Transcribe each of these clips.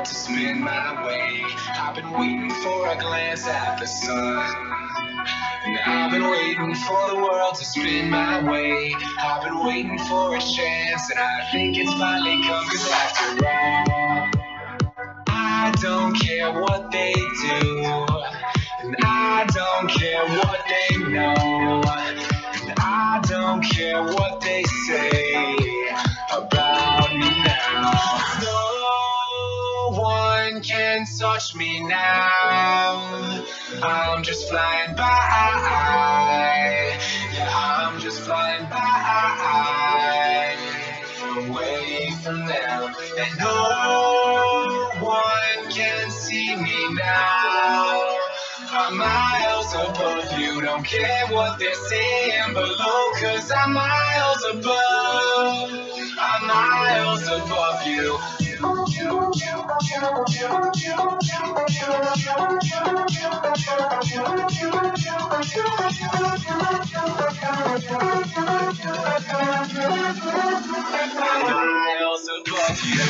to spin my way. I've been waiting for a glance at the sun. And I've been waiting for the world to spin my way. I've been waiting for a chance, and I think it's finally come. 'Cause after all, I don't care what they do, and I don't care what they know, and I don't care what they say about me now. No one can touch me now. I'm just flying by. Yeah, I'm just flying by, away from them. And no one can see me now. I'm miles above you. Don't care what they're saying below, 'cause I'm miles above. I'm miles above you. Miles above you.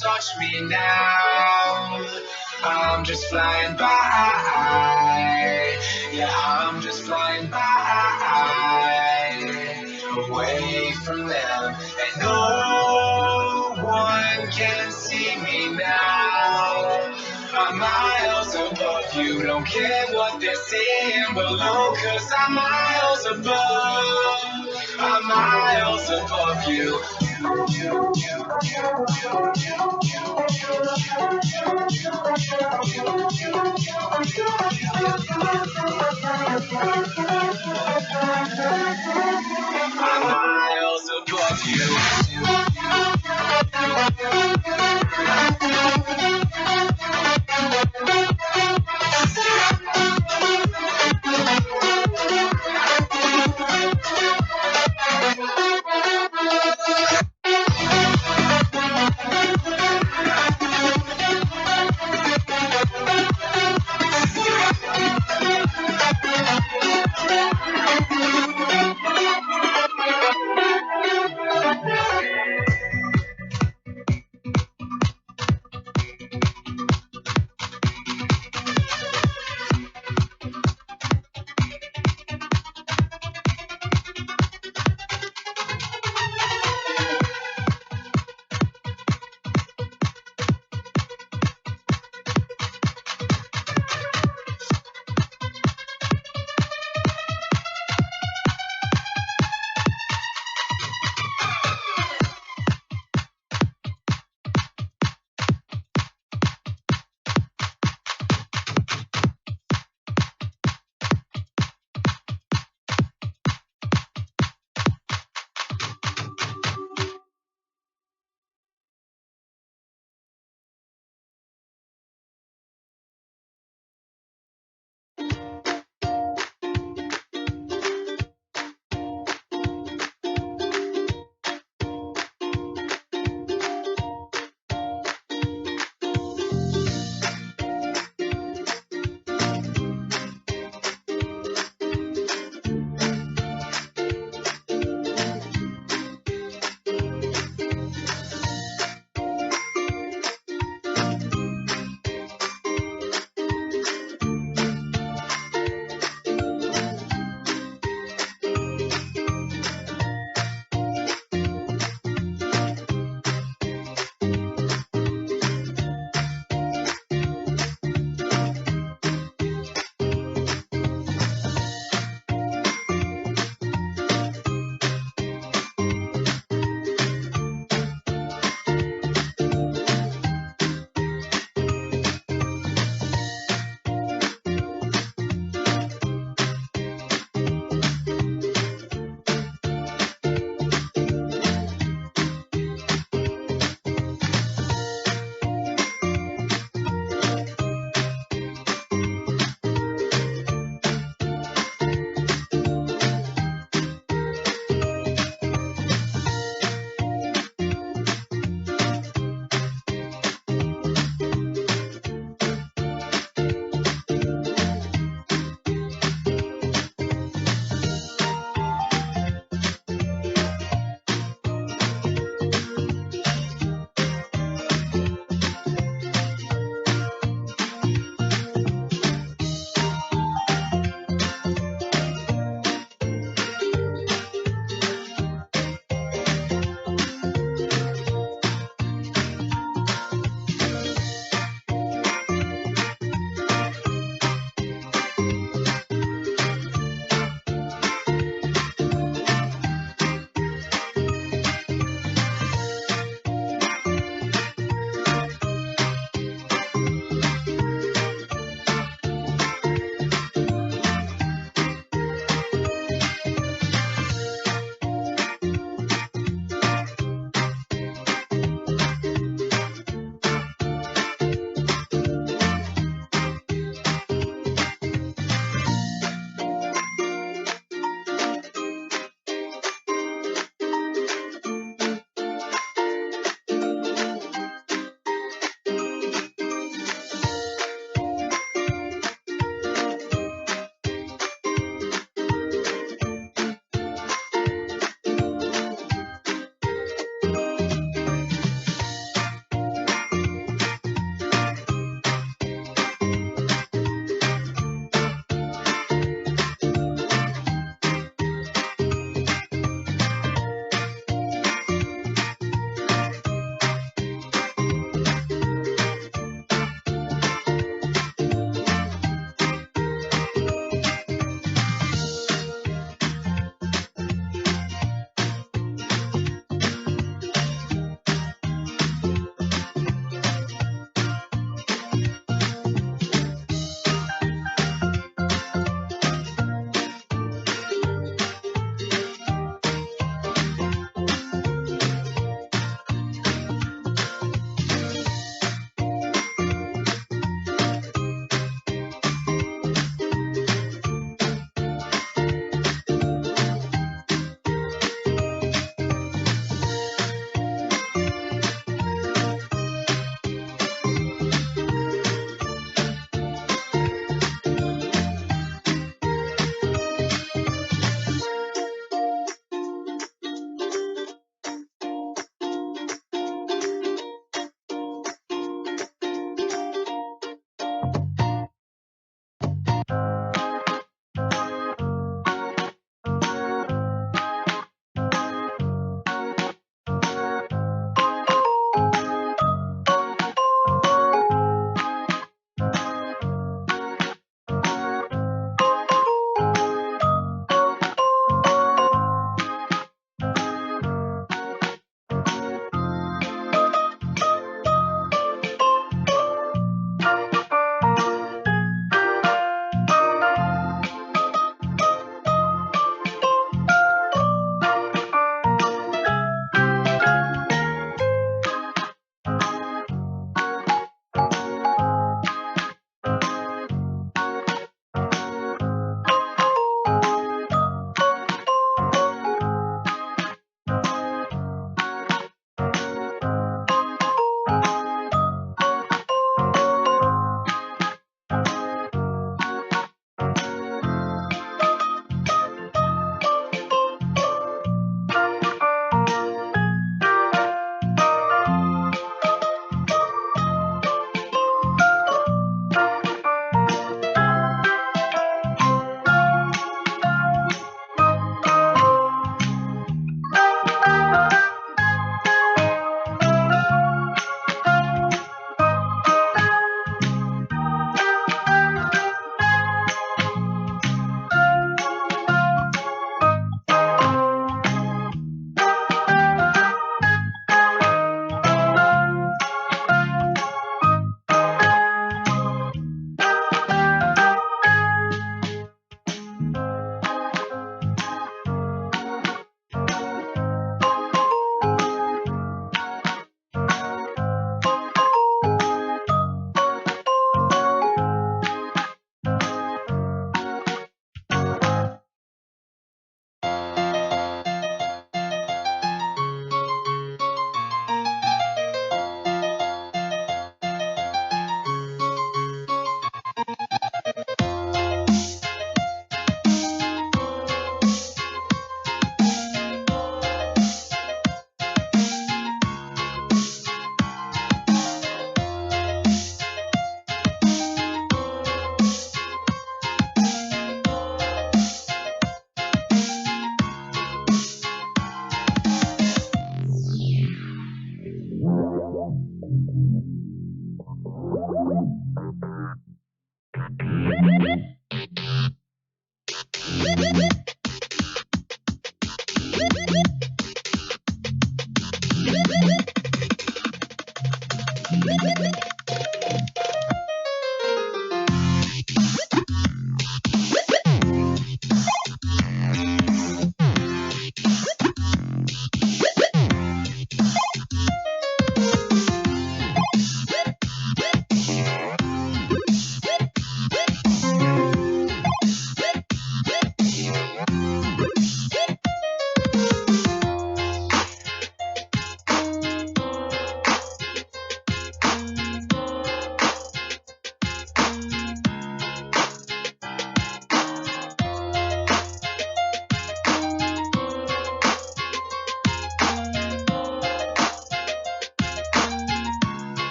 Touch me now. I'm just flying by. Yeah, I'm just flying by, away from them. And no one can see me now. I'm miles above you. Don't care what they're saying below, 'cause I'm miles above. I'm miles above you. I'm miles above you.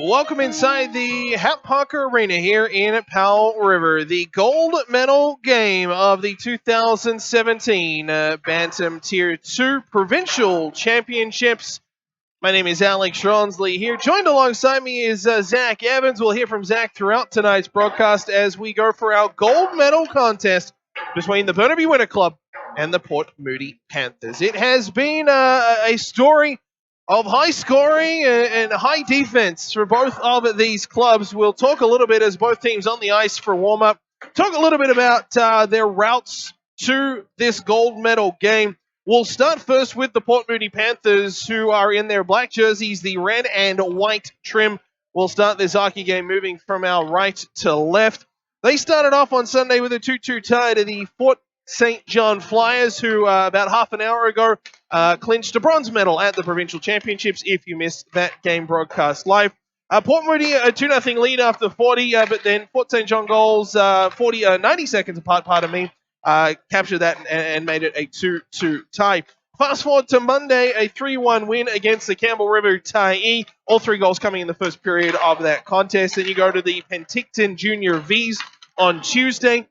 Welcome inside the Hap Parker Arena here in Powell River. The gold medal game of the 2017 Bantam Tier 2 Provincial Championships. My name is Alex Schronsley here. Joined alongside me is Zach Evans. We'll hear from Zach throughout tonight's broadcast as we go for our gold medal contest between the Burnaby Winter Club and the Port Moody Panthers. It has been a story of high scoring and high defense for both of these clubs. We'll talk a little bit as both teams on the ice for warm-up. Talk a little bit about their routes to this gold medal game. We'll start first with the Port Moody Panthers, who are in their black jerseys, the red and white trim. We'll start this hockey game moving from our right to left. They started off on Sunday with a 2-2 tie to the Fort St. John Flyers, who about half an hour ago clinched a bronze medal at the Provincial Championships, if you missed that game broadcast live. Port Moody, a 2-0 lead after 40, but then Fort St. John goals 90 seconds apart, captured that and made it a 2-2 tie. Fast forward to Monday, a 3-1 win against the Campbell River Tyee. All three goals coming in the first period of that contest. Then you go to the Penticton Junior Vs on Tuesday.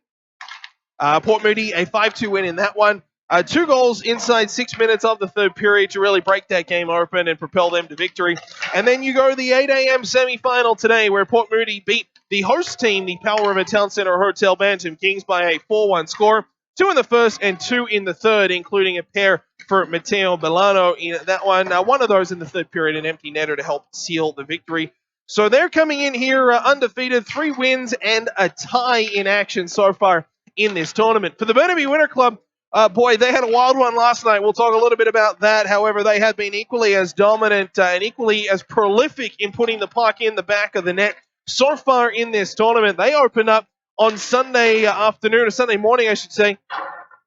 Port Moody, a 5-2 win in that one. 2 goals inside 6 minutes of the third period to really break that game open and propel them to victory. And then you go to the 8 a.m. semi-final today, where Port Moody beat the host team, the Powell River Town Centre Hotel Bantam Kings, by a 4-1 score. 2 in the first and 2 in the third, including a pair for Matteo Milano in that one. One of those in the third period, an empty netter to help seal the victory. So they're coming in here undefeated, 3 wins and a tie in action so far in this tournament. For the Burnaby Winter Club, they had a wild one last night. We'll talk a little bit about that. However, they have been equally as dominant and equally as prolific in putting the puck in the back of the net so far in this tournament. They opened up on Sunday afternoon, or Sunday morning, I should say,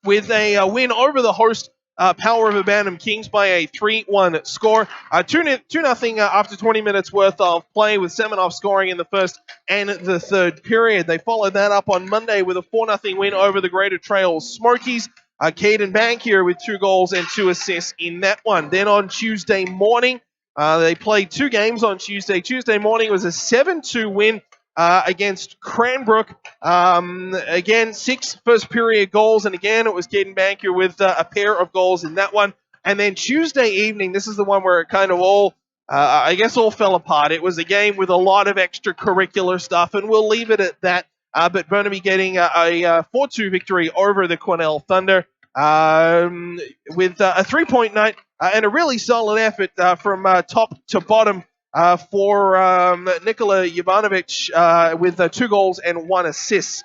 with a win over the host Powell River Bantam Kings by a 3-1 score. 2-0 after 20 minutes worth of play, with Semenoff scoring in the first and the third period. They followed that up on Monday with a 4-0 win over the Greater Trails Smokies. Caden Bankier with 2 goals and 2 assists in that one. Then on Tuesday morning, they played 2 games on Tuesday. Tuesday morning was a 7-2 win against Cranbrook. Again, 6 first period goals, and again, it was Caden Bankier with a pair of goals in that one. And then Tuesday evening, this is the one where it kind of all fell apart. It was a game with a lot of extracurricular stuff, and we'll leave it at that. But Burnaby getting a 4-2 victory over the Cornell Thunder with a 3-point night and a really solid effort from top to bottom for Nikola Jovanovic with 2 goals and 1 assist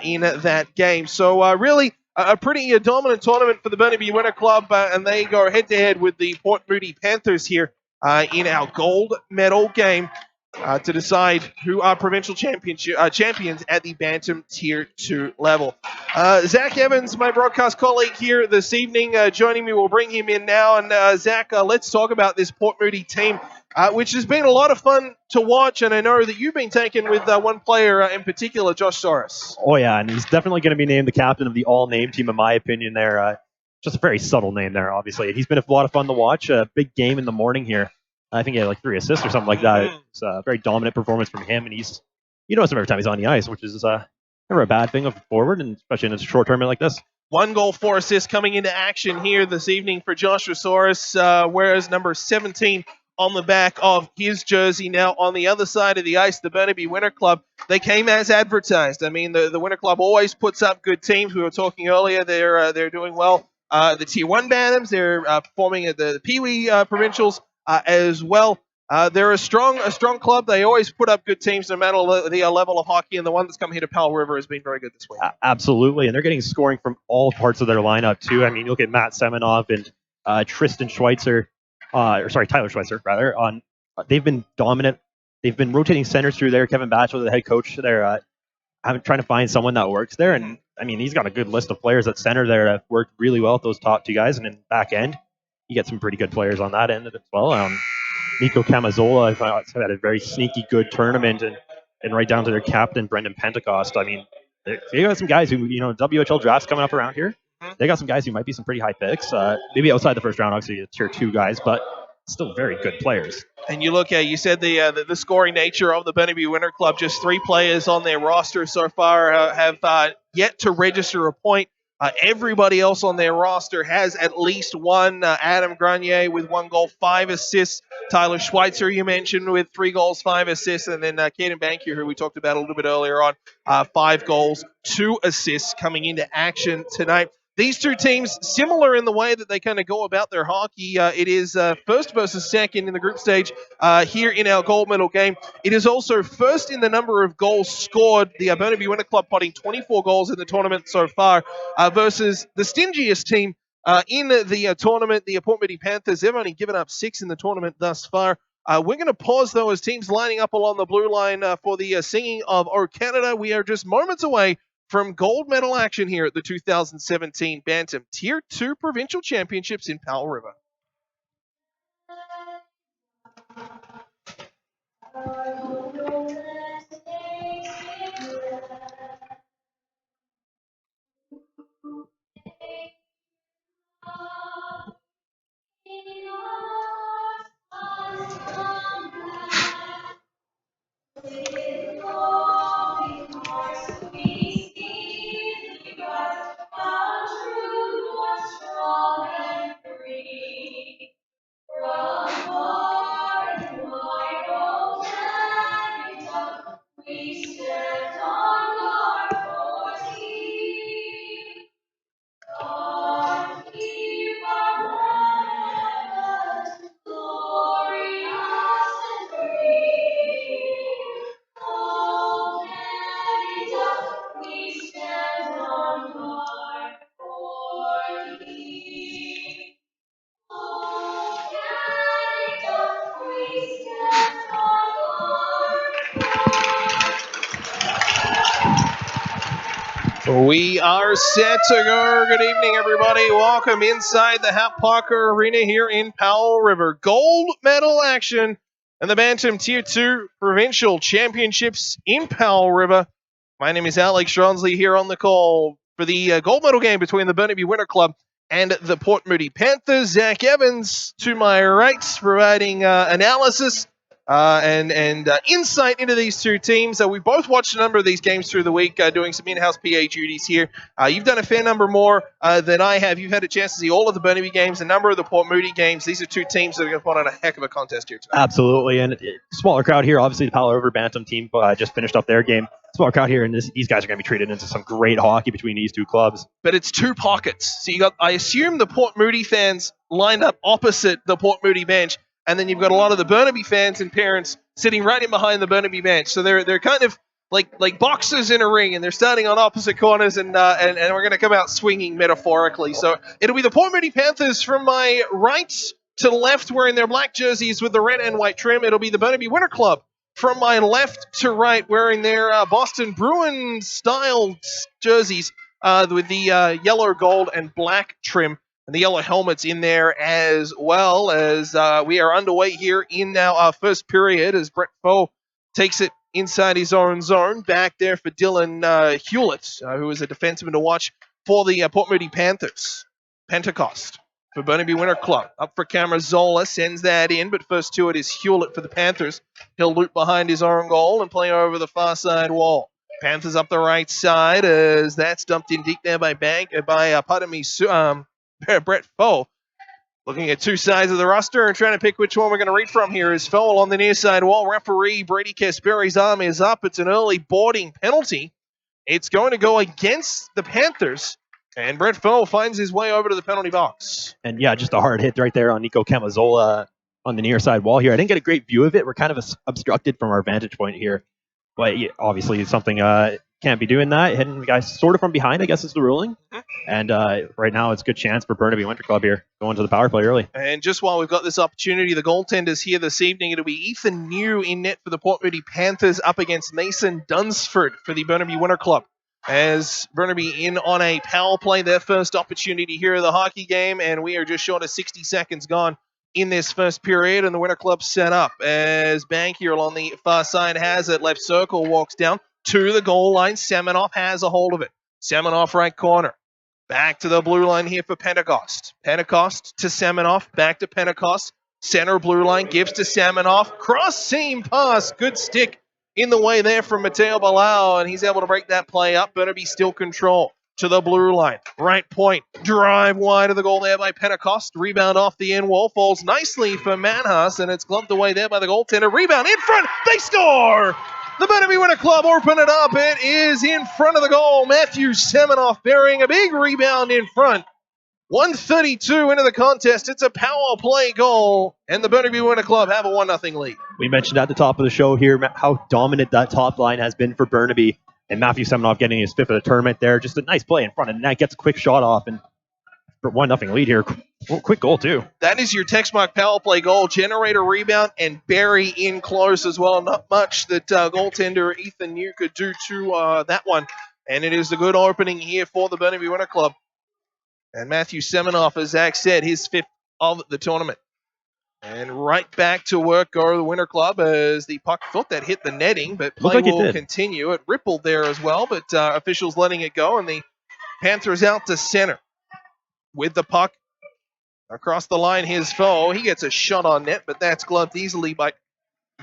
in that game. So really a pretty dominant tournament for the Burnaby Winter Club, and they go head-to-head with the Port Moody Panthers here in our gold medal game to decide who are provincial champions at the Bantam Tier 2 level. Zach Evans, my broadcast colleague here this evening, joining me. We'll bring him in now. And Zach, let's talk about this Port Moody team, which has been a lot of fun to watch. And I know that you've been taken with one player in particular, Josh Soros. Oh, yeah, and he's definitely going to be named the captain of the all-name team, in my opinion there. Just a very subtle name there, obviously. He's been a lot of fun to watch. A big game in the morning here. I think he had like 3 assists or something like that. It's a very dominant performance from him, and you notice him every time he's on the ice, which is never a bad thing of forward, and especially in a short tournament like this. 1 goal, 4 assists coming into action here this evening for Joshua Soros, whereas number 17 on the back of his jersey. Now on the other side of the ice, the Burnaby Winter Club, they came as advertised. I mean, the Winter Club always puts up good teams. We were talking earlier; they're doing well. The Tier 1 Bantams, they're performing at the Pee Wee Provincials as well. They're a strong club. They always put up good teams no matter the level of hockey, and the one that's come here to Powell River has been very good this week. Absolutely, and they're getting scoring from all parts of their lineup, too. I mean, you look at Matt Semenoff and Tristan Schweitzer, Tyler Schweitzer, rather. They've been dominant. They've been rotating centers through there. Kevin Batchelor, the head coach, they're trying to find someone that works there, and I mean, he's got a good list of players at center there that have worked really well with those top 2 guys, and in back end, you get some pretty good players on that end as well. Nico Camazola has had a very sneaky good tournament, and right down to their captain, Brendan Pentecost. I mean, they got some guys who, WHL drafts coming up around here. They got some guys who might be some pretty high picks, maybe outside the first round, obviously Tier 2 guys, but still very good players. And you look at, you said the scoring nature of the Burnaby Winter Club, just 3 players on their roster so far have yet to register a point. Everybody else on their roster has at least one. Adam Grenier with 1 goal, 5 assists. Tyler Schweitzer, you mentioned, with 3 goals, 5 assists. And then Caden Bankier, who we talked about a little bit earlier on, 5 goals, 2 assists coming into action tonight. These two teams, similar in the way that they kind of go about their hockey. It is first versus second in the group stage here in our gold medal game. It is also first in the number of goals scored. The Burnaby Winter Club potting 24 goals in the tournament so far versus the stingiest team in the tournament, the Port Moody Panthers. They've only given up 6 in the tournament thus far. We're going to pause, though, as teams lining up along the blue line for the singing of O Canada. We are just moments away from gold medal action here at the 2017 Bantam Tier 2 Provincial Championships in Powell River. We are set to go. Good evening, everybody. Welcome inside the Hap Parker Arena here in Powell River. Gold medal action and the Bantam Tier 2 Provincial Championships in Powell River. My name is Alex Stronsley here on the call for the gold medal game between the Burnaby Winter Club and the Port Moody Panthers. Zach Evans to my right, providing analysis and insight into these two teams. We both watched a number of these games through the week, doing some in-house PA duties here. You've done a fair number more than I have. You've had a chance to see all of the Burnaby games, a number of the Port Moody games. These are two teams that are going to put on a heck of a contest here tonight. Absolutely, and smaller crowd here. Obviously, the Powell River Bantam team just finished up their game. Smaller crowd here, and these guys are going to be treated into some great hockey between these two clubs. But it's two pockets. So you got, I assume, the Port Moody fans lined up opposite the Port Moody bench, and then you've got a lot of the Burnaby fans and parents sitting right in behind the Burnaby bench. So they're kind of like boxers in a ring, and they're starting on opposite corners, and we're going to come out swinging metaphorically. So it'll be the Port Moody Panthers from my right to left wearing their black jerseys with the red and white trim. It'll be the Burnaby Winter Club from my left to right wearing their Boston Bruins style jerseys with the yellow, gold, and black trim. And the yellow helmets in there, as well as we are underway here in now our first period as Brett Foe takes it inside his own zone. Back there for Dylan Hewlett, who is a defenseman to watch for the Port Moody Panthers. Pentecost for Burnaby Winter Club. Up for camera, Zola sends that in, but first to it is Hewlett for the Panthers. He'll loop behind his own goal and play over the far side wall. Panthers up the right side as that's dumped in deep there by Brett Foe. Looking at two sides of the roster and trying to pick which one we're going to read from here is Foe on the near side wall. Referee Brady Casberry's arm is up. It's an early boarding penalty. It's going to go against the Panthers, and Brett Foe finds his way over to the penalty box. And yeah, just a hard hit right there on Nico Camazola on the near side wall here. I didn't get a great view of it. We're kind of obstructed from our vantage point here. But yeah, obviously something can't be doing that. Hitting the guy sort of from behind, I guess, is the ruling. And right now it's a good chance for Burnaby Winter Club here, going to the power play early. And just while we've got this opportunity, the goaltenders here this evening, it'll be Ethan New in net for the Port Moody Panthers up against Mason Dunsford for the Burnaby Winter Club. As Burnaby in on a power play, their first opportunity here of the hockey game, and we are just short of 60 seconds gone in this first period, and the Winter Club set up as Bankier on the far side has it. Left circle, walks down to the goal line. Semenoff has a hold of it. Semenoff right corner. Back to the blue line here for Pentecost. Pentecost to Semenoff. Back to Pentecost. Center blue line gives to Samanoff. Cross seam pass. Good stick in the way there from Mateo Bilal, and he's able to break that play up. Burnaby still control to the blue line. Right point. Drive wide of the goal there by Pentecost. Rebound off the end wall. Falls nicely for Manhus, and it's gloved away there by the goaltender. Rebound in front. They score! The Burnaby Winter Club open it up. It is in front of the goal. Matthew Semenoff burying a big rebound in front. 1:32 into the contest. It's a power play goal, and the Burnaby Winter Club have a 1-0 lead. We mentioned at the top of the show here how dominant that top line has been for Burnaby, and Matthew Semenoff getting his 5th of the tournament there. Just a nice play in front, and that gets a quick shot off, and for 1-0 lead here. Quick goal, too. That is your Texmark power play goal. Generate a rebound and bury in close as well. Not much that goaltender Ethan New could do to that one, and it is a good opening here for the Burnaby Winter Club. And Matthew Semenoff, as Zach said, his 5th of the tournament. And right back to work go the Winter Club as the puck thought that hit the netting, but play will continue. It rippled there as well, but officials letting it go, and the Panthers out to center. With the puck across the line, his foe. He gets a shot on net, but that's gloved easily by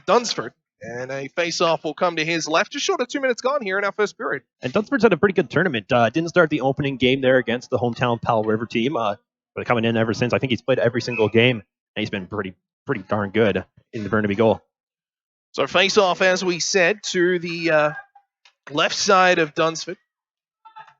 Dunsford. And a face-off will come to his left. Just short of 2 minutes gone here in our first period. And Dunsford's had a pretty good tournament. Didn't start the opening game there against the hometown Powell River team, but coming in ever since. I think he's played every single game, and he's been pretty darn good in the Burnaby goal. So face-off, as we said, to the left side of Dunsford.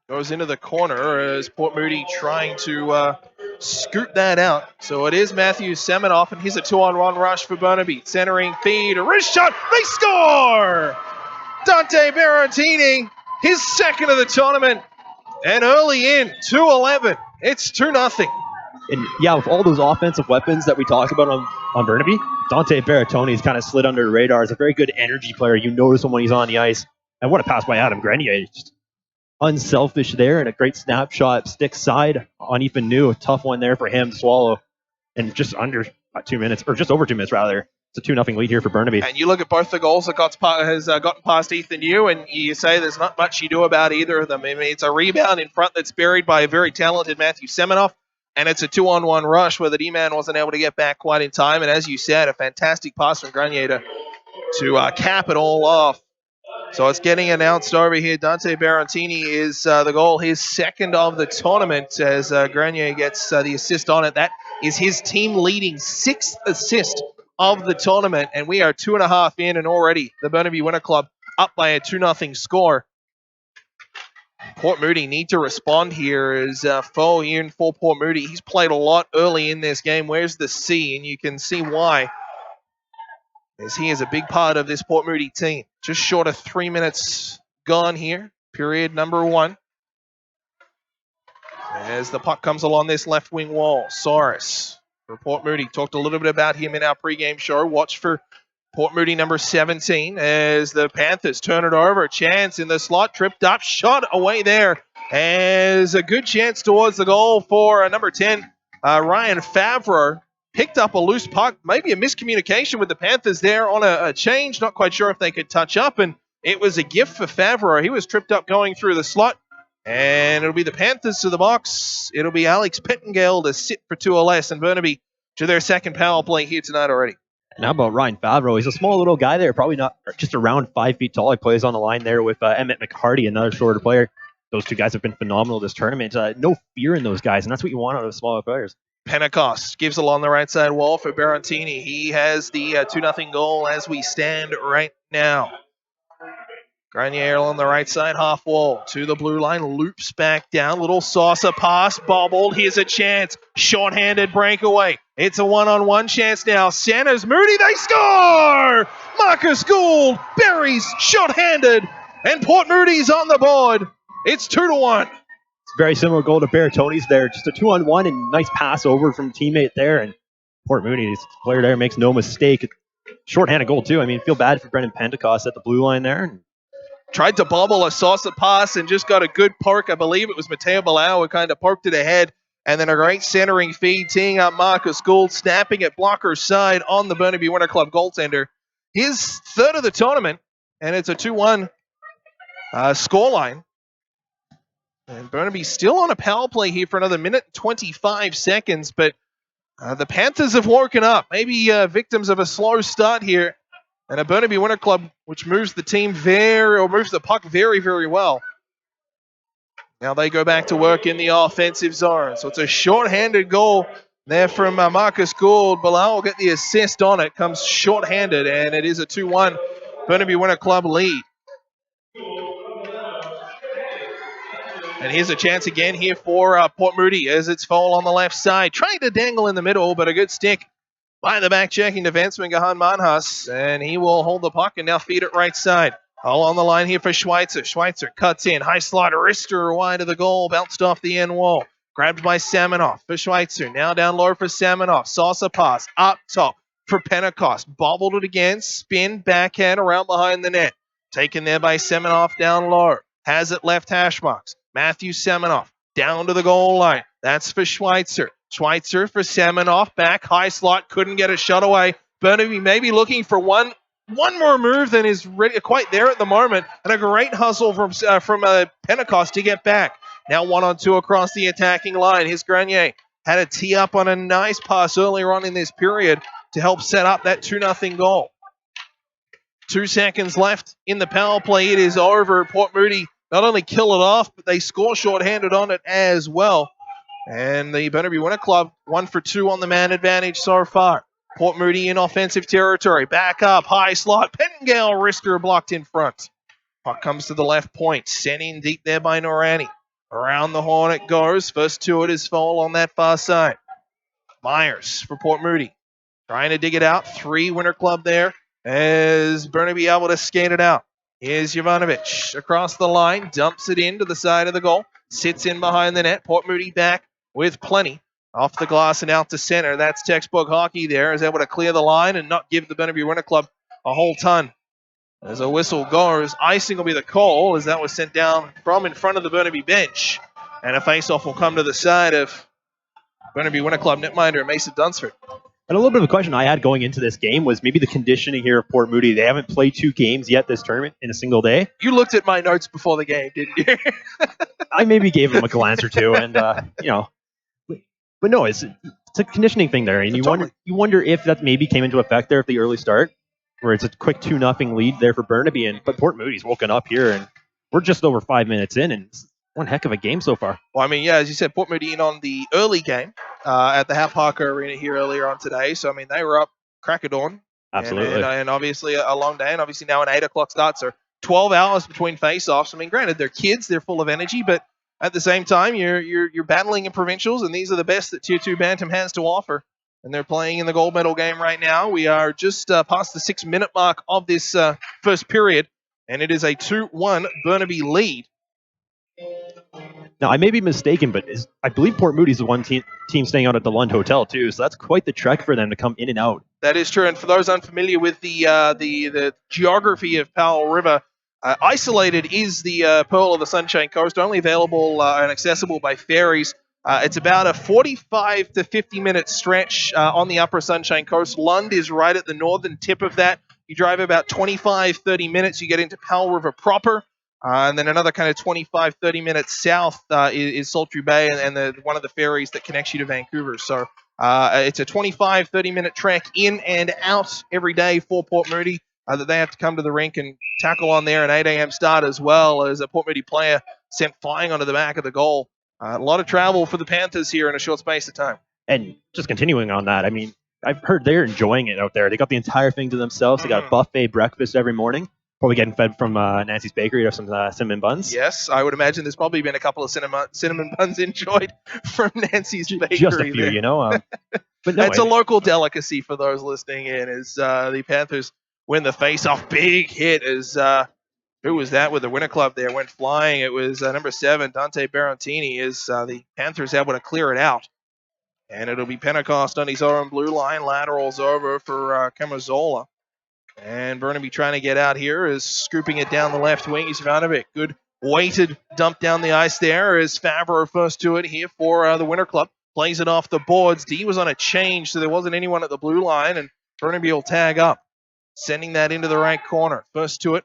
Goes into the corner as Port Moody trying to scoot that out. So it is Matthew Semenoff, and here's a 2-on-1 rush for Burnaby. Centering feed, a wrist shot, they score! Dante Berrettini, his 2nd of the tournament, and early in, 2-11. It's 2-0. And yeah, with all those offensive weapons that we talked about on Burnaby, Dante Berrettini's kind of slid under the radar. He's a very good energy player. You notice him when he's on the ice. And what a pass by Adam Grenier. Just unselfish there, and a great snapshot, stick side on Ethan New. A tough one there for him to swallow. And just under 2 minutes, or just over 2 minutes rather. It's a 2-0 lead here for Burnaby. And you look at both the goals that has gotten past Ethan New, and you say there's not much you do about either of them. I mean, it's a rebound in front that's buried by a very talented Matthew Semenoff, and it's a 2-on-1 rush where the D-man wasn't able to get back quite in time. And as you said, a fantastic pass from Grenier to cap it all off. So it's getting announced over here. Dante Berrettini is the goal, his 2nd of the tournament, as Grenier gets the assist on it. That is his team-leading 6th assist of the tournament, and we are 2.5 in, and already the Burnaby Winter Club up by a 2-0 score. Port Moody need to respond here as foe in for Port Moody. He's played a lot early in this game. Where's the C? And you can see why, as he is a big part of this Port Moody team. Just short of 3 minutes gone here, period number 1. As the puck comes along this left wing wall, Saurus for Port Moody. Talked a little bit about him in our pregame show. Watch for Port Moody number 17 as the Panthers turn it over. Chance in the slot, tripped up, shot away there. As a good chance towards the goal for number 10, Ryan Favreau. Picked up a loose puck, maybe a miscommunication with the Panthers there on a change. Not quite sure if they could touch up, and it was a gift for Favreau. He was tripped up going through the slot, and it'll be the Panthers to the box. It'll be Alex Pettengale to sit for 2 or less, and Burnaby to their 2nd power play here tonight already. And how about Ryan Favreau? He's a small little guy there, probably not just around 5 feet tall. He plays on the line there with Emmett McCarty, another shorter player. Those two guys have been phenomenal this tournament. No fear in those guys, and that's what you want out of smaller players. Pentecost gives along the right side wall for Berrettini. He has the 2-0 goal as we stand right now. Grenier on the right side, half wall to the blue line, loops back down. Little saucer pass, bobbled. Here's a chance. Short-handed breakaway. It's a 1-on-1 chance now. Centers Moody, they score! Marcus Gould buries short-handed, and Port Moody's on the board. It's 2-1. Very similar goal to Berrettini's there. Just a 2-on-1 and nice pass over from teammate there. And Port Moody's player there makes no mistake. Short-handed goal, too. I mean, feel bad for Brendan Pentecost at the blue line there. Tried to bobble a saucer pass and just got a good poke. I believe it was Mateo Bilal who kind of poked it ahead. And then a great centering feed, teeing up Marcus Gould, snapping at blocker's side on the Burnaby Winter Club goaltender. His 3rd of the tournament, and it's a 2-1 scoreline. And Burnaby still on a power play here for another minute and 25 seconds, but The Panthers have woken up, maybe victims of a slow start here. And a Burnaby Winter Club, which moves the puck very, very well. Now they go back to work in the offensive zone. So it's a short-handed goal there from Marcus Gould. Bilal will get the assist on it. Comes short-handed, and it is a 2-1 Burnaby Winter Club lead. And here's a chance again here for Port Moody as it's Foal on the left side. Trying to dangle in the middle, but a good stick by the back-checking defenseman, Gahan Manhas. And he will hold the puck and now feed it right side. All on the line here for Schweitzer. Schweitzer cuts in. High slot, wrister wide of the goal. Bounced off the end wall. Grabbed by Samanoff for Schweitzer. Now down low for Samanoff. Saucer pass up top for Pentecost. Bobbled it again. Spin, backhand around behind the net. Taken there by Samanoff down low. Has it left hash marks. Matthew Samanoff down to the goal line. That's for Schweitzer. Schweitzer for Samanoff. Back high slot. Couldn't get a shot away. Burnaby maybe looking for one more move than is quite there at the moment. And a great hustle from Pentecost to get back. Now 1-on-2 across the attacking line. Here's Grenier. Had a tee up on a nice pass earlier on in this period to help set up that 2-0 goal. 2 seconds left in the power play. It is over. Port Moody not only kill it off, but they score shorthanded on it as well. And the Burnaby Winter Club 1 for 2 on the man advantage so far. Port Moody in offensive territory. Back up, high slot. Pettingale wrister blocked in front. Puck comes to the left point. Sent in deep there by Norani. Around the horn it goes. First to it is Foal on that far side. Myers for Port Moody. Trying to dig it out. 3 Winter Club there as Burnaby able to skate it out. Here's Jovanovic across the line. Dumps it in to the side of the goal. Sits in behind the net. Port Moody back with plenty. Off the glass and out to center. That's textbook hockey there. Is able to clear the line and not give the Burnaby Winter Club a whole ton. As a whistle goes, icing will be the call as that was sent down from in front of the Burnaby bench. And a face-off will come to the side of Burnaby Winter Club netminder Mason Dunsford. And a little bit of a question I had going into this game was maybe the conditioning here of Port Moody. They haven't played 2 games yet this tournament in a single day. You looked at my notes before the game, didn't you? I maybe gave them a glance or two, and but no, it's a conditioning thing there, and you wonder if that maybe came into effect there at the early start, where it's a quick 2-0 lead there for Burnaby, but Port Moody's woken up here, and we're just over 5 minutes in, and it's one heck of a game so far. Well, I mean, yeah, as you said, Port Moody in on the early game at the Hap Parker Arena here earlier on today. So, I mean, they were up crack of dawn. Absolutely. And obviously a long day, and obviously now an 8 o'clock start. So 12 hours between face-offs. I mean, granted, they're kids, they're full of energy, but at the same time, you're battling in provincials, and these are the best that Tier 2 Bantam has to offer. And they're playing in the gold medal game right now. We are just past the 6-minute mark of this first period, and it is a 2-1 Burnaby lead. Now, I may be mistaken, but I believe Port Moody's the one team staying out at the Lund Hotel, too, so that's quite the trek for them to come in and out. That is true, and for those unfamiliar with the geography of Powell River, isolated is the Pearl of the Sunshine Coast, only available and accessible by ferries. It's about a 45 to 50-minute stretch on the upper Sunshine Coast. Lund is right at the northern tip of that. You drive about 25, 30 minutes, you get into Powell River proper. And then another kind of 25, 30 minutes south is Sultry Bay and one of the ferries that connects you to Vancouver. So it's a 25, 30-minute trek in and out every day for Port Moody that they have to come to the rink and tackle on there an 8 a.m. start as well as a Port Moody player sent flying onto the back of the goal. A lot of travel for the Panthers here in a short space of time. And just continuing on that, I mean, I've heard they're enjoying it out there. They got the entire thing to themselves. They got a buffet breakfast every morning. Probably getting fed from Nancy's Bakery or some cinnamon buns. Yes, I would imagine there's probably been a couple of cinnamon buns enjoyed from Nancy's Bakery. Just a few, there. you know. But no, it's a local delicacy for those listening in. As the Panthers win the face-off, big hit. As who was that with the Winter Club there? Went flying. It was number 7, Dante Barantini. As the Panthers able to clear it out, and it'll be Pentecost on his own blue line. Laterals over for Camazola. And Burnaby trying to get out here is scooping it down the left wing. He's Ivanovic. Good weighted dump down the ice there as Favreau first to it here for the Winter Club. Plays it off the boards. D was on a change, so there wasn't anyone at the blue line, and Burnaby will tag up. Sending that into the right corner. First to it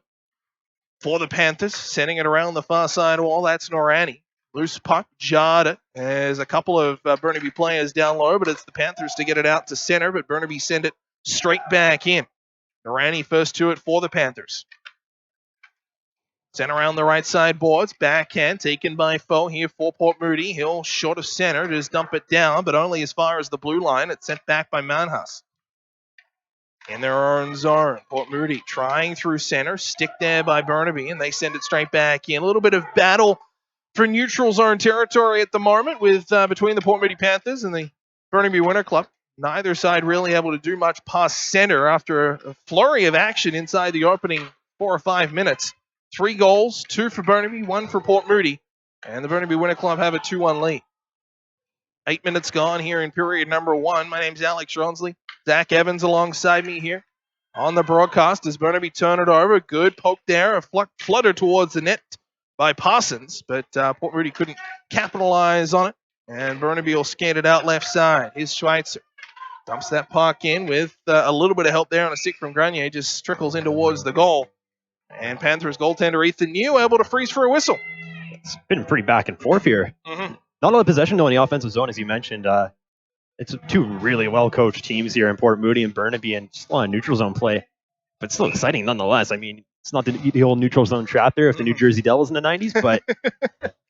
for the Panthers. Sending it around the far side wall. That's Norani. Loose puck, jarred it. There's a couple of Burnaby players down low, but it's the Panthers to get it out to center, but Burnaby send it straight back in. Durrani first to it for the Panthers. Sent around the right side boards. Backhand taken by Foe here for Port Moody. He'll short of center, just dump it down, but only as far as the blue line. It's sent back by Manhas. In their own zone, Port Moody trying through center. Stick there by Burnaby, and they send it straight back in. A little bit of battle for neutral zone territory at the moment with between the Port Moody Panthers and the Burnaby Winter Club. Neither side really able to do much past center after a flurry of action inside the opening 4 or 5 minutes. 3 goals, 2 for Burnaby, 1 for Port Moody, and the Burnaby Winter Club have a 2-1 lead. 8 minutes gone here in period number 1. My name's Alex Ronsley. Zach Evans alongside me here on the broadcast as Burnaby turn it over. Good poke there, a flutter towards the net by Parsons, but Port Moody couldn't capitalize on it, and Burnaby will skate it out left side. Here's Schweitzer. Dumps that puck in with a little bit of help there on a stick from Grenier. Just trickles in towards the goal. And Panthers goaltender Ethan New able to freeze for a whistle. It's been pretty back and forth here. Mm-hmm. Not a lot of possession though in the offensive zone, as you mentioned. It's 2 really well-coached teams here in Port Moody and Burnaby, and just a lot of neutral zone play. But still exciting nonetheless. I mean, it's not the old neutral zone trap there of the New Jersey Devils in the 90s, but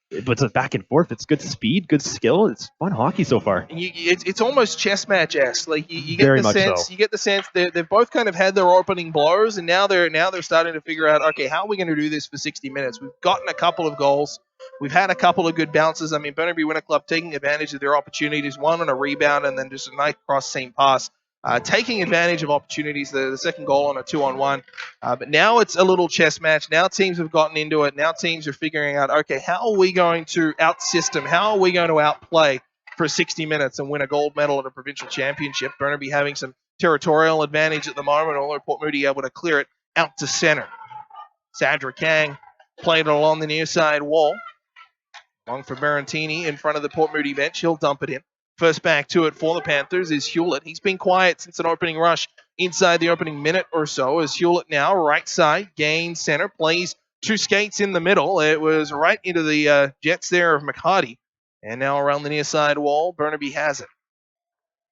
it's a back and forth. It's good speed, good skill. It's fun hockey so far. It's almost chess match-esque. Like you get Very the much sense, so. you get the sense they've both kind of had their opening blows, and now they're starting to figure out, okay, how are we going to do this for 60 minutes? We've gotten a couple of goals. We've had a couple of good bounces. I mean, Burnaby Winter Club taking advantage of their opportunities, one on a rebound and then just a nice cross-seam pass. Taking advantage of opportunities, the second goal on a 2-on-1. But now it's a little chess match. Now teams have gotten into it. Now teams are figuring out, okay, how are we going to out-system? How are we going to outplay for 60 minutes and win a gold medal at a provincial championship? Burnaby having some territorial advantage at the moment, although Port Moody able to clear it out to center. Sadra Kang played it along the near side wall. Long for Barantini in front of the Port Moody bench. He'll dump it in. First back to it for the Panthers is Hewlett. He's been quiet since an opening rush inside the opening minute or so. As Hewlett now, right side, gains center, plays 2 skates in the middle. It was right into the jets there of McHardy. And now around the near side wall, Burnaby has it.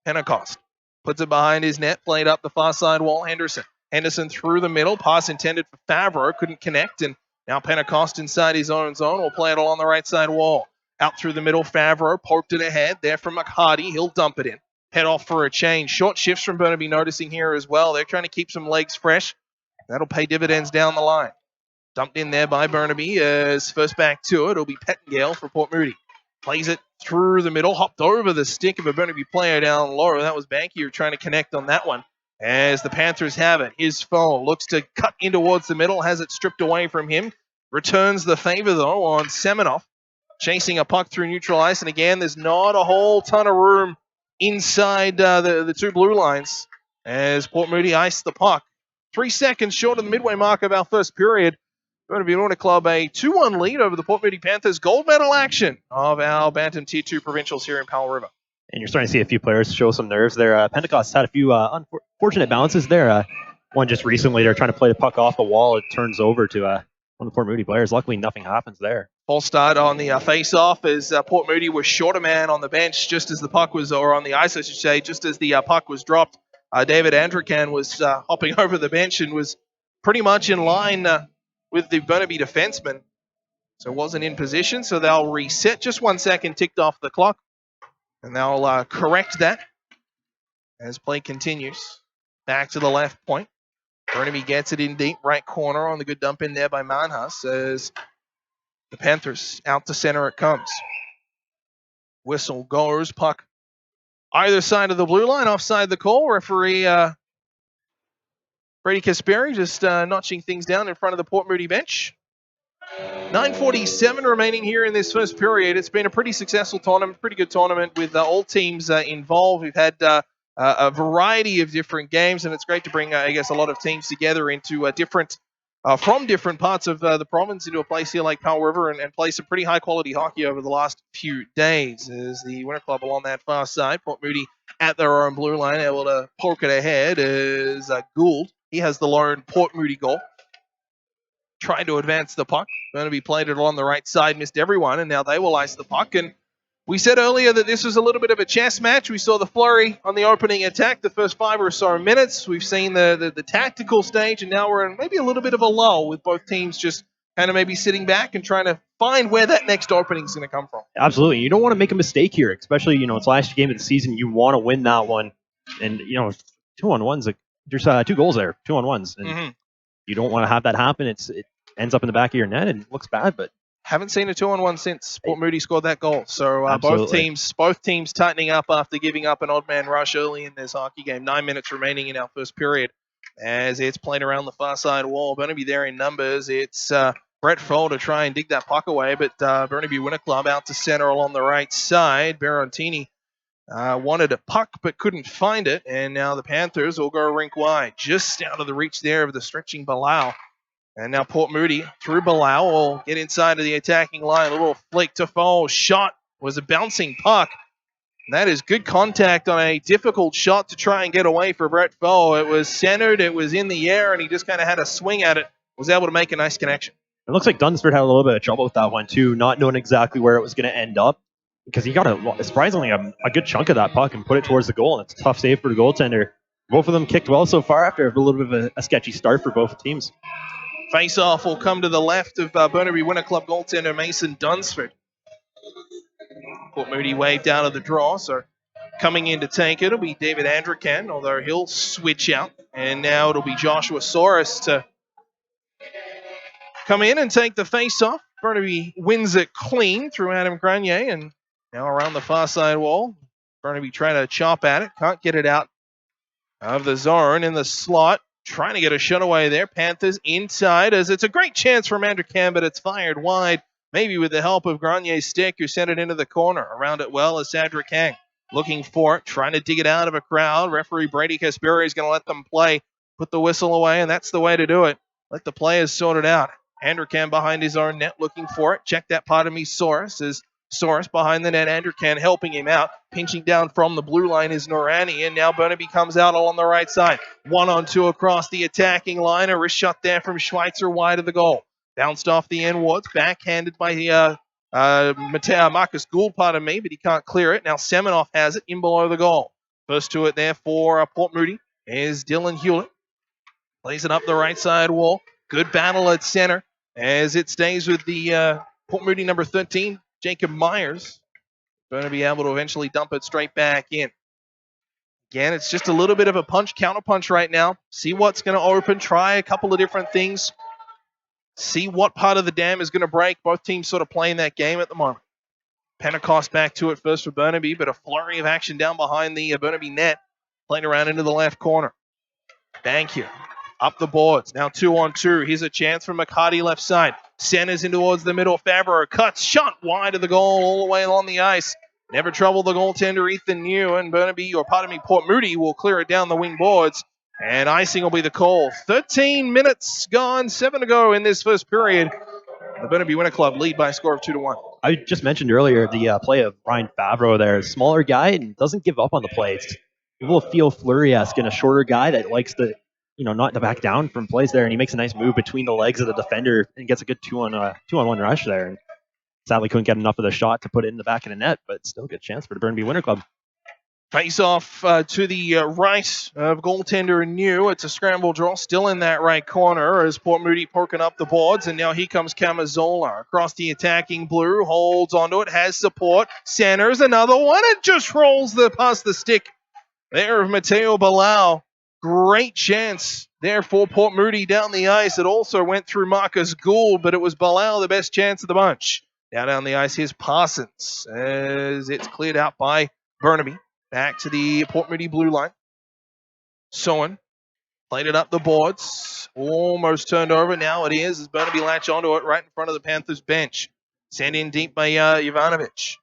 Pentecost puts it behind his net, played up the far side wall, Henderson through the middle, pass intended for Favreau, couldn't connect, and now Pentecost inside his own zone will play it along the right side wall. Out through the middle, Favreau poked it ahead. There from McHardy. He'll dump it in. Head off for a change. Short shifts from Burnaby noticing here as well. They're trying to keep some legs fresh. That'll pay dividends down the line. Dumped in there by Burnaby as first back to it. It'll be Pettengale for Port Moody. Plays it through the middle. Hopped over the stick of a Burnaby player down low. That was Bankier trying to connect on that one. As the Panthers have it, his foe looks to cut in towards the middle, has it stripped away from him. Returns the favor, though, on Semenoff. Chasing a puck through neutral ice, and again, there's not a whole ton of room inside the 2 blue lines as Port Moody iced the puck. 3 seconds short of the midway mark of our first period. Burnaby Winter Club a 2-1 lead over the Port Moody Panthers. Gold medal action of our Bantam Tier 2 provincials here in Powell River. And you're starting to see a few players show some nerves there. Pentecost had a few unfortunate bounces there. One just recently, they're trying to play the puck off the wall. It turns over to one of the Port Moody players. Luckily, nothing happens there. False start on the face-off as Port Moody was short a man on the bench just as the puck was, or on the ice, I should say, just as the puck was dropped. David Andrican was hopping over the bench and was pretty much in line with the Burnaby defenseman. So wasn't in position, so they'll reset. Just 1 second ticked off the clock. And they'll correct that as play continues. Back to the left point. Burnaby gets it in deep right corner on the good dump in there by Manhas as the Panthers out to center it comes. Whistle goes, puck either side of the blue line, offside the call. Referee Brady Kasperi just notching things down in front of the Port Moody bench. 9:47 remaining here in this first period. It's been a pretty successful tournament, pretty good tournament with all teams involved. We've had a variety of different games, and it's great to bring, I guess, a lot of teams together into from different parts of the province into a place here like Powell River and play some pretty high-quality hockey over the last few days. As the Winter Club along that far side, Port Moody at their own blue line, able to poke it ahead as Gould. He has the lone Port Moody goal. tried to advance the puck. Burnaby played it along the right side, missed everyone, and now they will ice the puck. And we said earlier that this was a little bit of a chess match. We saw the flurry on the opening attack the first 5 or so minutes. We've seen the tactical stage, and now we're in maybe a little bit of a lull with both teams just kind of maybe sitting back and trying to find where that next opening is going to come from. Absolutely. You don't want to make a mistake here, especially, it's last game of the season. You want to win that one. And, 2-on-1s, like, there's 2 goals there, 2-on-1s. And you don't want to have that happen. It ends up in the back of your net and it looks bad, but haven't seen a 2-on-1 since Port Moody scored that goal. So both teams tightening up after giving up an odd man rush early in this hockey game. 9 minutes remaining in our first period as it's played around the far side wall. Burnaby there in numbers. It's Brett Foll to try and dig that puck away, but Burnaby Winter Club out to center along the right side. Barontini wanted a puck but couldn't find it, and now the Panthers will go rink wide, just out of the reach there of the stretching Balau. And now Port Moody through Balau will get inside of the attacking line. A little flick to Foll. Shot was a bouncing puck. And that is good contact on a difficult shot to try and get away for Brett Foll. It was centered, it was in the air, and he just kind of had a swing at it. Was able to make a nice connection. It looks like Dunsford had a little bit of trouble with that one too, not knowing exactly where it was going to end up, because he got surprisingly a good chunk of that puck and put it towards the goal, and it's a tough save for the goaltender. Both of them kicked well so far after a little bit of a sketchy start for both teams. Face-off will come to the left of Burnaby Winter Club goaltender Mason Dunsford. Port Moody waved out of the draw, so coming in to take it will be David Andrican, although he'll switch out. And now it'll be Joshua Soros to come in and take the face-off. Burnaby wins it clean through Adam Grenier, and now around the far side wall. Burnaby trying to chop at it, can't get it out of the zone in the slot. Trying to get a shot away there. Panthers inside as it's a great chance from Andrican, but it's fired wide. Maybe with the help of Granier's stick, who sent it into the corner. Around it well is Andrican. Looking for it, trying to dig it out of a crowd. Referee Brady Casperi is going to let them play. Put the whistle away, and that's the way to do it. Let the players sort it out. Andrican behind his own net looking for it. Check that part of me, Soros. Is Soros behind the net. Andrican helping him out. Pinching down from the blue line is Norani, and now Burnaby comes out along the right side. 1-on-2 across the attacking line. A wrist shot there from Schweitzer wide of the goal. Bounced off the end wards. Backhanded by Marcus Gould, pardon me, but he can't clear it. Now Semenoff has it in below the goal. First to it there for Port Moody is Dylan Hewlett. Plays it up the right side wall. Good battle at center as it stays with the Port Moody number 13, Jacob Myers. Going to be able to eventually dump it straight back in. Again, it's just a little bit of a counter-punch right now. See what's going to open. Try a couple of different things. See what part of the dam is going to break. Both teams sort of playing that game at the moment. Pentecost back to it first for Burnaby, but a flurry of action down behind the Burnaby net. Playing around into the left corner. Bank here. Up the boards. Now 2-on-2. Here's a chance from McCarty left side. Centers in towards the middle. Favreau cuts. Shot wide of the goal all the way along the ice. Never trouble the goaltender Ethan New, and Port Moody will clear it down the wing boards. And icing will be the call. 13 minutes gone. 7 to go in this first period. The Burnaby Winter Club lead by a score of 2-1. I just mentioned earlier the play of Ryan Favreau there. Smaller guy and doesn't give up on the plays. A little feel Fleury-esque and a shorter guy that likes to, not to back down from plays there. And he makes a nice move between the legs of the defender and gets a good 2-on-1 rush there. And sadly couldn't get enough of the shot to put it in the back of the net, but still a good chance for the Burnaby Winter Club. Face off to the right of goaltender New. It's a scramble draw still in that right corner as Port Moody poking up the boards. And now here comes Camazola across the attacking blue. Holds onto it. Has support. Centers another one. It just rolls past the stick there of Mateo Balau. Great chance there for Port Moody down the ice. It also went through Marcus Gould, but it was Balau the best chance of the bunch. Now down the ice, here's Parsons as it's cleared out by Burnaby. Back to the Port Moody blue line. Sowen played it up the boards. Almost turned over. Now it is as Burnaby latch onto it right in front of the Panthers bench. Sent in deep by Jovanovic.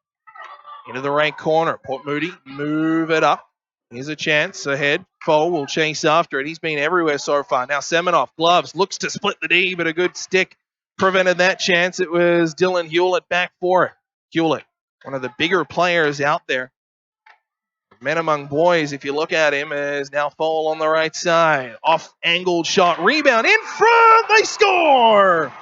Into the right corner. Port Moody move it up. Here's a chance ahead. Foe will chase after it. He's been everywhere so far. Now Semenoff, gloves, looks to split the D, but a good stick prevented that chance. It was Dylan Hewlett back for it. Hewlett, one of the bigger players out there. Men among boys, if you look at him, is now Powell on the right side. Off-angled shot, rebound, in front, they score!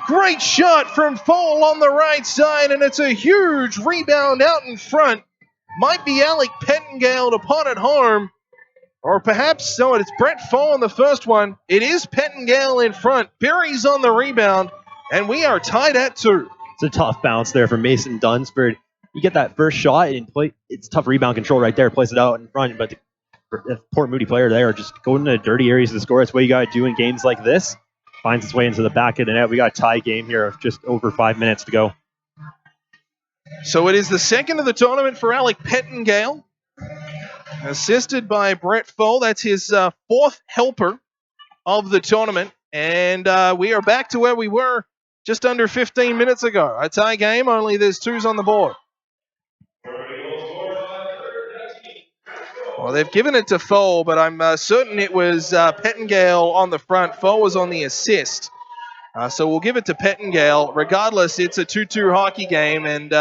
Great shot from Powell on the right side, and it's a huge rebound out in front. Might be Alec Pettingale to pot it home, or perhaps, no, it's Brett Foe on the first one. It is Pettingale in front. Berry's on the rebound, and we are tied at 2. It's a tough bounce there for Mason Dunsford. You get that first shot, and it's tough rebound control right there. Plays it out in front, but the Port Moody player there just going into dirty areas to score. That's what you got to do in games like this. Finds its way into the back of the net. We got a tie game here of just over 5 minutes to go. So it is the second of the tournament for Alec Pettingale, assisted by Brett Foe. That's his fourth helper of the tournament. And we are back to where we were just under 15 minutes ago. A tie game, only there's 2s on the board. Well, they've given it to Foe, but I'm certain it was Pettingale on the front. Foe was on the assist. So we'll give it to Pettingale. Regardless, it's a 2-2 hockey game, and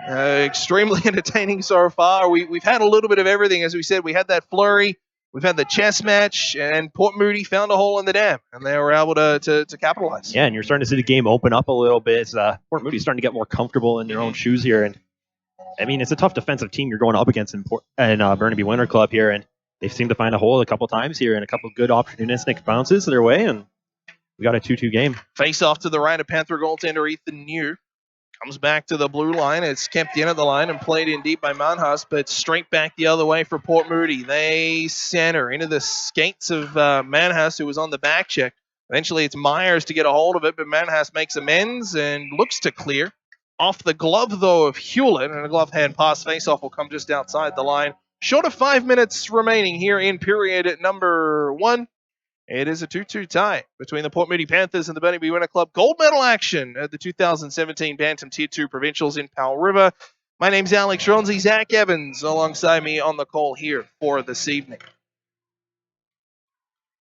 extremely entertaining so far. We've had a little bit of everything. As we said, we had that flurry. We've had the chess match, and Port Moody found a hole in the dam, and they were able to capitalize. Yeah, and you're starting to see the game open up a little bit. Port Moody's starting to get more comfortable in their own shoes here, and I mean, it's a tough defensive team you're going up against in Burnaby Winter Club here, and they seem to find a hole a couple times here and a couple good opportunistic bounces their way, and we got a 2-2 game. Face off to the right of Panther goaltender Ethan New. Comes back to the blue line. It's kept in at the line and played in deep by Montage, but straight back the other way for Port Moody. They center into the skates of Manhas, who was on the back check. Eventually, it's Myers to get a hold of it, but Manhas makes amends and looks to clear. Off the glove, though, of Hewlett, and a glove hand pass faceoff will come just outside the line. Short of 5 minutes remaining here in period at number 1. It is a 2-2 tie between the Port Moody Panthers and the Burnaby Winter Club. Gold medal action at the 2017 Bantam Tier 2 Provincials in Powell River. My name's Alex Ronzi. Zach Evans alongside me on the call here for this evening.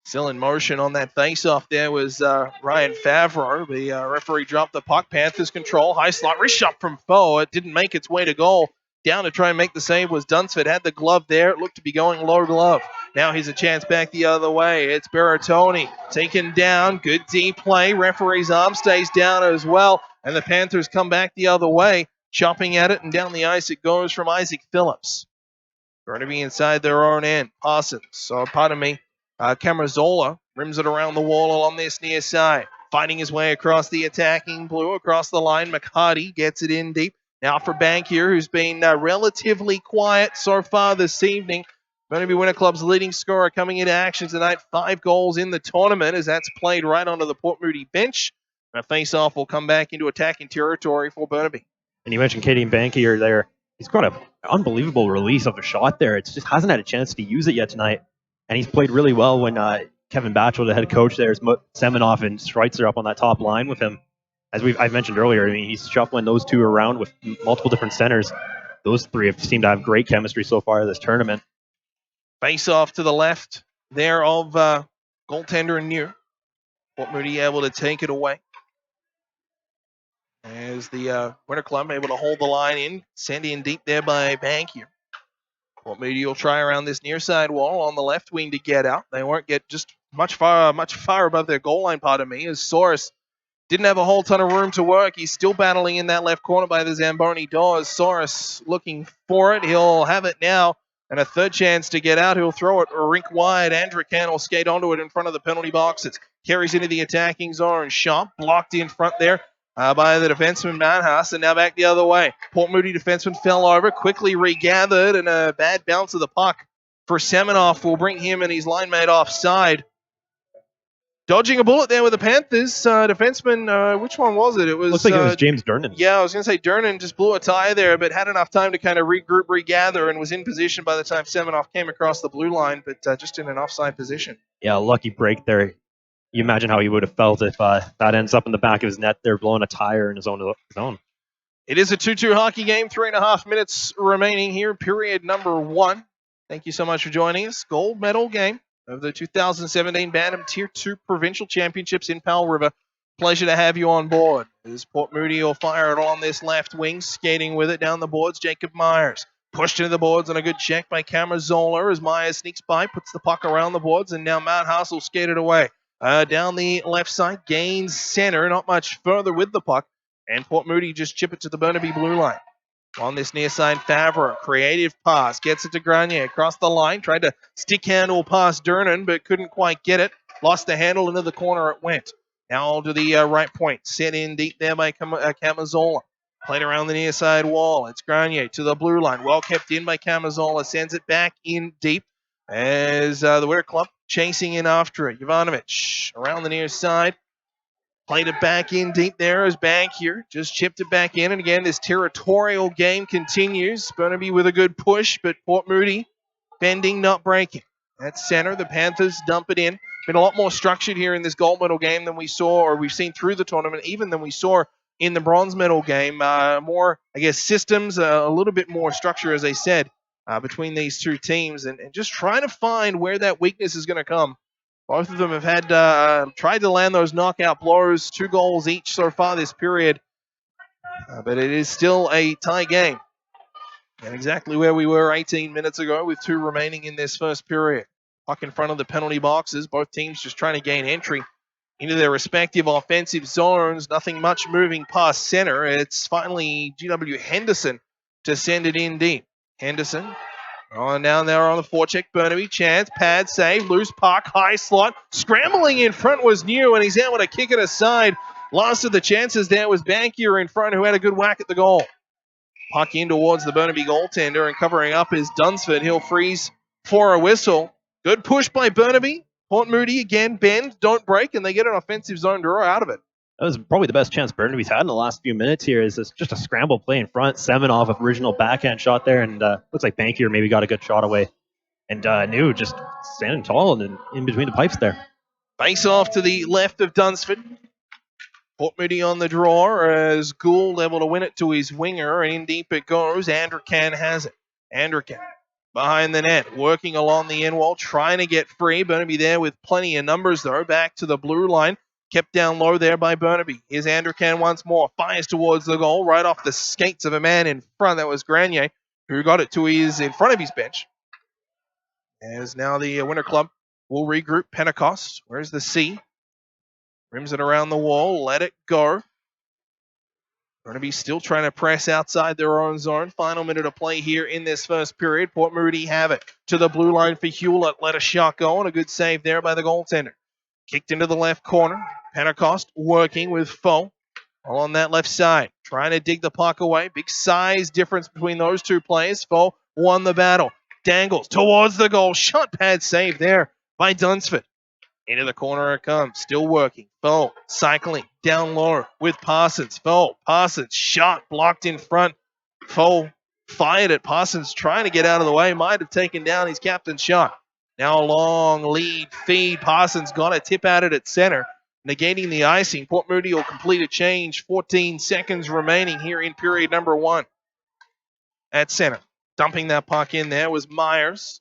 Still in motion on that face-off there was Ryan Favreau. The referee dropped the puck. Panthers control. High slot. Wrist shot from Foe. It didn't make its way to goal. Down to try and make the save was Dunsford. Had the glove there. It looked to be going low glove. Now he's a chance back the other way. It's Berrettoni taken down. Good deep play. Referee's arm stays down as well. And the Panthers come back the other way. Chopping at it, and down the ice it goes from Isaac Phillips. Going to be inside their own end. Camazola rims it around the wall along this near side. Fighting his way across the attacking blue, across the line. McCarty gets it in deep. Now for Bankier, who's been relatively quiet so far this evening. Burnaby Winter Club's leading scorer coming into action tonight. 5 goals in the tournament as that's played right onto the Port Moody bench. And a face-off will come back into attacking territory for Burnaby. And you mentioned Katie Bankier there. He's got an unbelievable release of a shot there. It just hasn't had a chance to use it yet tonight. And he's played really well when Kevin Batchel, the head coach there, is Semenoff and Schweitzer up on that top line with him. As I've mentioned earlier, I mean, he's shuffling those two around with multiple different centers. Those three have seemed to have great chemistry so far this tournament. Face off to the left there of goaltender and New. Port Moody able to take it away. As the Winter Club able to hold the line in. Send in deep there by Bankier. Port Moody will try around this near side wall on the left wing to get out. They won't get just much far above their goal line, pardon me, as Soros didn't have a whole ton of room to work. He's still battling in that left corner by the Zamboni doors. Soros looking for it. He'll have it now. And a third chance to get out. He'll throw it rink wide. Andrican will skate onto it in front of the penalty boxes. Carries into the attacking zone. Sharp blocked in front there by the defenseman Manhas. And now back the other way. Port Moody defenseman fell over. Quickly regathered. And a bad bounce of the puck for Semenoff will bring him and his line mate offside. Dodging a bullet there with the Panthers. Defenseman, which one was it? It was. Looks like it was James Durnan. Yeah, I was going to say Durnan just blew a tie there, but had enough time to kind of regroup, regather, and was in position by the time Semenoff came across the blue line, but just in an offside position. Yeah, lucky break there. You imagine how he would have felt if that ends up in the back of his net there, blowing a tire in his own zone. It is a 2-2 hockey game. 3.5 minutes remaining here. Period number 1. Thank you so much for joining us. Gold medal game of the 2017 Bantam Tier 2 Provincial Championships in Powell River. Pleasure to have you on board. As Port Moody will fire it on this left wing, skating with it down the boards, Jacob Myers. Pushed into the boards, and a good check by Camazola as Myers sneaks by, puts the puck around the boards, and now Matt Hassel skated away. Down the left side, gains center, not much further with the puck, and Port Moody just chip it to the Burnaby blue line. On this near side, Favre, creative pass, gets it to Grenier across the line, tried to stick handle past Durnan, but couldn't quite get it. Lost the handle, into the corner it went. Now to the right point, set in deep there by Camazola. Played around the near side wall. It's Grenier to the blue line. Well kept in by Camazola. Sends it back in deep as the Winter Club chasing in after it. Jovanovic around the near side. Played it back in deep there as Bankier just chipped it back in. And again, this territorial game continues. Burnaby with a good push, but Port Moody bending, not breaking. At center, the Panthers dump it in. Been a lot more structured here in this gold medal game than we saw, or we've seen through the tournament, even than we saw in the bronze medal game. More, I guess, systems, a little bit more structure, as I said, between these two teams, and just trying to find where that weakness is going to come. Both of them have had tried to land those knockout blows, 2 goals each so far this period, but it is still a tie game. And exactly where we were 18 minutes ago with 2 remaining in this first period. Puck in front of the penalty boxes. Both teams just trying to gain entry into their respective offensive zones. Nothing much moving past center. It's finally GW Henderson to send it in deep. Henderson on down there on the forecheck. Burnaby, chance, pad save, loose puck, high slot. Scrambling in front was New, and he's able to kick it aside. Last of the chances there was Bankier in front, who had a good whack at the goal. Puck in towards the Burnaby goaltender, and covering up is Dunsford. He'll freeze for a whistle. Good push by Burnaby. Port Moody again, bend, don't break, and they get an offensive zone draw out of it. That was probably the best chance Burnaby's had in the last few minutes here. Is this just a scramble play in front. Semenov, original backhand shot there, and looks like Bankier maybe got a good shot away. And New just standing tall and in between the pipes there. Face off to the left of Dunsford. Port Moody on the draw as Gould able to win it to his winger, and in deep it goes. Andrican has it. Andrican behind the net, working along the end wall, trying to get free. Burnaby there with plenty of numbers, though. Back to the blue line. Kept down low there by Burnaby. Here's Andrican once more. Fires towards the goal, right off the skates of a man in front. That was Grenier, who got it to his in front of his bench. As now the Winter Club will regroup. Pentecost, where's the C? Rims it around the wall, let it go. Burnaby still trying to press outside their own zone. Final minute of play here in this first period. Port Moody have it to the blue line for Hewlett. Let a shot go, and a good save there by the goaltender. Kicked into the left corner. Pentecost working with Foe all on that left side. Trying to dig the puck away. Big size difference between those two players. Foe won the battle. Dangles towards the goal. Shot pad save there by Dunsford. Into the corner it comes. Still working. Foe cycling down low with Parsons. Parsons shot blocked in front. Foe fired at Parsons trying to get out of the way. Might have taken down his captain's shot. Now a long lead feed. Parsons got a tip at it at center, negating the icing. Port Moody will complete a change. 14 seconds remaining here in period number 1. At center. Dumping that puck in there was Myers.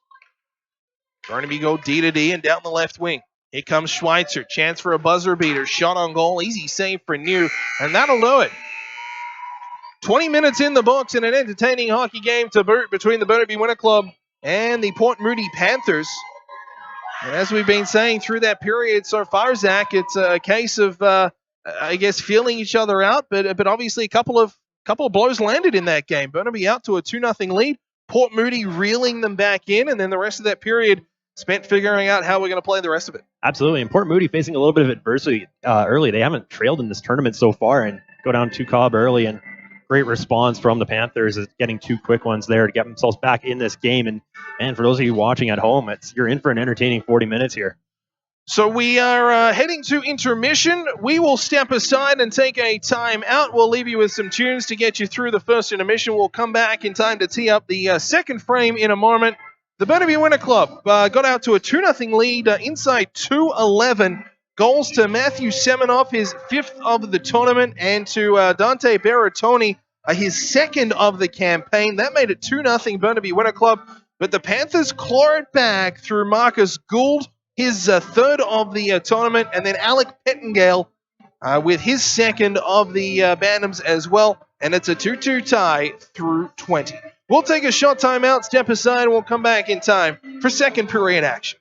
Burnaby go D to D and down the left wing. Here comes Schweitzer. Chance for a buzzer beater. Shot on goal. Easy save for New. And that'll do it. 20 minutes in the books and an entertaining hockey game to boot between the Burnaby Winter Club and the Port Moody Panthers. And as we've been saying through that period so far, Zach, it's a case of, I guess, feeling each other out. But obviously a couple of blows landed in that game. Burnaby out to a 2-0 lead. Port Moody reeling them back in. And then the rest of that period spent figuring out how we're going to play the rest of it. Absolutely. And Port Moody facing a little bit of adversity early. They haven't trailed in this tournament so far and go down 2 Cobb early. And great response from the Panthers is getting 2 quick ones there to get themselves back in this game. And for those of you watching at home, you're in for an entertaining 40 minutes here. So we are heading to intermission. We will step aside and take a time out. We'll leave you with some tunes to get you through the first intermission. We'll come back in time to tee up the second frame in a moment. The Burnaby Winter Club got out to a 2-0 lead inside 2:11. Goals to Matthew Semenov, his 5th of the tournament, and to Dante Berrettoni, his 2nd of the campaign. That made it 2-0 Burnaby Winter Club. But the Panthers claw it back through Marcus Gould, his 3rd of the tournament, and then Alec Pettingale with his 2nd of the Bantams as well. And it's a 2-2 tie through 20. We'll take a short timeout, step aside, and we'll come back in time for second period action.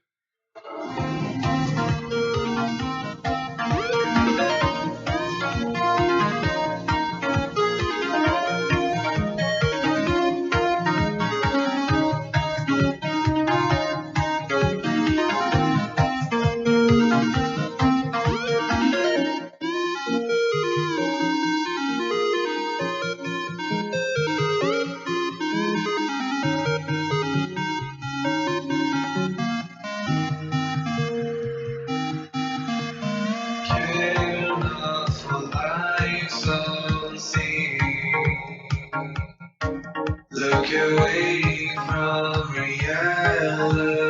Care not for life's unseen. Look away from reality.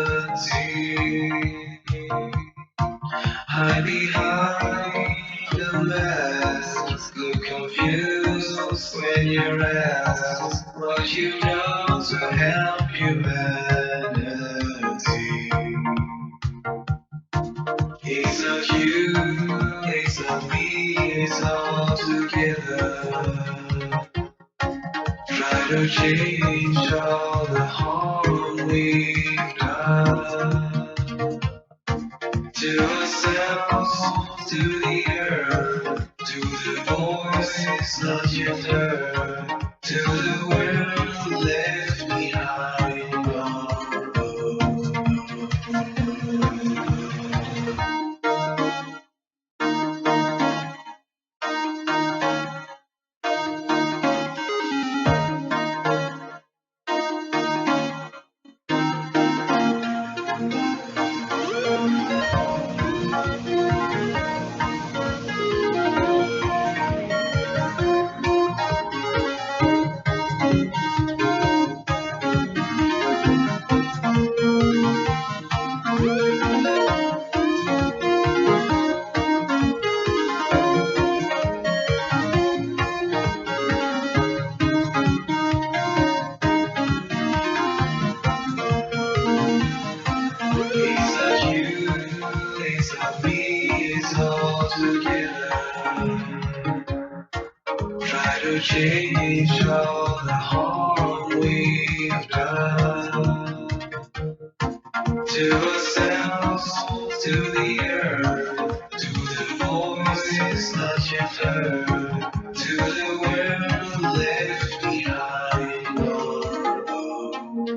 Hide behind the mask. Look confused when you're asked what you've done to help humanity. It's not you, it's not me, it's all together. Try to change all the harm we've done to ourselves, to the earth, to the voice not yet heard, to the world left behind on road. It's not you, it's not me, it's all together. Try to change all the harm we've done to ourselves, to the earth, to the voices not yet heard, to the world left behind on road.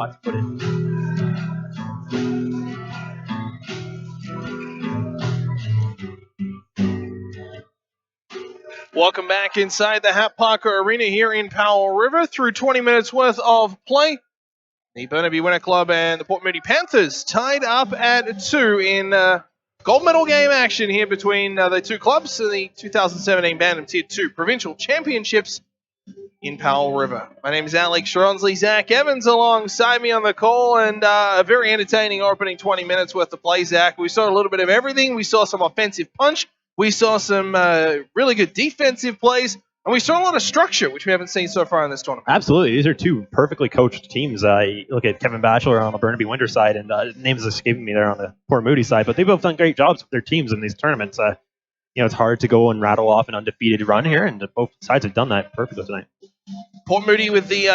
not to put in. Welcome back inside the Hap Parker Arena here in Powell River through 20 minutes worth of play. The Burnaby Winter Club and the Port Moody Panthers tied up at 2 in gold medal game action here between the two clubs in the 2017 Bantam Tier 2 Provincial Championships in Powell River. My name is Alex Shronsley. Zach Evans alongside me on the call, and a very entertaining opening 20 minutes worth of play, Zach. We saw a little bit of everything. We saw some offensive punch. We saw some really good defensive plays, and we saw a lot of structure, which we haven't seen so far in this tournament. Absolutely. These are two perfectly coached teams. You look at Kevin Batchelor on the Burnaby Winter side, and names escaping me there on the Port Moody side, but they've both done great jobs with their teams in these tournaments. It's hard to go and rattle off an undefeated run here, and both sides have done that perfectly tonight. Port Moody with the,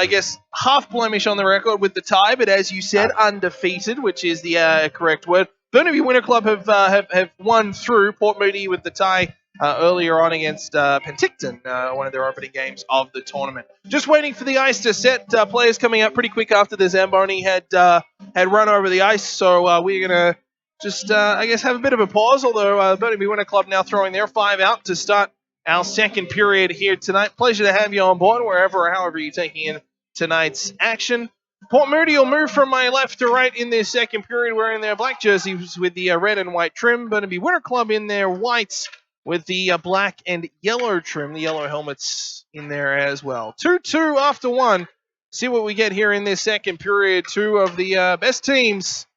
half blemish on the record with the tie, but as you said, undefeated, which is the correct word. Burnaby Winter Club have won through. Port Moody with the tie earlier on against Penticton, one of their opening games of the tournament. Just waiting for the ice to set. Players coming up pretty quick after the Zamboni had run over the ice, so we're going to just, have a bit of a pause, although Burnaby Winter Club now throwing their 5 out to start our second period here tonight. Pleasure to have you on board wherever or however you're taking in tonight's action. Port Moody will move from my left to right in their second period, wearing their black jerseys with the red and white trim. Burnaby Winter Club in their whites with the black and yellow trim, the yellow helmets in there as well. 2-2 after 1. See what we get here in this second period. 2 of the best teams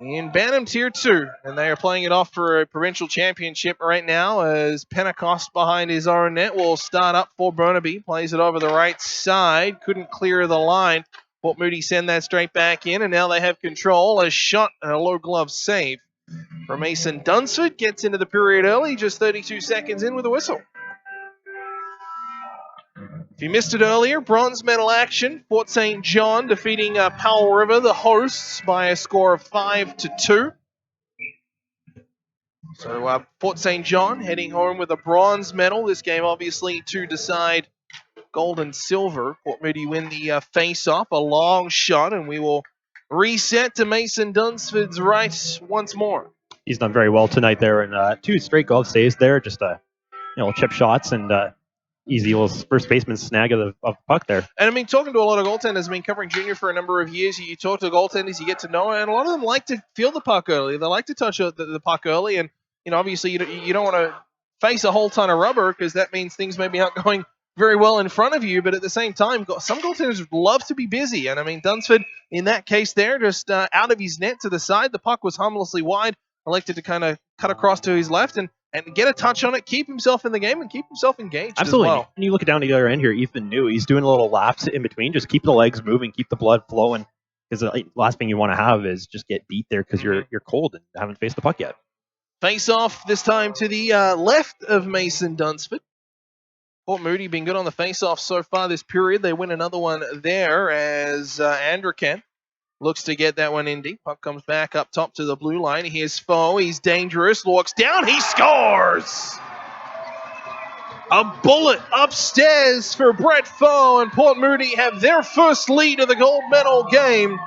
in Bantam Tier 2, and they are playing it off for a provincial championship right now as Pentecost behind his own net will start up for Burnaby. Plays it over the right side. Couldn't clear the line. Port Moody send that straight back in, and now they have control. A shot and a low glove save from Mason Dunsford. Gets into the period early, just 32 seconds in with a whistle. If you missed it earlier, bronze medal action. Fort St. John defeating Powell River, the hosts, by a score of 5-2. So Fort St. John heading home with a bronze medal. This game obviously to decide gold and silver. Port Moody win the face-off, a long shot, and we will reset to Mason Dunsford's right once more. He's done very well tonight there, and 2 straight glove saves there, just chip shots and easy little first baseman snag of the puck there. And talking to a lot of goaltenders, covering junior for a number of years, you talk to goaltenders, you get to know, and a lot of them like to feel the puck early. They like to touch the puck early, and obviously you don't want to face a whole ton of rubber because that means things maybe aren't going very well in front of you. But at the same time, some goaltenders love to be busy, and Dunsford in that case there, just out of his net to the side, the puck was harmlessly wide, elected to kind of cut across to his left and get a touch on it, keep himself in the game, and keep himself engaged. Absolutely. As well. And you look down the other end here, Ethan New, he's doing a little laps in between. Just keep the legs moving, keep the blood flowing. Because the last thing you want to have is just get beat there because you're cold and haven't faced the puck yet. Face off this time to the left of Mason Dunsford. Port Moody been good on the face off so far this period. They win another one there as Andrican looks to get that one in deep. Puck comes back up top to the blue line. Here's Foe. He's dangerous. Walks down. He scores! A bullet upstairs for Brett Foe, and Port Moody have their first lead of the gold medal game.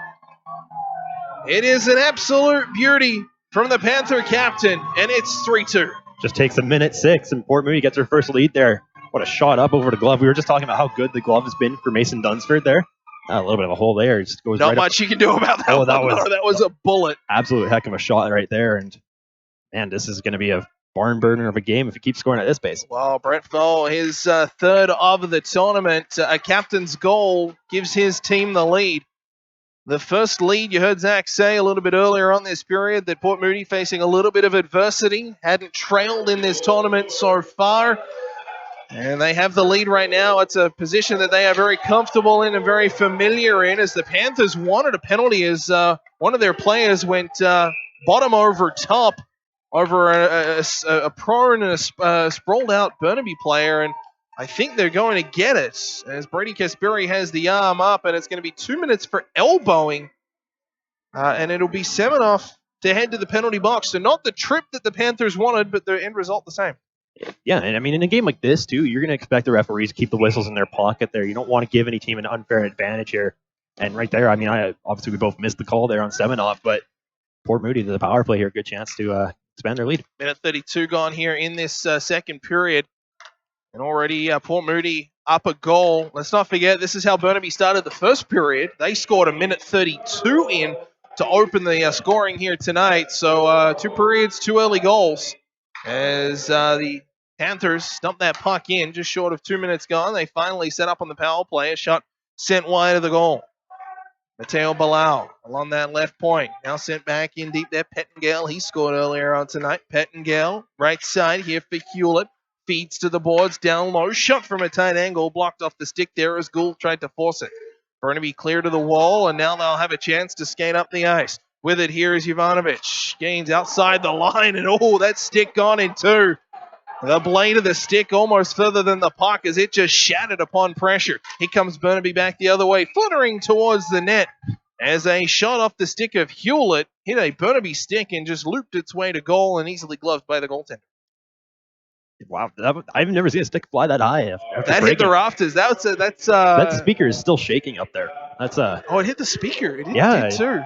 It is an absolute beauty from the Panther captain, and it's 3-2. Just takes a minute 6, and Port Moody gets their first lead there. What a shot up over the glove. We were just talking about how good the glove has been for Mason Dunsford there. A little bit of a hole there. It just goes Not right much up. you can do about that. Oh, that was a bullet. Absolute heck of a shot right there. And man, this is going to be a barn burner of a game if he keeps scoring at this pace. Well, Brett Foe, his third of the tournament. A captain's goal gives his team the lead. The first lead, you heard Zach say a little bit earlier on this period that Port Moody facing a little bit of adversity. Hadn't trailed in this tournament so far. And they have the lead right now. It's a position that they are very comfortable in and very familiar in, as the Panthers wanted a penalty as one of their players went bottom over top over a prone and a sprawled out Burnaby player. And I think they're going to get it as Brady Kasperi has the arm up, and it's going to be 2 minutes for elbowing. And it'll be Semenoff to head to the penalty box. So not the trip that the Panthers wanted, but the end result the same. Yeah, and in a game like this, too, you're going to expect the referees to keep the whistles in their pocket there. You don't want to give any team an unfair advantage here. And right there, I mean, obviously we both missed the call there on Semenoff, but Port Moody to the power play here, good chance to expand their lead. Minute 32 gone here in this second period. And already Port Moody up a goal. Let's not forget, this is how Burnaby started the first period. They scored a minute 32 in to open the scoring here tonight. So 2 periods, 2 early goals. As the Panthers dumped that puck in just short of 2 minutes gone. They finally set up on the power play. A shot sent wide of the goal. Mateo Balau along that left point. Now sent back in deep there. Pettingale, he scored earlier on tonight. Pettingale, right side here for Hewlett. Feeds to the boards, down low. Shot from a tight angle. Blocked off the stick there as Gould tried to force it. Burnaby clear to the wall, and now they'll have a chance to skate up the ice. With it, here is Jovanovic. Gains outside the line, and that stick gone in two. The blade of the stick almost further than the puck as it just shattered upon pressure. Here comes Burnaby back the other way, fluttering towards the net as a shot off the stick of Hewlett hit a Burnaby stick and just looped its way to goal and easily gloved by the goaltender. Wow, I've never seen a stick fly that high. After that breaking. Hit the rafters. That speaker is still shaking up there. Oh, it hit the speaker. It did too.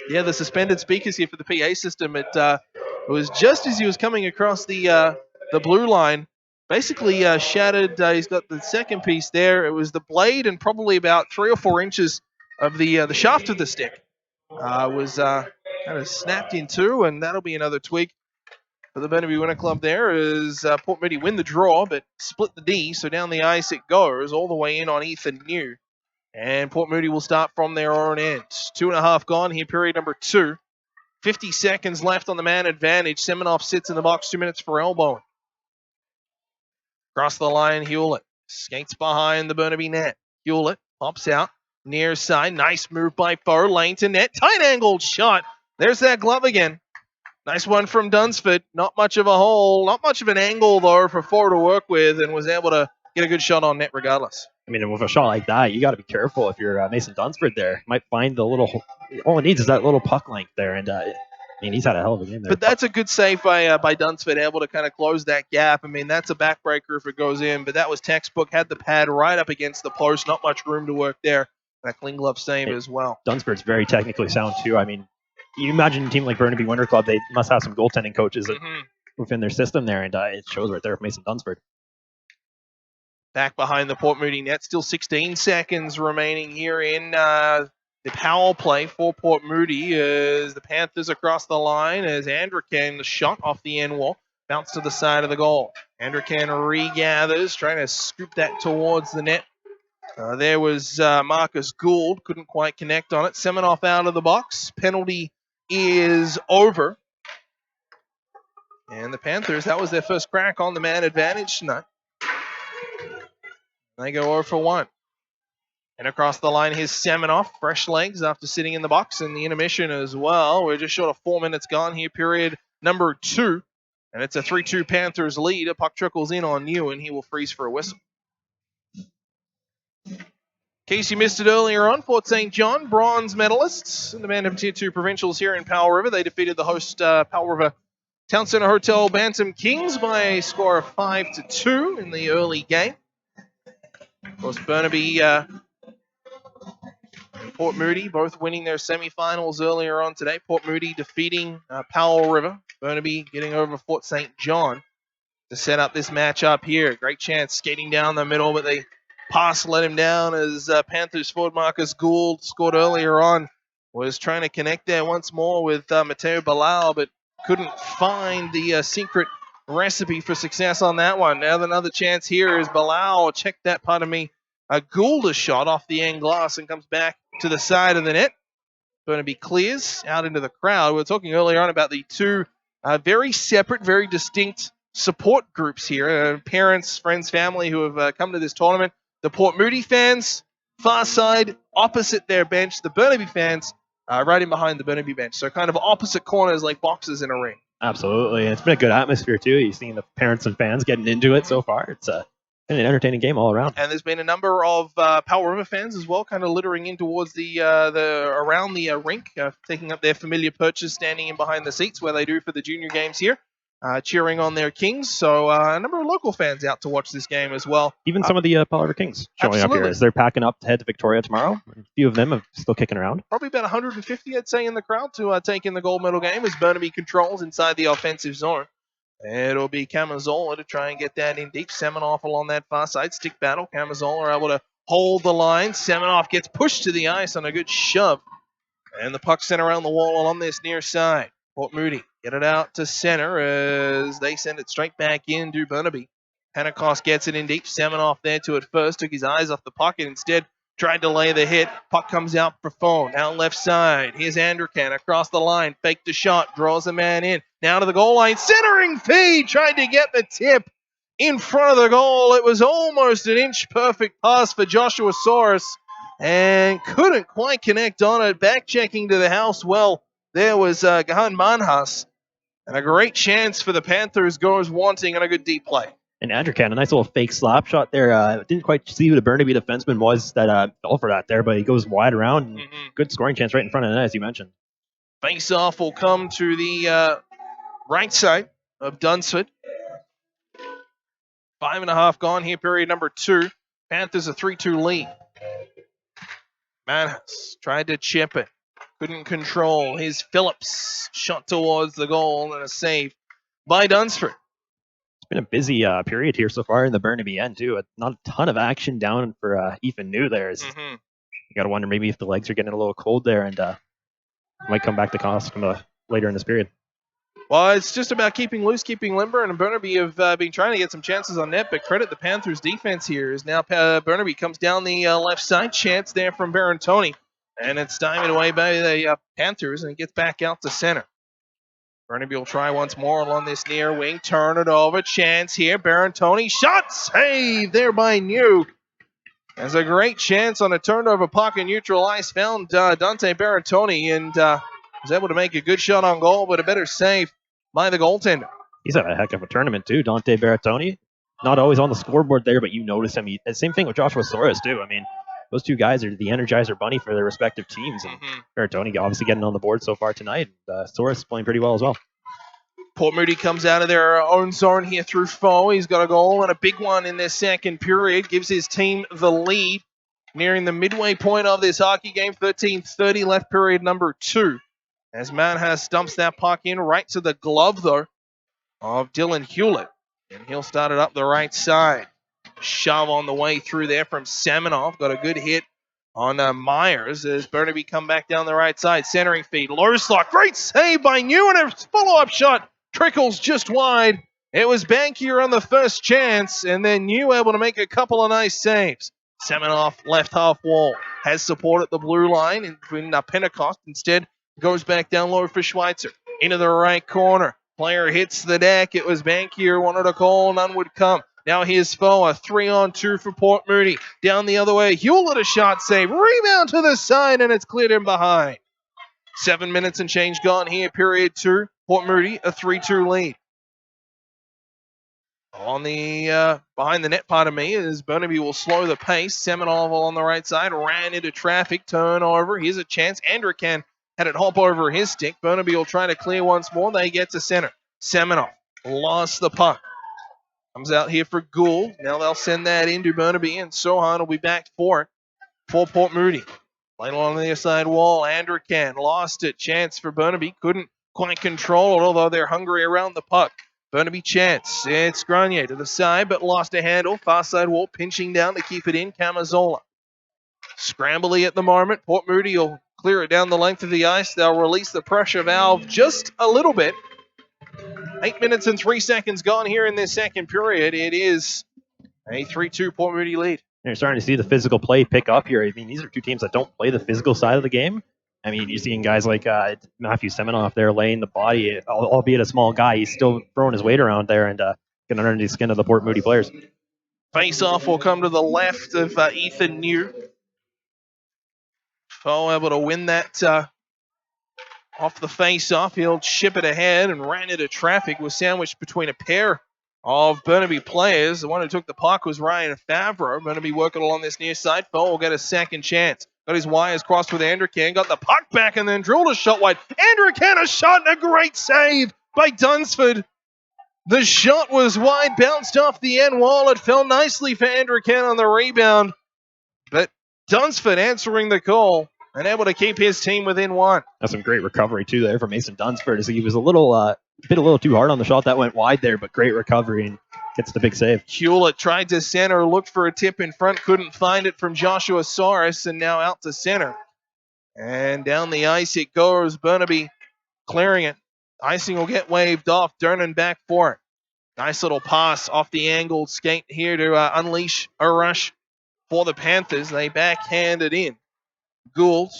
Yeah, the suspended speakers here for the PA system. It was just as he was coming across the blue line. Basically shattered. He's got the second piece there. It was the blade and probably about 3 or 4 inches of the shaft of the stick was kind of snapped in two, and that'll be another tweak for the Burnaby Winter Club there as Port Moody win the draw, but split the D, so down the ice it goes, all the way in on Ethan New. And Port Moody will start from their own end. 2.5 gone here, period number 2. 50 seconds left on the man advantage. Semenoff sits in the box, 2 minutes for elbowing. Across the line, Hewlett skates behind the Burnaby net. Hewlett pops out, near side. Nice move by Foe, lane to net. Tight angled shot. There's that glove again. Nice one from Dunsford. Not much of a hole, not much of an angle, though, for Foe to work with, and was able to get a good shot on net regardless. I mean, with a shot like that, you got to be careful if you're Mason Dunsford there. You might find the little, all it needs is that little puck length there, and I mean, he's had a hell of a game there. But that's a good save by Dunsford, able to kind of close that gap. I mean, that's a backbreaker if it goes in, but that was textbook, had the pad right up against the post, not much room to work there. And a clean glove save as well. Dunsford's very technically sound, too. I mean, you imagine a team like Burnaby Winter Club, they must have some goaltending coaches within their system there, and it shows right there with Mason Dunsford. Back behind the Port Moody net, still 16 seconds remaining here in the Powell play for Port Moody as the Panthers across the line as Andrican, the shot off the end wall, bounced to the side of the goal. Andrican regathers, trying to scoop that towards the net. There was Marcus Gould, couldn't quite connect on it. Semenoff out of the box. Penalty is over. And the Panthers, that was their first crack on the man advantage tonight. They go 0 for 1. And across the line, here's Semenoff, fresh legs after sitting in the box in the intermission as well. We're just short of 4 minutes gone here, period number 2. And it's a 3-2 Panthers lead. A puck trickles in on New, and he will freeze for a whistle. In case you missed it earlier on, Fort St. John, bronze medalists in the Bantam Tier 2 Provincials here in Powell River. They defeated the host Powell River Town Centre Hotel Bantam Kings by a score of 5-2 in the early game. Of course, Burnaby and Port Moody both winning their semifinals earlier on today. Port Moody defeating Powell River. Burnaby getting over Fort St. John to set up this matchup here. Great chance skating down the middle, but they pass let him down as Panthers forward Marcus Gould scored earlier on. Was trying to connect there once more with Mateo Balau, but couldn't find the secret recipe for success on that one. Now another chance here is Balau. Check that, pardon me. Gould a shot off the end glass and comes back to the side of the net. Burnaby clears out into the crowd. We were talking earlier on about the two very separate, very distinct support groups here. Parents, friends, family who have come to this tournament. The Port Moody fans, far side, opposite their bench. The Burnaby fans, right in behind the Burnaby bench. So kind of opposite corners like boxes in a ring. Absolutely. And it's been a good atmosphere, too. You've seen the parents and fans getting into it so far. It's been an entertaining game all around. And there's been a number of Powell River fans as well, kind of littering in towards the around the rink, taking up their familiar perches, standing in behind the seats where they do for the junior games here. cheering on their Kings. So a number of local fans out to watch this game as well. Even some of the Powell River Kings showing up here as they're packing up to head to Victoria tomorrow. A few of them are still kicking around. Probably about 150, I'd say, in the crowd to take in the gold medal game as Burnaby controls inside the offensive zone. It'll be Camazola to try and get that in deep. Semenoff along that far side. Stick battle. Camazola able to hold the line. Semenoff gets pushed to the ice on a good shove. And the puck sent around the wall along this near side. Port Moody get it out to center as they send it straight back in to Burnaby. Pentecost gets it in deep. Semenoff there to it first. Took his eyes off the puck and instead tried to lay the hit. Puck comes out for phone. Now left side. Here's Andrecan across the line. Faked a shot. Draws a man in. Now to the goal line. Centering feed. Tried to get the tip in front of the goal. It was almost an inch perfect pass for Joshua Soros and couldn't quite connect on it. Back checking to the house. Well, there was Gahan Manhas. And a great chance for the Panthers goes wanting and a good deep play. And Andrecan, a nice little fake slap shot there. Didn't quite see who the Burnaby defenseman was that fell for that there, but he goes wide around. And good scoring chance right in front of the net, as you mentioned. Face-off will come to the right side of Dunsford. 5.5 gone here, period number 2. Panthers a 3-2 lead. Manhas tried to chip it. Couldn't control his Phillips. Shot towards the goal and a save by Dunsford. It's been a busy period here so far in the Burnaby end, too. Not a ton of action down for Ethan New there. You got to wonder maybe if the legs are getting a little cold there and might come back to cost later in this period. Well, it's just about keeping loose, keeping limber, and Burnaby have been trying to get some chances on net, but credit the Panthers' defense here as now Burnaby comes down the left side. Chance there from Barantoni, and it's stymied away by the Panthers, and it gets back out to center. Burnaby will try once more along this near wing, turn it over, chance here, Barantoni, shot, save there by New. There's a great chance on a turnover puck in neutral ice, found Dante Barantoni, and was able to make a good shot on goal, but a better save by the goaltender. He's had a heck of a tournament, too, Dante Barantoni. Not always on the scoreboard there, but you notice him. Same thing with Joshua Soros, too. I mean, those two guys are the Energizer Bunny for their respective teams. And Barantoni obviously getting on the board so far tonight. Soros playing pretty well as well. Port Moody comes out of their own zone here through Foe. He's got a goal and a big one in this second period. Gives his team the lead. Nearing the midway point of this hockey game. 13:30 left period number 2. As Manhas dumps that puck in right to the glove, though, of Dylan Hewlett. And he'll start it up the right side. Shove on the way through there from Semenoff. Got a good hit on Myers as Burnaby come back down the right side. Centering feed. Low slot. Great save by New and a follow-up shot. Trickles just wide. It was Bankier on the first chance, and then New able to make a couple of nice saves. Semenoff left half wall. Has support at the blue line in Pentecost. Instead, goes back down low for Schweitzer. Into the right corner. Player hits the deck. It was Bankier. Wanted a call. None would come. Now here's Foe. A 3-on-2 for Port Moody. Down the other way. Hewlett a shot save. Rebound to the side, and it's cleared in behind. 7 minutes and change gone here. Period 2. Port Moody, a 3-2 lead. On the behind the net part of me is Burnaby will slow the pace. Semenoff on the right side. Ran into traffic. Turnover. Here's a chance. Andrecan had it hop over his stick. Burnaby will try to clear once more. They get to center. Semenoff lost the puck. Comes out here for Gould. Now they'll send that into Burnaby, and Sohan will be back for it for Port Moody. Playing along the near side wall. Andrecan lost it. Chance for Burnaby. Couldn't quite control it, although they're hungry around the puck. Burnaby chance. It's Grenier to the side, but lost a handle. Far side wall pinching down to keep it in. Camazola. Scrambly at the moment. Port Moody will clear it down the length of the ice. They'll release the pressure valve just a little bit. 8 minutes and 3 seconds gone here in this second period. It is a 3-2 Port Moody lead. You're starting to see the physical play pick up here. I mean, these are two teams that don't play the physical side of the game. I mean, you're seeing guys like Matthew Semenoff there laying the body, albeit a small guy. He's still throwing his weight around there and getting under the skin of the Port Moody players. Face-off will come to the left of Ethan New. Foe able to win that off the face-off. He'll chip it ahead and ran into traffic. Was sandwiched between a pair of Burnaby players. The one who took the puck was Ryan Favreau. Burnaby working along this near side. Foe will get a second chance. Got his wires crossed with Andrecan. Got the puck back and then drilled a shot wide. Andrecan a shot and a great save by Dunsford. The shot was wide, bounced off the end wall. It fell nicely for Andrew Ken on the rebound. But Dunsford answering the call and able to keep his team within one. That's some great recovery, too, there for Mason Dunsford. As he was a little too hard on the shot that went wide there, but great recovery and gets the big save. Hewlett tried to center, looked for a tip in front, couldn't find it from Joshua Soros, and now out to center. And down the ice it goes. Burnaby clearing it. Icing will get waved off. Durnan back for it. Nice little pass off the angled skate here to unleash a rush for the Panthers. They backhand it in. Gould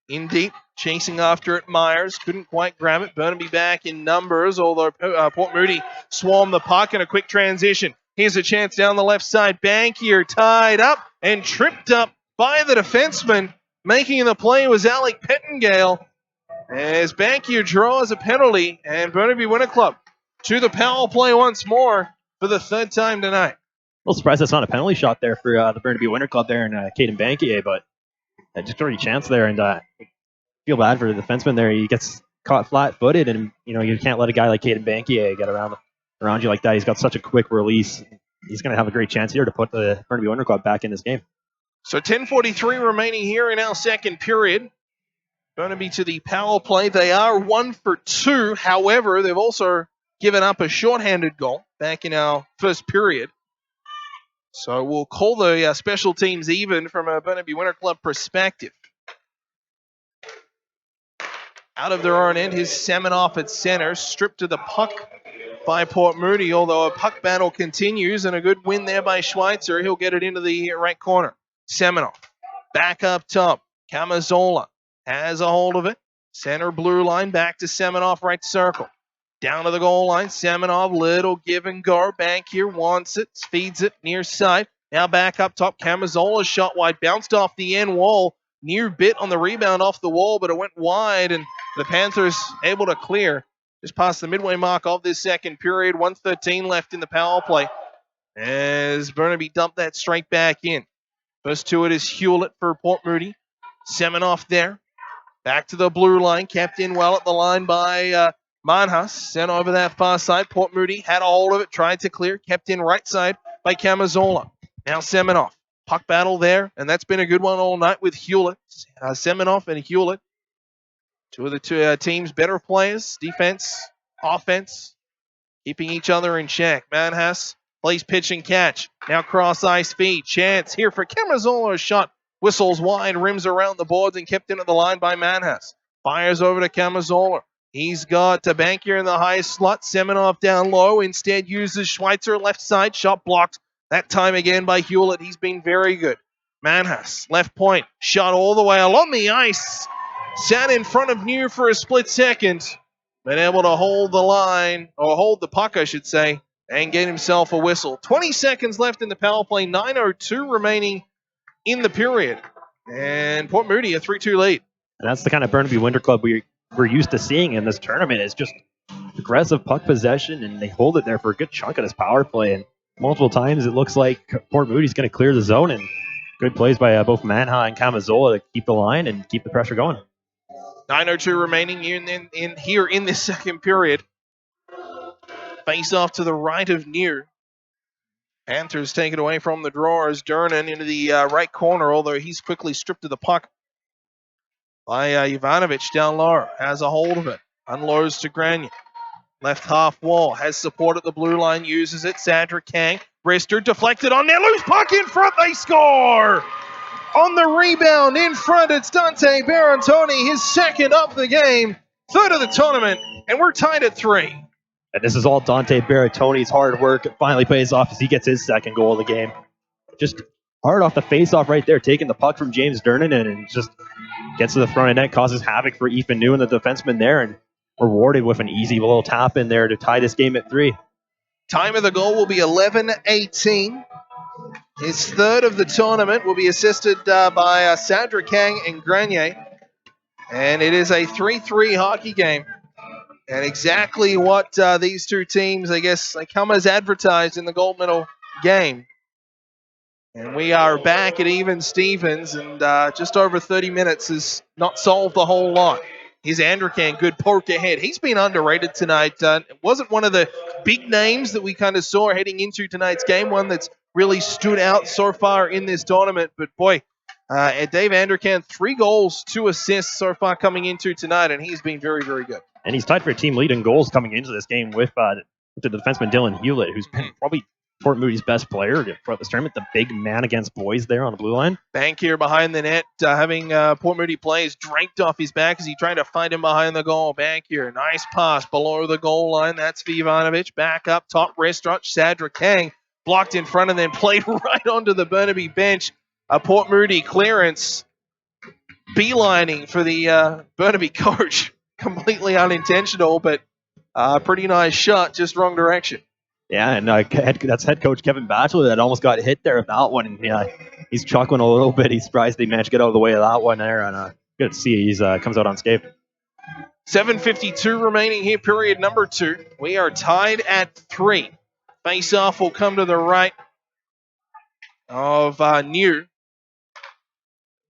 in deep, chasing after it. Myers couldn't quite grab it. Burnaby back in numbers, although Port Moody swarmed the puck in a quick transition. Here's a chance down the left side. Bankier tied up and tripped up by the defenseman. Making the play was Alec Pettengale as Bankier draws a penalty, and Burnaby Winter Club to the power play once more for the third time tonight. A little surprised that's not a penalty shot there for the Burnaby Winter Club there and Caden Bankier, but just a chance there, and feel bad for the defenseman there. He gets caught flat-footed, and you can't let a guy like Caden Bankier get around you like that. He's got such a quick release. He's going to have a great chance here to put the Burnaby Winter Club back in this game. So 10:43 remaining here in our second period. Burnaby to the power play. They are 1 for 2. However, they've also given up a shorthanded goal back in our first period. So we'll call the special teams even from a Burnaby Winter Club perspective. Out of their own end, here's Semenoff at center, stripped to the puck by Port Moody, although a puck battle continues and a good win there by Schweitzer. He'll get it into the right corner. Semenoff back up top. Camazola has a hold of it. Center blue line back to Semenoff, right circle. Down to the goal line. Semenoff, little give and go. Bank here wants it, feeds it near side. Now back up top. Camazola shot wide, bounced off the end wall. Near bit on the rebound off the wall, but it went wide, and the Panthers able to clear just past the midway mark of this second period. 1:13 left in the power play as Burnaby dumped that straight back in. First to it is Hewlett for Port Moody. Semenoff there. Back to the blue line. Kept in well at the line by Montage. Sent over that far side. Port Moody had a hold of it. Tried to clear. Kept in right side by Camazola. Now Semenoff. Puck battle there, and that's been a good one all night with Hewlett. Semenoff and Hewlett. Two of the team's better players. Defense, offense. Keeping each other in check. Manhas plays pitch and catch. Now cross ice feed. Chance here for Camazola. Shot. Whistles wide. Rims around the boards and kept into the line by Manhas. Fires over to Camazola. He's got Bankier in the high slot. Semenoff down low. Instead uses Schweitzer left side. Shot blocked. That time again by Hewlett. He's been very good. Manhas, left point. Shot all the way along the ice. Sat in front of New for a split second. Been able to hold the line, or hold the puck, I should say, and get himself a whistle. 20 seconds left in the power play. 9:02 remaining in the period. And Port Moody a 3-2 lead. And that's the kind of Burnaby Winter Club we're used to seeing in this tournament. It's just aggressive puck possession, and they hold it there for a good chunk of this power play. And multiple times it looks like Port Moody's going to clear the zone, and good plays by both Manha and Camazola to keep the line and keep the pressure going. 9:02 remaining in here in this second period. Face off to the right of Near. Panthers take it away from the drawers. Durnan into the right corner, although he's quickly stripped of the puck by Ivanovic down low. Has a hold of it. Unloads to Granier. Left half wall. Has support at the blue line. Uses it. Sandra Kang. Wrister deflected on there. Loose puck in front. They score! On the rebound in front, it's Dante Barantoni. His second of the game. Third of the tournament. And we're tied at 3. And this is all Dante Barantoni's hard work. It finally pays off as he gets his second goal of the game. Just hard off the face-off right there, taking the puck from James Durnan and just gets to the front of net, causes havoc for Ethan New and the defenseman there, and rewarded with an easy little tap in there to tie this game at 3. Time of the goal will be 11:18. His third of the tournament will be assisted by Sandra Kang and Grenier. And it is a 3-3 hockey game. And exactly what these two teams, I guess, they come as advertised in the gold medal game. And we are back at even Stevens, and just over 30 minutes has not solved the whole lot. Here's Andrecan, good poke ahead. He's been underrated tonight. It wasn't one of the big names that we kind of saw heading into tonight's game, one that's really stood out so far in this tournament. But boy, Dave Andrecan, 3 goals, 2 assists so far coming into tonight, and he's been very, very good. And he's tied for a team lead in goals coming into this game with the defenseman Dylan Hewlett, who's been probably Port Moody's best player throughout this tournament. The big man against boys there on the blue line. Bank here behind the net, having Port Moody plays draped off his back as he tried to find him behind the goal. Bank here, nice pass below the goal line. That's Ivanovic. Back up top, restaurant, Sadra Kang blocked in front and then played right onto the Burnaby bench. A Port Moody clearance, beelining for the Burnaby coach. Completely unintentional, but pretty nice shot, just wrong direction. Yeah, and that's head coach Kevin Batchelor that almost got hit there with that one. And yeah, he's chuckling a little bit. He's surprised they managed to get out of the way of that one there. And good to see he comes out unscathed. 7:52 remaining here, period number 2. We are tied at 3. Face-off will come to the right of New.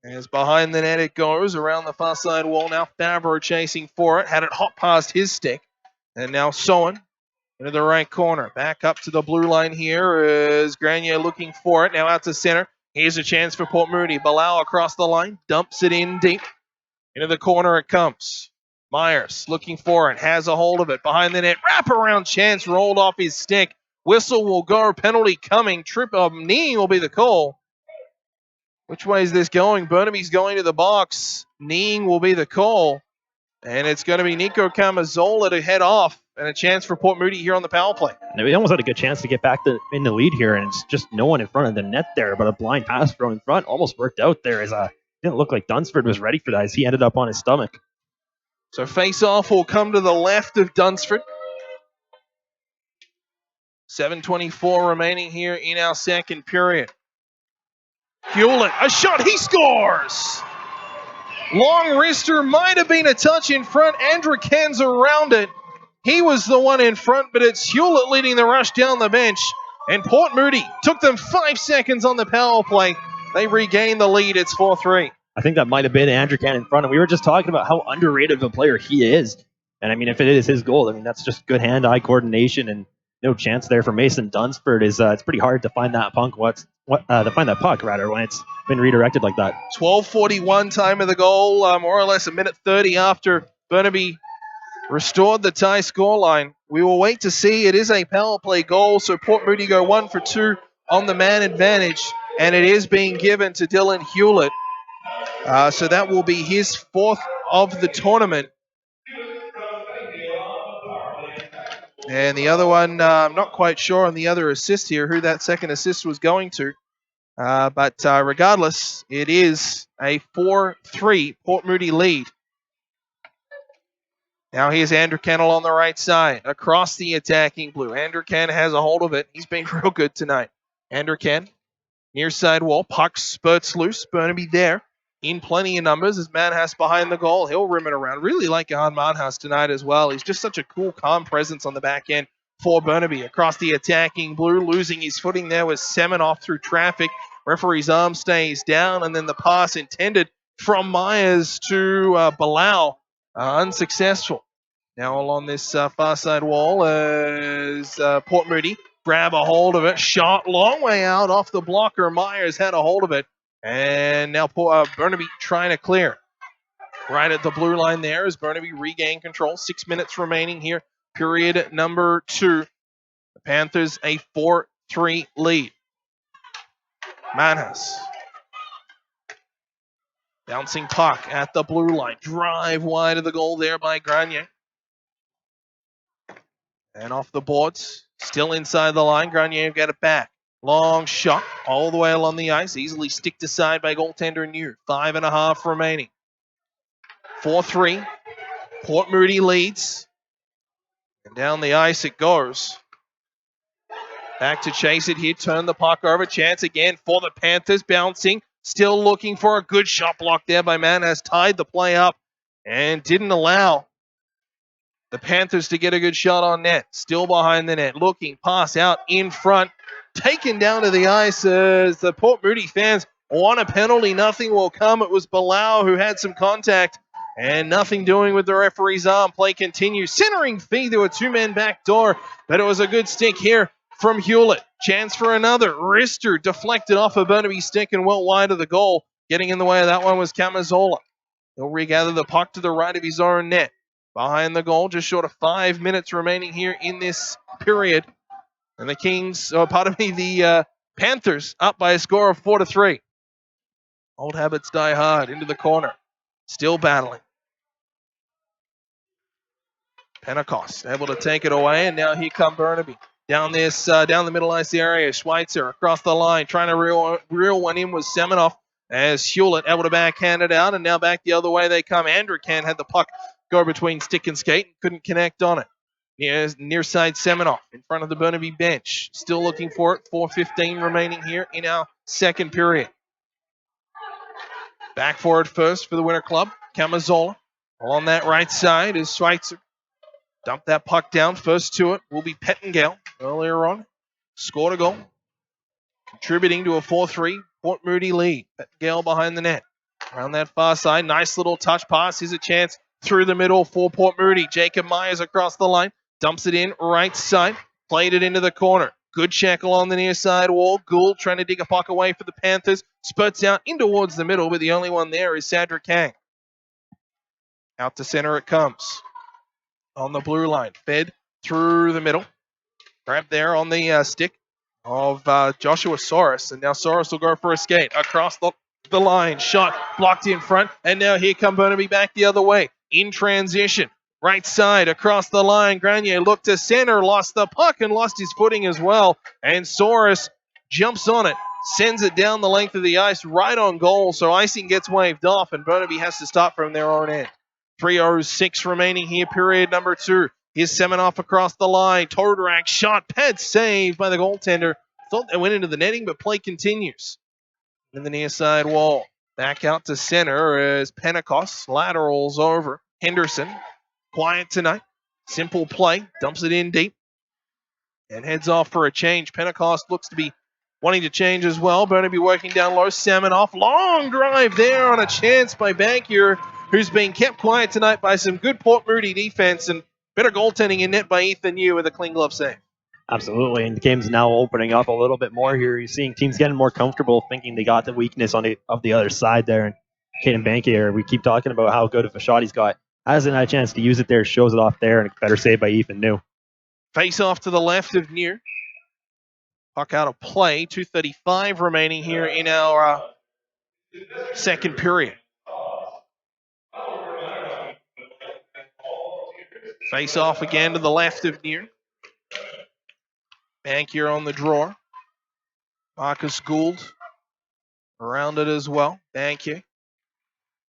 As behind the net it goes, around the far side wall. Now Favreau chasing for it. Had it hot past his stick. And now Sowen into the right corner. Back up to the blue line here is Grenier looking for it. Now out to center. Here's a chance for Port Moody. Bilal across the line. Dumps it in deep. Into the corner it comes. Myers looking for it. Has a hold of it. Behind the net. Wraparound chance rolled off his stick. Whistle will go. Penalty coming. Trip of kneeing will be the call. Which way is this going? Burnaby's going to the box. Kneeing will be the call. And it's going to be Nico Camazola to head off. And a chance for Port Moody here on the power play. And they almost had a good chance to get back in the lead here, and it's just no one in front of the net there. But a blind pass thrown in front almost worked out there. Didn't look like Dunsford was ready for that as he ended up on his stomach. So face-off will come to the left of Dunsford. 7:24 remaining here in our second period. Hewlett, a shot, he scores! Long wrister, might have been a touch in front. Andrew Ken's around it. He was the one in front, but it's Hewlett leading the rush down the bench. And Port Moody took them 5 seconds on the power play. They regained the lead. It's 4-3. I think that might have been Andrew Can in front. And we were just talking about how underrated of a player he is. And I mean, if it is his goal, I mean, that's just good hand-eye coordination and no chance there for Mason Dunsford. It's pretty hard to find that puck. To find that puck rather when it's been redirected like that. 12:41 time of the goal, more or less a minute 30 after Burnaby restored the tie scoreline. We will wait to see. It is a power play goal, so Port Moody go 1 for 2 on the man advantage, and it is being given to Dylan Hewlett. So that will be his 4th of the tournament. And the other one, I'm not quite sure on the other assist here, who that second assist was going to. But regardless, it is a 4-3 Port Moody lead. Now here's Andrew Kennel on the right side, across the attacking blue. Andrew Ken has a hold of it. He's been real good tonight. Andrew Ken, near side wall, puck spurts loose. Burnaby there, in plenty of numbers as Manhas behind the goal. He'll rim it around. Really like Johan Manhas tonight as well. He's just such a cool, calm presence on the back end for Burnaby. Across the attacking blue, losing his footing there was Semenoff through traffic. Referee's arm stays down, and then the pass intended from Myers to Bilal. Unsuccessful. Now along this far side wall is Port Moody. Grab a hold of it. Shot long way out off the blocker. Myers had a hold of it. And now Burnaby trying to clear. Right at the blue line there as Burnaby regain control. 6 minutes remaining here. Period number 2. The Panthers a 4-3 lead. Manhas. Bouncing puck at the blue line. Drive wide of the goal there by Grenier. And off the boards. Still inside the line. Grenier got it back. Long shot all the way along the ice. Easily sticked aside by goaltender New. 5.5 remaining. 4-3. Port Moody leads. And down the ice it goes. Back to chase it here. Turn the puck over. Chance again for the Panthers. Bouncing. Still looking for a good shot block there by Manhas. Tied the play up and didn't allow the Panthers to get a good shot on net. Still behind the net. Looking. Pass out in front. Taken down to the ice as the Port Moody fans want a penalty. Nothing will come. It was Bilal who had some contact. And nothing doing with the referee's arm. Play continues. Centering feed to a two-man back door, but it was a good stick here from Hewlett. Chance for another. Wrister deflected off a Burnaby stick and well wide of the goal. Getting in the way of that one was Camazola. He'll regather the puck to the right of his own net. Behind the goal, just short of 5 minutes remaining here in this period. And the the Panthers up by a score of 4-3. Old habits die hard. Into the corner. Still battling. Pentecost able to take it away, and now here come Burnaby. Down the middle ice area. Schweitzer across the line, trying to reel one in was Semenoff as Hewlett able to backhand it out, and now back the other way they come. Andrecan had the puck go between stick and skate and couldn't connect on it. Near side Semenoff in front of the Burnaby bench. Still looking for it. 4:15 remaining here in our second period. Back for it first for the Winter Club. Camazola. On that right side is Schweitzer. Dump that puck down. First to it will be Pettengale. Earlier on, scored a goal. Contributing to a 4-3 Port Moody lead. Pettengale behind the net. Around that far side. Nice little touch pass. Here's a chance through the middle for Port Moody. Jacob Myers across the line. Dumps it in right side. Played it into the corner. Good check along the near side wall. Gould trying to dig a puck away for the Panthers. Spurts out in towards the middle, but the only one there is Sadra Kang. Out to center it comes. On the blue line. Fed through the middle. Grabbed there on the stick of Joshua Soros. And now Soros will go for a skate. Across the line. Shot blocked in front. And now here come Burnaby back the other way. In transition. Right side across the line. Grenier looked to center. Lost the puck and lost his footing as well. And Soros jumps on it. Sends it down the length of the ice right on goal. So icing gets waved off. And Burnaby has to start from their own end. 3:06 remaining here, period number 2. Here's Semenoff across the line. Todorak shot, pad saved by the goaltender. Thought they went into the netting, but play continues. In the near side wall. Back out to center as Pentecost laterals over. Henderson, quiet tonight. Simple play, dumps it in deep. And heads off for a change. Pentecost looks to be wanting to change as well. Burnaby working down low. Semenoff, long drive there on a chance by Bankier, who's been kept quiet tonight by some good Port Moody defense and better goaltending in net by Ethan Yu with a clean glove save. Absolutely, and the game's now opening up a little bit more here. You're seeing teams getting more comfortable, thinking they got the weakness of the other side there. And Caden Bankier, we keep talking about how good of a shot he's got. Hasn't had a chance to use it there, shows it off there, and a better save by Ethan New. Face off to the left of Near. Puck out of play. 2:35 remaining here in our second period. Face off again to the left of Near. Bankier on the draw. Marcus Gould around it as well. Bankier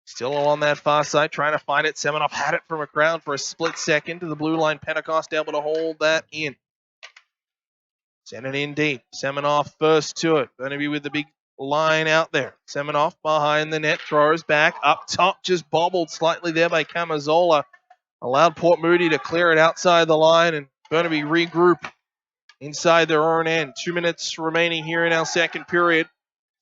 still on that far side, trying to find it. Semenoff had it from a crowd for a split second to the blue line. Pentecost able to hold that in. Send it in deep. Semenoff first to it. Going to be with the big line out there. Semenoff behind the net, throws back up top, just bobbled slightly there by Camazola. Allowed Port Moody to clear it outside the line, and Burnaby regroup inside their own end. 2 minutes remaining here in our second period.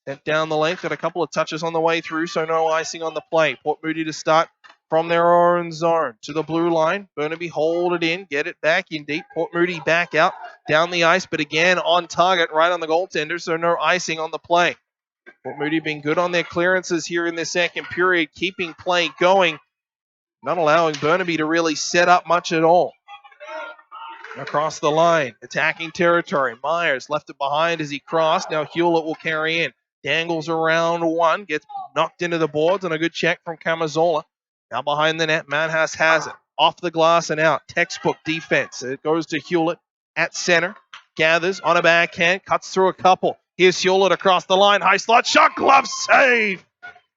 Sent down the length, got a couple of touches on the way through, so no icing on the play. Port Moody to start from their own zone to the blue line. Burnaby hold it in, get it back in deep. Port Moody back out down the ice, but again on target right on the goaltender, so no icing on the play. Port Moody being good on their clearances here in the second period, keeping play going, not allowing Burnaby to really set up much at all. Across the line, attacking territory. Myers left it behind as he crossed. Now Hewlett will carry in. Dangles around one, gets knocked into the boards, and a good check from Camazola. Now behind the net, Manhas has it. Off the glass and out. Textbook defense. It goes to Hewlett at center. Gathers on a backhand, cuts through a couple. Here's Hewlett across the line. High slot shot, glove save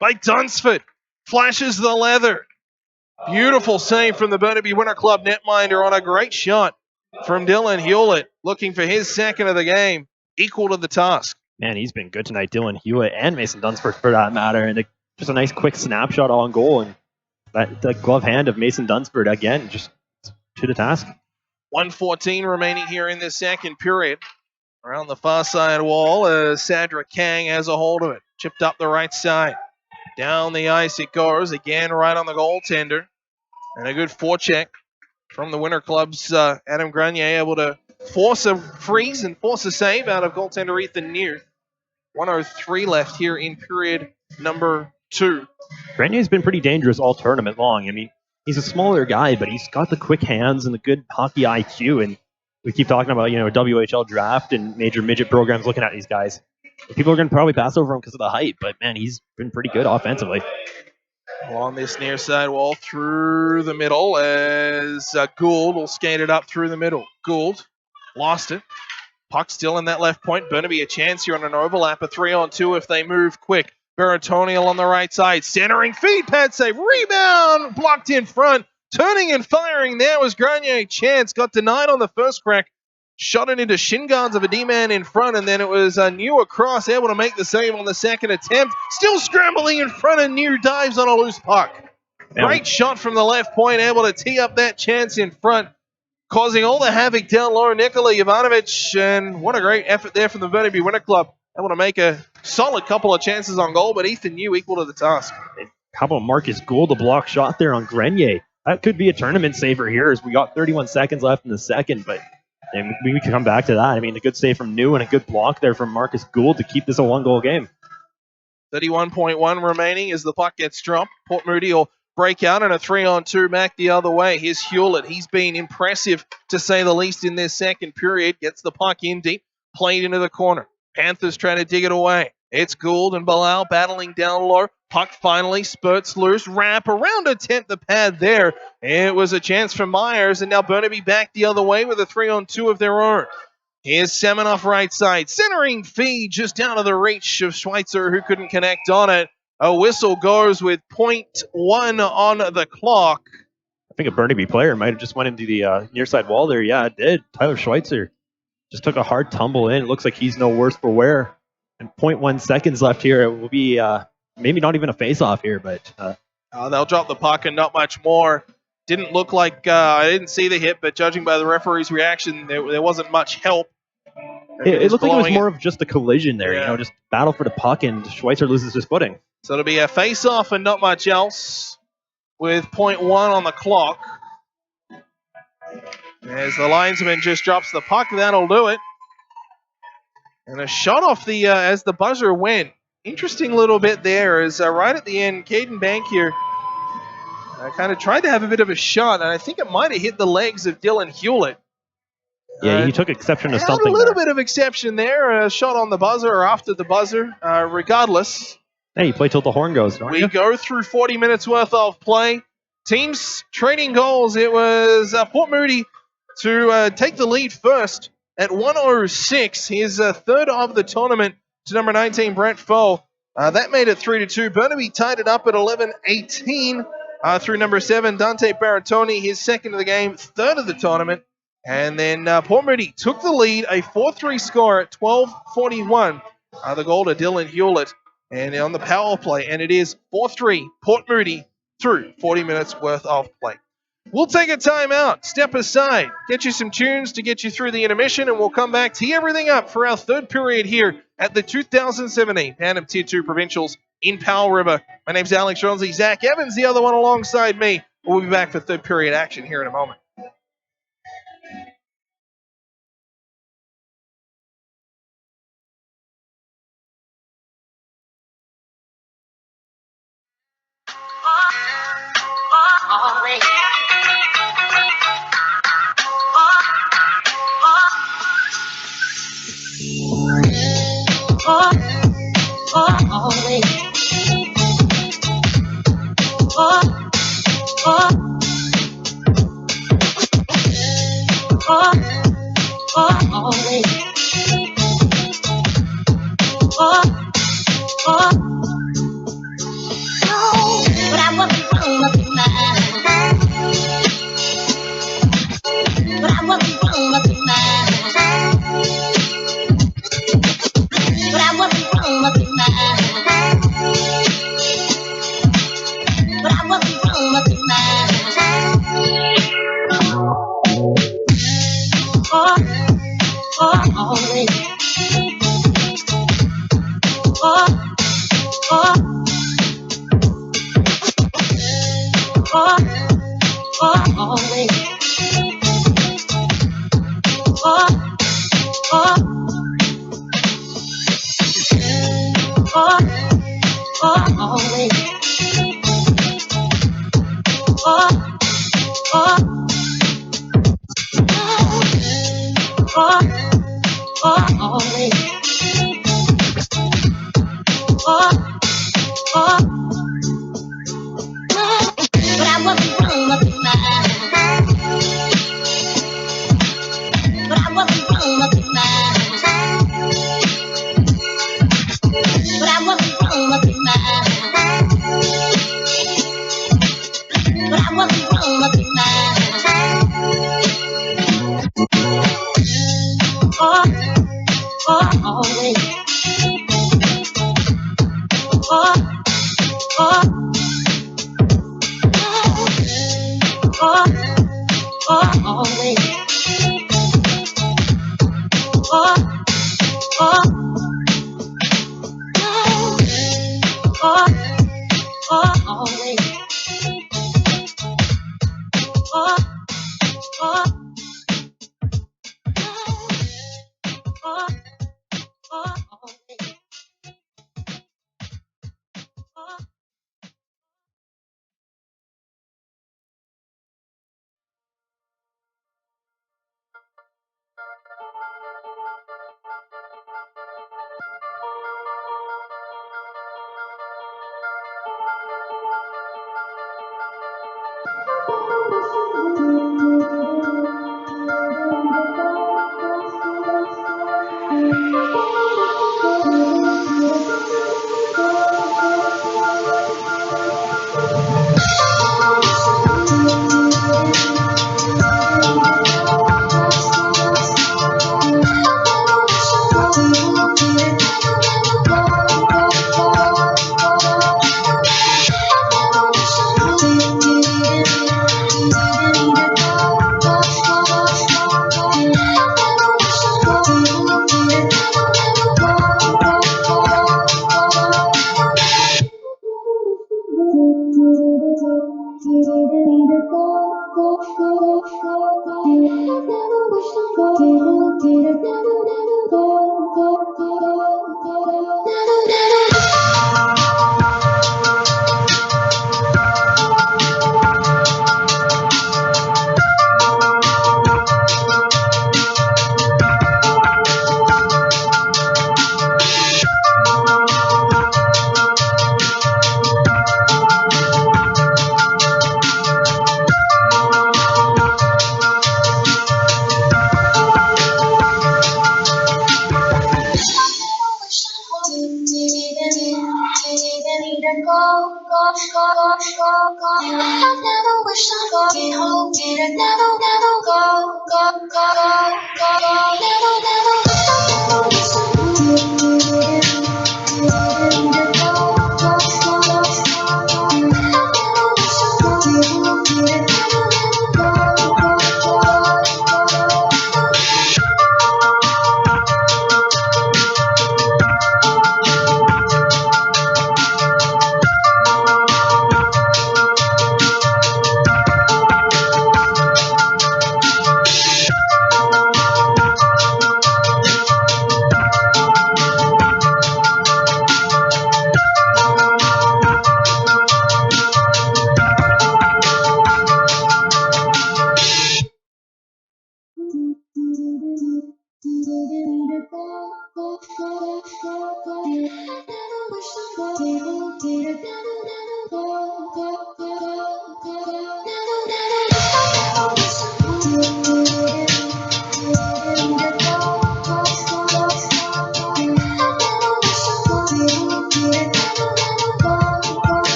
by Dunsford. Flashes the leather. Beautiful save from the Burnaby Winter Club netminder on a great shot from Dylan Hewlett, looking for his second of the game, equal to the task. Man, he's been good tonight, Dylan Hewitt and Mason Dunsford for that matter. And just a nice quick snapshot on goal. And the glove hand of Mason Dunsford, again, just to the task. 1:14 remaining here in this second period. Around the far side wall, Sadra Kang has a hold of it. Chipped up the right side. Down the ice it goes, again right on the goaltender. And a good forecheck from the Winter Club's Adam Grenier, able to force a freeze and force a save out of goaltender Ethan New. 1:03 left here in period number 2. Grenier's been pretty dangerous all tournament long. I mean, he's a smaller guy, but he's got the quick hands and the good hockey IQ. And we keep talking about, WHL draft and major midget programs looking at these guys. People are going to probably pass over him because of the height, but man, he's been pretty good offensively. Along this near side wall through the middle as Gould will skate it up through the middle. Gould lost it. Puck still in that left point. Burnaby a chance here on an overlap, a 3-on-2 if they move quick. Baratonial on the right side. Centering feed, pad save. Rebound blocked in front. Turning and firing there was Grenier. Chance got denied on the first crack. Shot it into shin guards of a D-man in front, and then it was New across, able to make the save on the second attempt. Still scrambling in front, and New dives on a loose puck. Great shot from the left point, able to tee up that chance in front, causing all the havoc down low. Nikola Jovanovic, and what a great effort there from the Burnaby Winter Club. Able to make a solid couple of chances on goal, but Ethan New equal to the task. How about Marcus Gould, a block shot there on Grenier? That could be a tournament saver here as we got 31 seconds left in the second, but we can come back to that. I mean, a good save from New and a good block there from Marcus Gould to keep this a one-goal game. 31.1 remaining as the puck gets dropped. Port Moody will break out and a 3-on-2 back the other way. Here's Hewlett. He's been impressive, to say the least, in this second period. Gets the puck in deep, played into the corner. Panthers trying to dig it away. It's Gould and Bilal battling down low. Puck finally spurts loose. Wrap around, attempt the pad there. It was a chance for Myers, and now Burnaby back the other way with a 3-on-2 of their own. Here's Semenoff right side. Centering feed just out of the reach of Schweitzer, who couldn't connect on it. A whistle goes with 0.1 on the clock. I think a Burnaby player might have just went into the near side wall there. Yeah, it did. Tyler Schweitzer just took a hard tumble in. It looks like he's no worse for wear. And 0.1 seconds left here. It will be maybe not even a face-off here, but... they'll drop the puck and not much more. Didn't look like... I didn't see the hit, but judging by the referee's reaction, there wasn't much help. It looked like it was more of just a collision there, just battle for the puck, and Schweitzer loses his footing. So it'll be a face-off and not much else with 0.1 on the clock. As the linesman just drops the puck, that'll do it. And a shot off the as the buzzer went. Interesting little bit there is right at the end, Caden Bank here kind of tried to have a bit of a shot, and I think it might have hit the legs of Dylan Hewlett. Yeah, he took exception to something. A little bit of exception there. A shot on the buzzer or after the buzzer. Regardless. Hey, you play till the horn goes, don't you? We go through 40 minutes worth of play. Teams trading goals. It was Port Moody to take the lead first at 1:06. His third of the tournament to number 19, Brent Foe. That made it 3-2. Burnaby tied it up at 11:18 through number 7, Dante Baratoni. His second of the game, third of the tournament. And then Port Moody took the lead, a 4-3 score at 12:41. The goal to Dylan Hewlett. And on the power play, and it is 4-3 Port Moody through 40 minutes worth of play. We'll take a timeout, step aside, get you some tunes to get you through the intermission, and we'll come back, tee everything up for our third period here at the 2017 Bantam Tier 2 Provincials in Powell River. My name's Alex Ronzi. Zach Evans, the other one alongside me. We'll be back for third period action here in a moment.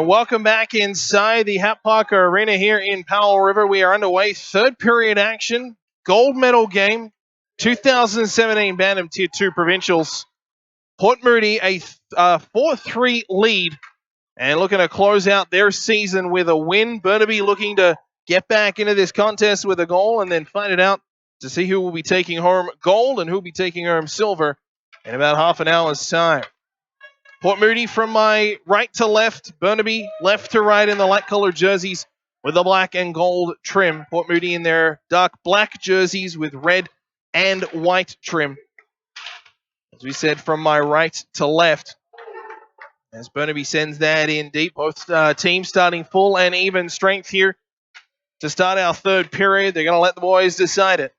Welcome back inside the Hat Parker Arena here in Powell River. We are underway. Third period action. Gold medal game. 2017 Bantam Tier 2 Provincials. Port Moody a 4-3 lead and looking to close out their season with a win. Burnaby looking to get back into this contest with a goal and then find it out to see who will be taking home gold and who will be taking home silver in about half an hour's time. Port Moody from my right to left, Burnaby left to right in the light-colored jerseys with the black and gold trim. Port Moody in their dark black jerseys with red and white trim. As we said, from my right to left. As Burnaby sends that in deep, both teams starting full and even strength here to start our third period. They're going to let the boys decide it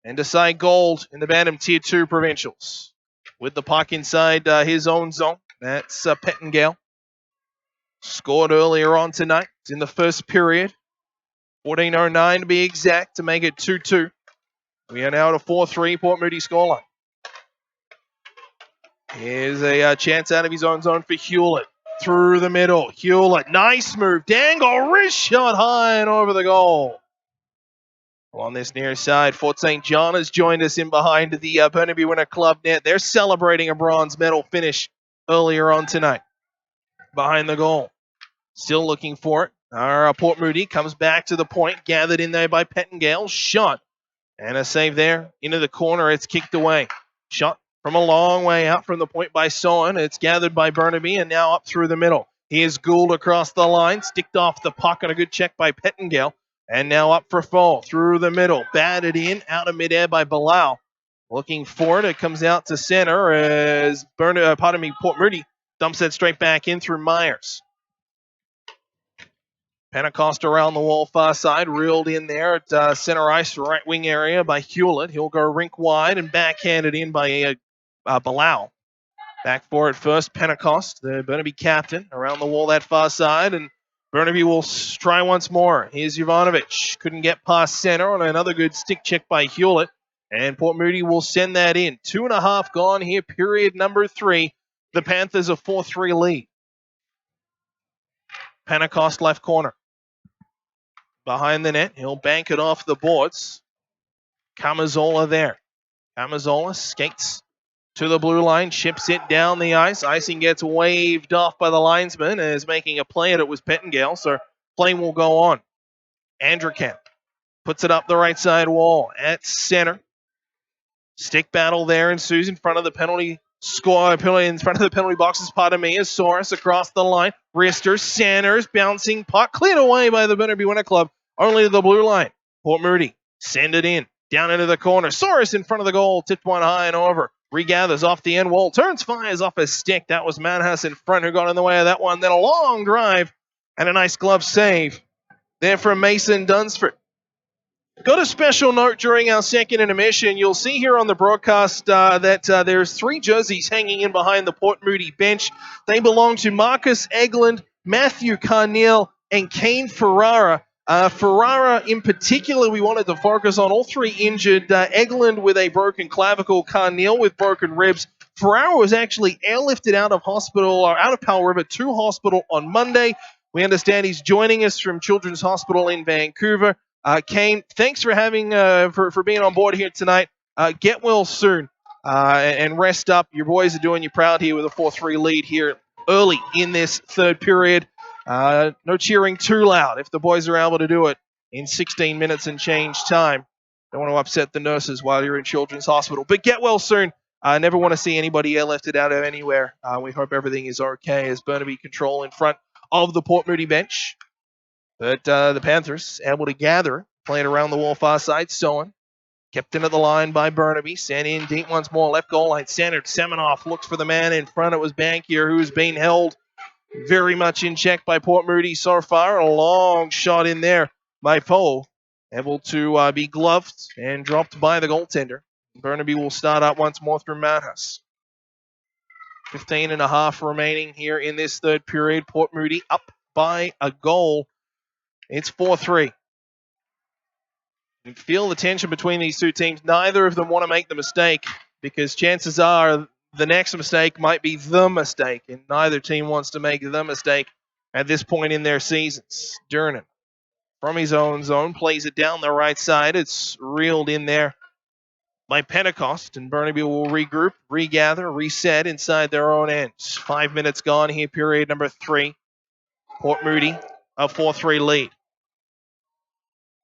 and decide gold in the Bantam Tier 2 Provincials. With the puck inside his own zone. That's Pettingale. Scored earlier on tonight in the first period. 14:09 to be exact to make it 2-2. We are now at a 4-3 Port Moody scoreline. Here's a chance out of his own zone for Hewlett. Through the middle. Hewlett, nice move. Dangle, wrist shot high and over the goal. Well, on this near side, Fort St. John has joined us in behind the Burnaby Winter Club net. They're celebrating a bronze medal finish earlier on tonight. Behind the goal. Still looking for it. Our Port Moody comes back to the point. Gathered in there by Pettingale. Shot. And a save there. Into the corner. It's kicked away. Shot from a long way out from the point by Sohan. It's gathered by Burnaby and now up through the middle. Here's Gould across the line. Sticked off the puck on a good check by Pettingale. And now up for Fall. Through the middle. Batted in. Out of midair by Bilal. Looking for it. It comes out to center as Port Moody dumps it straight back in through Myers. Pentecost around the wall far side, reeled in there at center ice, right wing area by Hewlett. He'll go rink wide and backhanded in by Bilal. Back for it first, Pentecost, the Burnaby captain, around the wall that far side, and Burnaby will try once more. Here's Jovanovic. Couldn't get past center on another good stick check by Hewlett, and Port Moody will send that in. 2.5 gone here, period number 3. The Panthers a 4-3 lead. Pentecost left corner. Behind the net, he'll bank it off the boards. Camazola there. Camazola skates to the blue line, chips it down the ice. Icing gets waved off by the linesman as making a play at it was Pettingale, so play will go on. Andrican puts it up the right side wall at center. Stick battle there ensues in front of the penalty in front of the penalty boxes. Pardon me, as Soros across the line. Rister, Sanders, bouncing puck, cleared away by the Burnaby Winter Club. Only to the blue line. Port Moody, send it in. Down into the corner. Soros in front of the goal. Tipped one high and over. Regathers off the end wall. Turns, fires off his stick. That was Manhas in front who got in the way of that one. Then a long drive and a nice glove save there from Mason Dunsford. Got a special note during our second intermission. You'll see here on the broadcast that there's 3 jerseys hanging in behind the Port Moody bench. They belong to Marcus Egland, Matthew Carneal, and Kane Ferrara. Ferrara in particular, we wanted to focus on. All 3 injured. Egland with a broken clavicle, Carneal with broken ribs. Ferrara was actually airlifted out of Powell River to hospital on Monday. We understand he's joining us from Children's Hospital in Vancouver. Kane, thanks for having for being on board here tonight. Get well soon and rest up. Your boys are doing you proud here with a 4-3 lead here early in this third period. No cheering too loud if the boys are able to do it in 16 minutes and change time. Don't want to upset the nurses while you're in Children's Hospital. But get well soon. I never want to see anybody airlifted out of anywhere. We hope everything is okay as Burnaby control in front of the Port Moody bench. But the Panthers able to gather, playing around the wall far side. Sohan kept into the line by Burnaby. Sent in deep once more. Left goal line centered. Semenoff looks for the man in front. It was Bankier who's been held very much in check by Port Moody so far. A long shot in there by Powell. Able to be gloved and dropped by the goaltender. Burnaby will start up once more through Manhas. 15.5 remaining here in this third period. Port Moody up by a goal. It's 4-3. You feel the tension between these two teams. Neither of them want to make the mistake because chances are the next mistake might be the mistake, and neither team wants to make the mistake at this point in their seasons. Durnan, from his own zone, plays it down the right side. It's reeled in there by Pentecost, and Burnaby will regroup, regather, reset inside their own ends. 5 minutes gone here, period number 3. Port Moody, a 4-3 lead.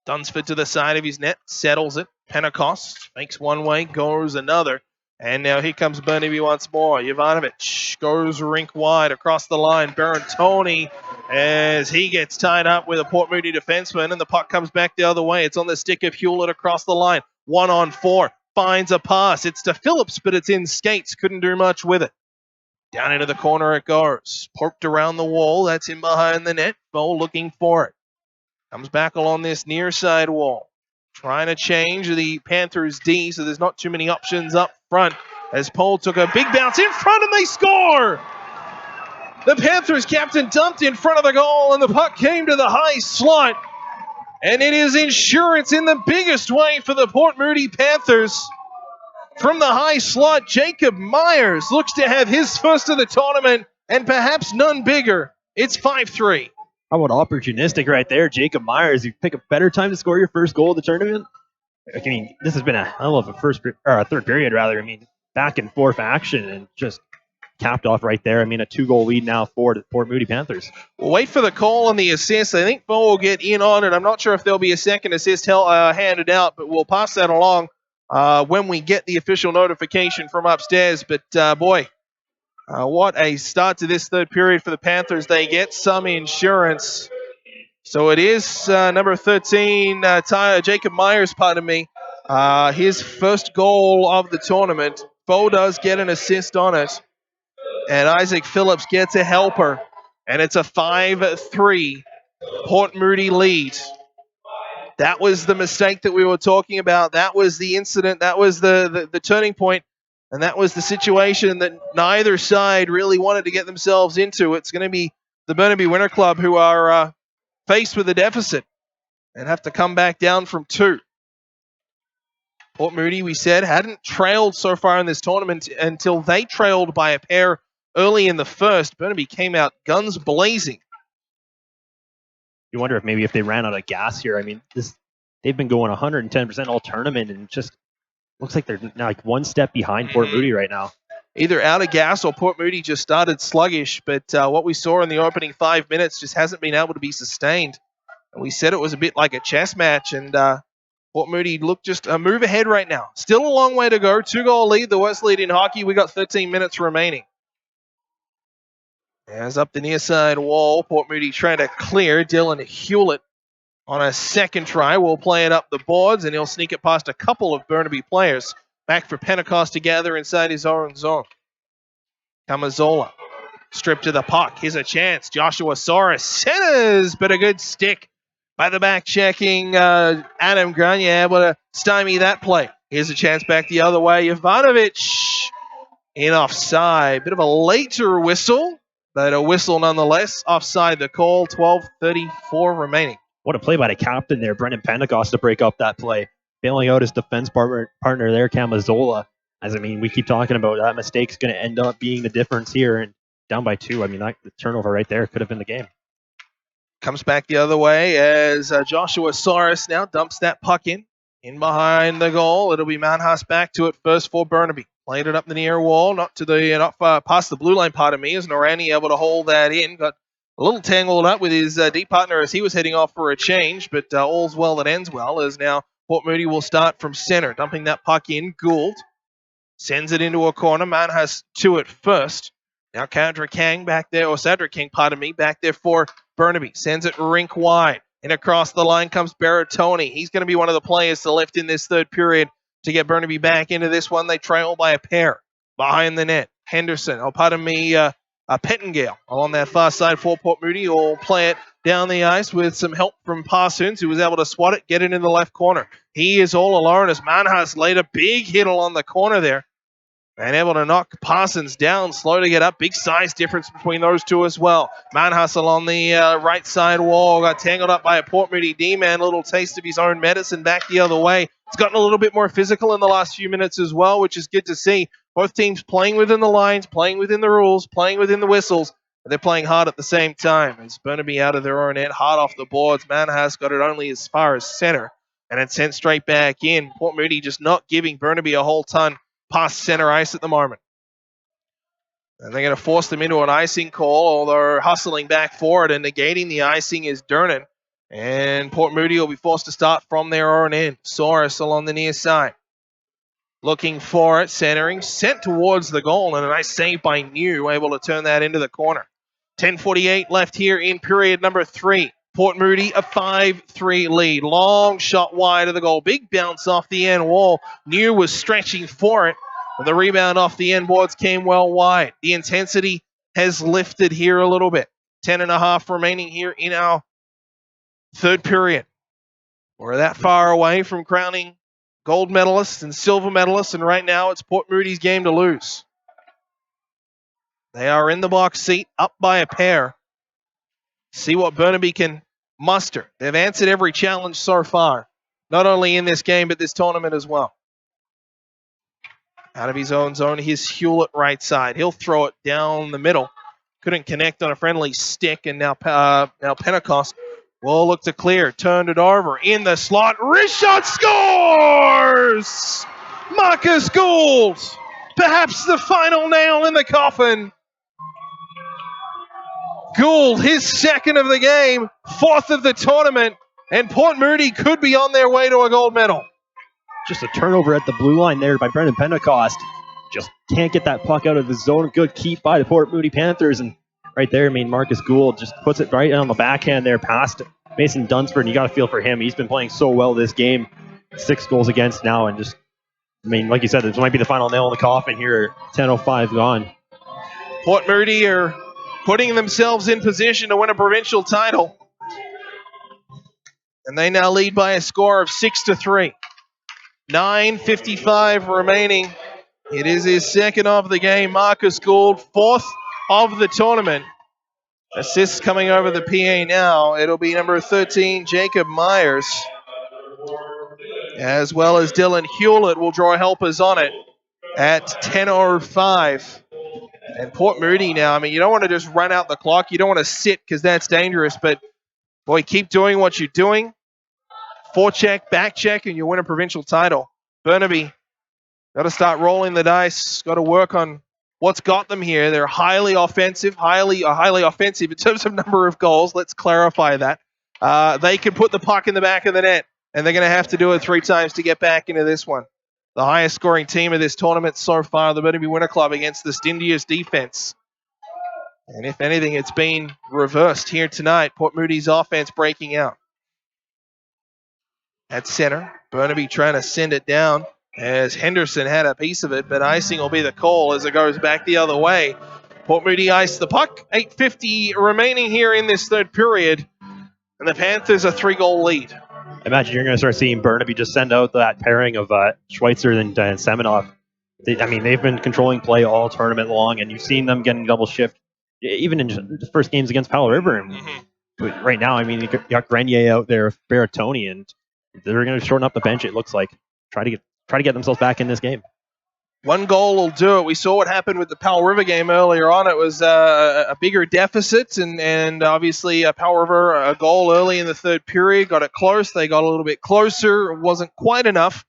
Dunsford to the side of his net, settles it. Pentecost makes one way, goes another. And now here comes Burnaby once more. Jovanovic goes rink wide across the line. Barantoni as he gets tied up with a Port Moody defenseman, and the puck comes back the other way. It's on the stick of Hewlett across the line. 1-on-4. Finds a pass. It's to Phillips, but it's in skates. Couldn't do much with it. Down into the corner it goes. Poked around the wall. That's in behind the net. Bowl looking for it. Comes back along this near side wall. Trying to change the Panthers D, so there's not too many options up front. As Powell took a big bounce in front and they score! The Panthers captain dumped in front of the goal and the puck came to the high slot. And it is insurance in the biggest way for the Port Moody Panthers. From the high slot, Jacob Myers looks to have his first of the tournament and perhaps none bigger. It's 5-3. How about opportunistic right there, Jacob Myers? You pick a better time to score your first goal of the tournament. I mean, this has been a hell of a third period, rather. I mean, back and forth action and just capped off right there. I mean, a 2-goal lead now for the Port Moody Panthers. We'll wait for the call and the assist. I think Bo will get in on it. I'm not sure if there'll be a second assist handed out, but we'll pass that along when we get the official notification from upstairs. But, what a start to this third period for the Panthers. They get some insurance. So it is number 13, Jacob Myers, his first goal of the tournament. Bo does get an assist on it. And Isaac Phillips gets a helper. And it's a 5-3 Port Moody lead. That was the mistake that we were talking about. That was the incident. That was the turning point. And that was the situation that neither side really wanted to get themselves into. It's going to be the Burnaby Winter Club who are faced with a deficit and have to come back down from 2. Port Moody, we said, hadn't trailed so far in this tournament until they trailed by a pair early in the first. Burnaby came out guns blazing. You wonder if they ran out of gas here. I mean, they've been going 110% all tournament and just looks like they're now like one step behind Port Moody right now. Either out of gas or Port Moody just started sluggish, but what we saw in the opening 5 minutes just hasn't been able to be sustained. And we said it was a bit like a chess match, and Port Moody looked just a move ahead right now. Still a long way to go. 2-goal lead, the worst lead in hockey. We got 13 minutes remaining. As up the near side wall, Port Moody trying to clear. Dylan Hewlett on a second try will play it up the boards, and he'll sneak it past a couple of Burnaby players. Back for Pentecost to gather inside his own zone. Camazola stripped to the puck. Here's a chance. Joshua Soros centers, but a good stick by the back-checking Adam Grania, able to stymie that play. Here's a chance back the other way. Jovanovic in offside. Bit of a later whistle, but a whistle nonetheless. Offside the call. 12:34 remaining. What a play by the captain there, Brendan Pentecost, to break up that play. Bailing out his defense partner there, Camazola. As I mean, we keep talking about that mistake's going to end up being the difference here. And down by 2, I mean, the turnover right there could have been the game. Comes back the other way as Joshua Soros now dumps that puck in behind the goal. It'll be Manhas back to it first for Burnaby. Played it up the near wall, not past the blue line, as Norani able to hold that in. Got a little tangled up with his D partner as he was heading off for a change, but all's well that ends well, as now Port Moody will start from center, dumping that puck in. Gould sends it into a corner. Manhas to it first. Now Cedric King, back there for Burnaby. Sends it rink wide. And across the line comes Barantoni. He's going to be one of the players to lift in this third period to get Burnaby back into this one. They trail by a pair behind the net. Henderson, Pettengale along that far side for Port Moody will play it down the ice with some help from Parsons, who was able to swat it, get it in the left corner. He is all alone as Manhas laid a big hit along the corner there. And able to knock Parsons down, slow to get up. Big size difference between those two as well. Man Hustle on the right side wall. Got tangled up by a Port Moody D-man. Little taste of his own medicine back the other way. It's gotten a little bit more physical in the last few minutes as well, which is good to see. Both teams playing within the lines, playing within the rules, playing within the whistles. And they're playing hard at the same time. As Burnaby out of their own end, hard off the boards. Manhas got it only as far as center. And it's sent straight back in. Port Moody just not giving Burnaby a whole ton past center ice at the moment. And they're going to force them into an icing call, although hustling back forward and negating the icing is Dernan. And Port Moody will be forced to start from their own end. Soros along the near side. Looking for it, centering, sent towards the goal, and a nice save by New, able to turn that into the corner. 10:48 left here in period number 3. Port Moody, a 5-3 lead. Long shot wide of the goal. Big bounce off the end wall. New was stretching for it. The rebound off the end boards came well wide. The intensity has lifted here a little bit. 10.5 remaining here in our third period. We're that far away from crowning gold medalists and silver medalists, and right now it's Port Moody's game to lose. They are in the box seat, up by a pair. See what Burnaby can muster. They've answered every challenge so far, not only in this game, but this tournament as well. Out of his own zone, here's Hewlett right side. He'll throw it down the middle. Couldn't connect on a friendly stick, and now Pentecost will look to clear. Turned it over in the slot. Wrist shot scores! Marcus Gould, perhaps the final nail in the coffin. Gould, his second of the game, fourth of the tournament, and Port Moody could be on their way to a gold medal. Just a turnover at the blue line there by Brendan Pentecost. Just can't get that puck out of the zone. Good keep by the Port Moody Panthers. And right there, Marcus Gould just puts it right on the backhand there past Mason Dunsford. And you got to feel for him. He's been playing so well this game. 6 goals against now. And just, like you said, this might be the final nail in the coffin here. 10:05 gone. Port Moody are putting themselves in position to win a provincial title. And they now lead by a score of 6-3. 9:55 remaining. It is his second of the game. Marcus Gould, fourth of the tournament. Assists coming over the PA now. It'll be number 13, Jacob Myers. As well as Dylan Hewlett will draw helpers on it at 10:05. And Port Moody now, you don't want to just run out the clock. You don't want to sit because that's dangerous. But, boy, keep doing what you're doing. Forecheck, back check, and you win a provincial title. Burnaby, got to start rolling the dice. Got to work on what's got them here. They're highly offensive in terms of number of goals. Let's clarify that. They can put the puck in the back of the net, and they're going to have to do it 3 times to get back into this one. The highest scoring team of this tournament so far, the Burnaby Winter Club, against the stingiest defense. And if anything, it's been reversed here tonight. Port Moody's offense breaking out. At center, Burnaby trying to send it down as Henderson had a piece of it, but icing will be the call as it goes back the other way. Port Moody iced the puck. 8:50 remaining here in this third period, and the Panthers a 3-goal lead. Imagine you're going to start seeing Burnaby just send out that pairing of Schweitzer and Semenov. They've been controlling play all tournament long, and you've seen them getting double shift, even in the first games against Powell River. But right now, you got Grenier out there with Baratoni, and they're going to shorten up the bench, it looks like. Try to get themselves back in this game. 1 goal will do it. We saw what happened with the Powell River game earlier on. It was a bigger deficit, and obviously Powell River, a goal early in the third period, got it close. They got a little bit closer. It wasn't quite enough.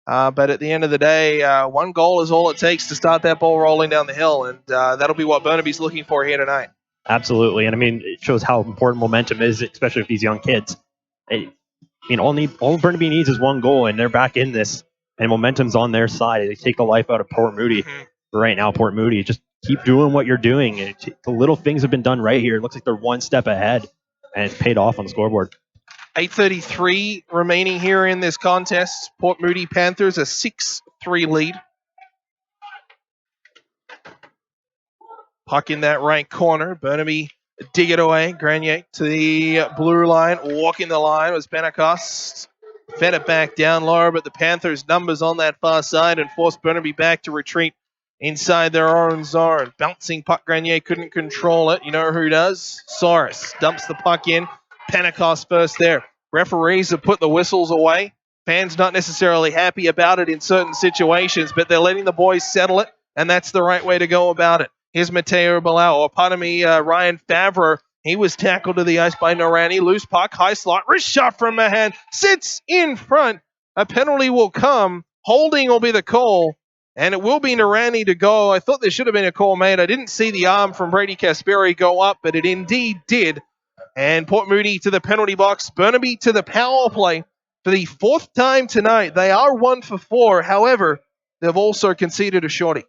But at the end of the day, 1 goal is all it takes to start that ball rolling down the hill, and that'll be what Burnaby's looking for here tonight. Absolutely, and it shows how important momentum is, especially with these young kids. All Burnaby needs is 1 goal, and they're back in this, and momentum's on their side. They take the life out of Port Moody. But right now, Port Moody, just keep doing what you're doing. And the little things have been done right here. It looks like they're 1 step ahead, and it's paid off on the scoreboard. 8:33 remaining here in this contest. Port Moody Panthers a 6-3 lead. Puck in that right corner. Burnaby dig it away. Grenier to the blue line. Walking the line was Pentecost. Fed it back down lower, but the Panthers' numbers on that far side and forced Burnaby back to retreat inside their own zone. Bouncing puck, Grenier couldn't control it. You know who does? Soros dumps the puck in. Pentecost first there. Referees have put the whistles away. Fans not necessarily happy about it in certain situations, but they're letting the boys settle it, and that's the right way to go about it. Here's Mateo Bilao, or pardon me, Ryan Favreau. He was tackled to the ice by Norani. Loose puck, high slot, wrist shot from Mahan. Sits in front. A penalty will come. Holding will be the call. And it will be Norani to go. I thought there should have been a call made. I didn't see the arm from Brady Kasperi go up, but it indeed did. And Port Moody to the penalty box. Burnaby to the power play for the fourth time tonight. They are 1 for 4. However, they've also conceded a shorty.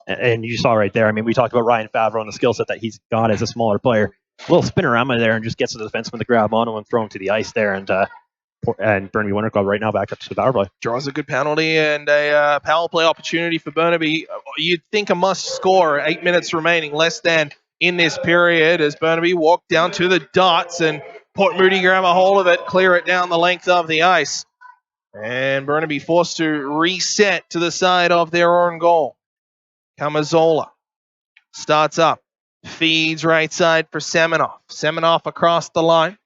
And you saw right there, I mean, we talked about Ryan Favreau and the skill set that he's got as a smaller player. A little spin around there and just gets to the defenseman to grab on him and throw him to the ice there. And Burnaby Winter Club right now back up to the power play. Draws a good penalty and a power play opportunity for Burnaby. You'd think a must score, 8 minutes remaining, less than in this period, as Burnaby walk down to the dots and Port Moody grab a hold of it, clear it down the length of the ice. And Burnaby forced to reset to the side of their own goal. Camazola starts up, feeds right side for Semenoff. Semenoff across the line.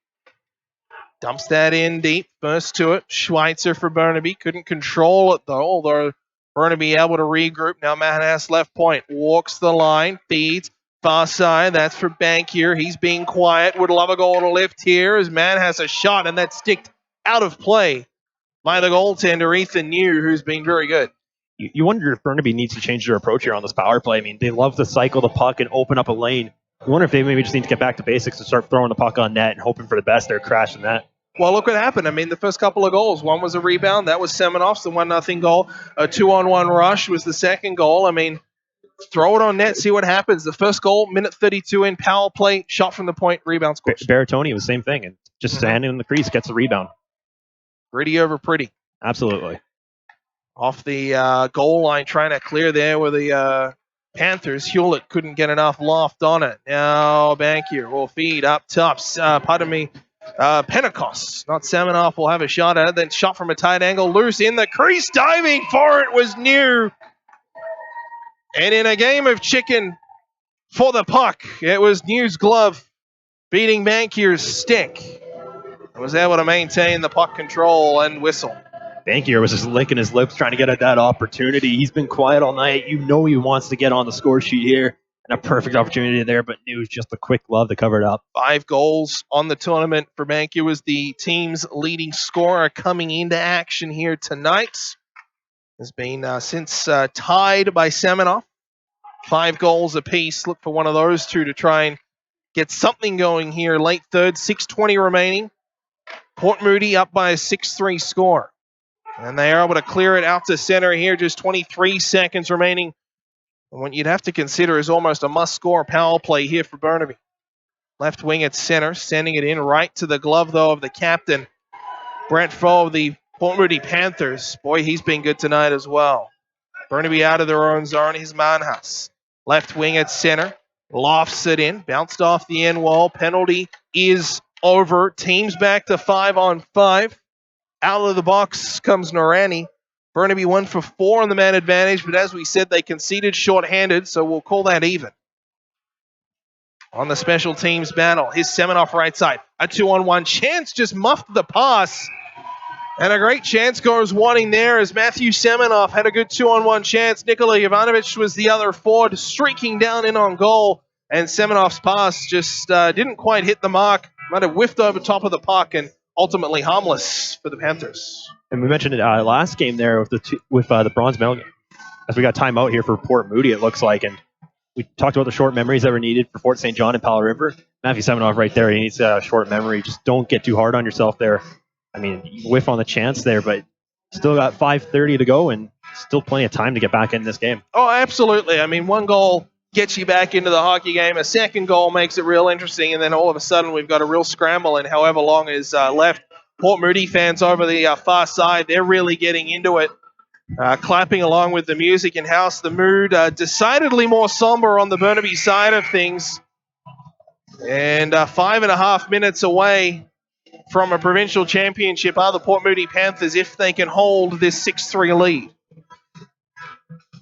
Dumps that in deep. First to it. Schweitzer for Burnaby. Couldn't control it though, although Burnaby able to regroup. Now Mahanas left point. Walks the line. Feeds. Far side. That's for Bankier. He's being quiet. Would love a goal to lift here as Man has a shot, and that's sticked out of play by the goaltender, Ethan New, who's been very good. You wonder if Burnaby needs to change their approach here on this power play. I mean, they love to cycle the puck and open up a lane. You wonder if they maybe just need to get back to basics and start throwing the puck on net and hoping for the best. They're crashing that. Well, look what happened. I mean, the first couple of goals. One was a rebound. That was Semenoff's, the 1-0 goal. A 2-on-1 rush was the second goal. I mean, throw it on net, see what happens. The first goal, minute 32 in, power play, shot from the point, rebound scores. Baratoni was the same thing. And just standing in the crease, gets the rebound. Gritty over pretty. Absolutely. Off the goal line, trying to clear there with the Panthers. Hewlett couldn't get enough loft on it. Now Bankier will feed up top. Pentecost, not Semenoff, will have a shot at it. Then shot from a tight angle, loose in the crease. Diving for it was New. And in a game of chicken for the puck, it was New's glove beating Bankier's stick. And was able to maintain the puck control and whistle. Bankier was just licking his lips trying to get at that opportunity. He's been quiet all night. You know he wants to get on the score sheet here. And a perfect opportunity there, but News just a quick glove to cover it up. 5 goals on the tournament for Bankier, was the team's leading scorer coming into action here tonight. Has been since tied by Semenoff. 5 goals apiece. Look for one of those two to try and get something going here. Late third, 6:20 remaining. Port Moody up by a 6-3 score. And they are able to clear it out to center here. Just 23 seconds remaining. And what you'd have to consider is almost a must-score power play here for Burnaby. Left wing at center, sending it in right to the glove, though, of the captain, Brent Foe of the Port Moody Panthers. Boy, he's been good tonight as well. Burnaby out of their own zone. Here's Manhas. Left wing at center. Lofts it in. Bounced off the end wall. Penalty is over. Teams back to 5-on-5. Out of the box comes Norani. Burnaby 1 for 4 on the man advantage, but as we said, they conceded shorthanded, so we'll call that even. On the special teams battle, his Semenoff right side. A 2-on-1 chance, just muffed the pass. And a great chance goes wanting there as Matthew Semenoff had a good 2-on-1 chance. Nikola Jovanovic was the other forward, streaking down in on goal. And Semenoff's pass just didn't quite hit the mark. Might have whiffed over top of the puck and ultimately harmless for the Panthers. And we mentioned it last game there with the bronze medal game. As we got time out here for Port Moody, it looks like. And we talked about the short memories that were needed for Fort St. John and Powell River. Matthew Semenoff right there, he needs a short memory. Just don't get too hard on yourself there. I mean, you whiff on the chance there, but still got 5:30 to go and still plenty of time to get back in this game. Oh, absolutely. I mean, one goal gets you back into the hockey game. A second goal makes it real interesting, and then all of a sudden we've got a real scramble, and however long is left. Port Moody fans over the far side, they're really getting into it, clapping along with the music in house. The mood decidedly more somber on the Burnaby side of things. And 5.5 minutes away from a provincial championship are the Port Moody Panthers if they can hold this 6-3 lead.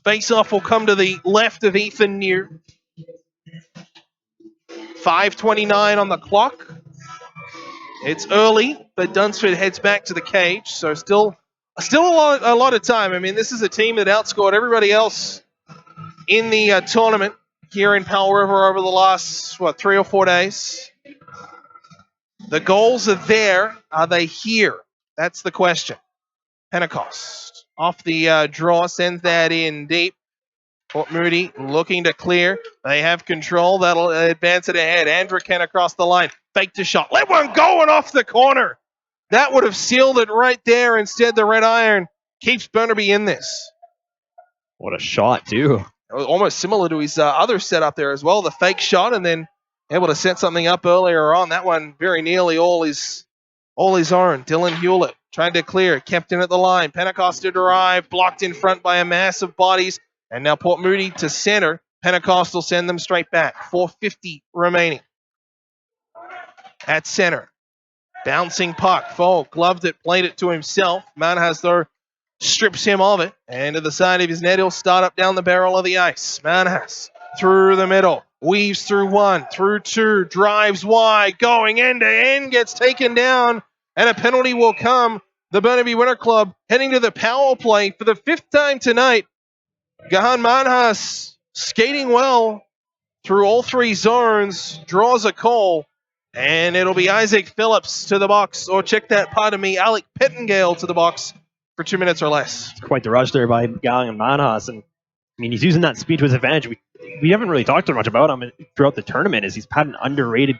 Face-off will come to the left of Ethan New. 5:29 on the clock. It's early, but Dunsford heads back to the cage, so still a lot of time. I mean, this is a team that outscored everybody else in the tournament here in Powell River over the last, 3 or 4 days. The goals are there. Are they here? That's the question. Pentecost off the draw, sends that in deep. Port Moody looking to clear. They have control. That'll advance it ahead. Andrew Ken across the line. Faked a shot. Let one going off the corner. That would have sealed it right there. Instead, the Red Iron keeps Burnaby in this. What a shot, too. Almost similar to his other setup there as well. The fake shot and then able to set something up earlier on. That one very nearly all his own. Dylan Hewlett trying to clear. Kept in at the line. Pentecost to drive. Blocked in front by a mass of bodies. And now Port Moody to center. Pentecost will send them straight back. 4:50 remaining. At center. Bouncing puck. Folk gloved it, played it to himself. Manhas, though, strips him of it. And to the side of his net, he'll start up down the barrel of the ice. Manhas through the middle. Weaves through one, through two, drives wide, going end to end, gets taken down, and a penalty will come. The Burnaby Winter Club heading to the power play for the 5th time tonight. Gahan Manhas skating well through all 3 zones, draws a call, and it'll be Isaac Phillips to the box, or Alec Pettingale to the box for 2 minutes or less. It's quite the rush there by Gahan Manhas, and I mean, he's using that speed to his advantage. We haven't really talked too much about him throughout the tournament, as he's had an underrated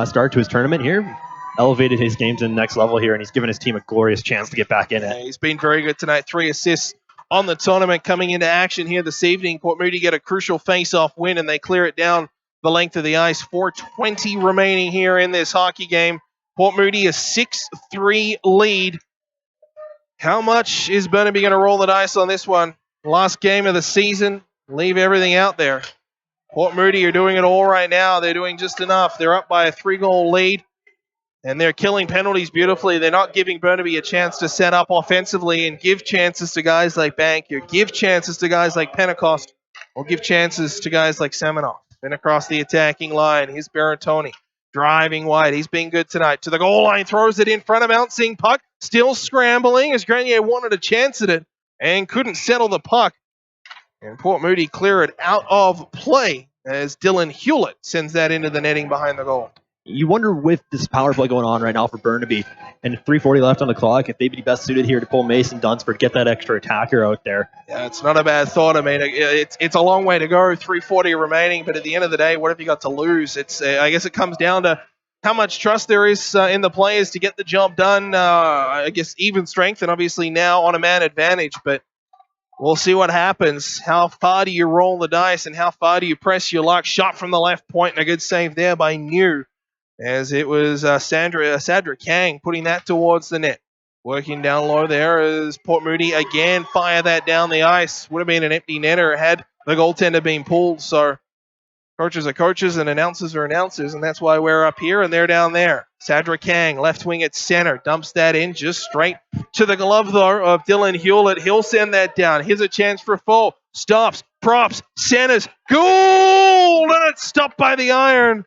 start to his tournament here. Elevated his game to the next level here, and he's given his team a glorious chance to get back in it. He's been very good tonight. 3 assists on the tournament coming into action here this evening. Port Moody get a crucial face-off win, and they clear it down the length of the ice. 4:20 remaining here in this hockey game. Port Moody a 6-3 lead. How much is Burnaby going to roll the dice on this one? Last game of the season. Leave everything out there. Port Moody are doing it all right now. They're doing just enough. They're up by a 3-goal lead, and they're killing penalties beautifully. They're not giving Burnaby a chance to set up offensively and give chances to guys like Bankier, give chances to guys like Pentecost, or give chances to guys like Seminoff. Then across the attacking line, here's Berrettoni driving wide. He's been good tonight. To the goal line, throws it in front of bouncing puck. Still scrambling as Grenier wanted a chance at it and couldn't settle the puck. And Port Moody clear it out of play as Dylan Hewlett sends that into the netting behind the goal. You wonder, with this power play going on right now for Burnaby and 3:40 left on the clock, if they'd be best suited here to pull Mason Dunsford, get that extra attacker out there. Yeah, it's not a bad thought. I mean, it's a long way to go, 3:40 remaining, but at the end of the day, what have you got to lose? I guess it comes down to how much trust there is in the players to get the job done. I guess even strength, and obviously now on a man advantage, but we'll see what happens. How far do you roll the dice and how far do you press your luck? Shot from the left point and a good save there by New, as it was Sadra Kang putting that towards the net. Working down low there as Port Moody again fire that down the ice. Would have been an empty netter had the goaltender been pulled. So coaches are coaches and announcers are announcers, and that's why we're up here and they're down there. Sadra Kang, left wing at center, dumps that in just straight to the glove, though, of Dylan Hewlett. He'll send that down. Here's a chance for Fo. Stops, props, centers, goal! And it's stopped by the Iron.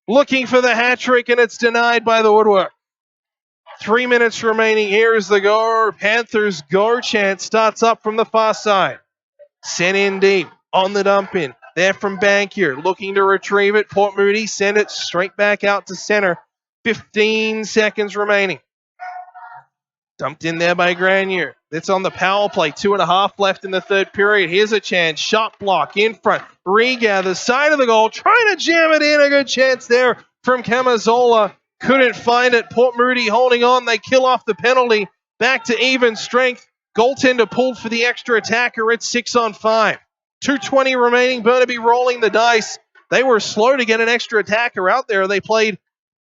Looking for the hat trick, and it's denied by the woodwork. 3 minutes remaining. Here's the go. Panthers go chant starts up from the far side. Sent in deep on the dump in. There from Bankier, looking to retrieve it. Port Moody send it straight back out to center. 15 seconds remaining. Dumped in there by Grenier. That's on the power play. 2.5 left in the third period. Here's a chance. Shot block in front. Regather, side of the goal. Trying to jam it in. A good chance there from Camazola. Couldn't find it. Port Moody holding on. They kill off the penalty. Back to even strength. Goaltender pulled for the extra attacker. It's 6-on-5. 2:20 remaining. Burnaby rolling the dice. They were slow to get an extra attacker out there. They played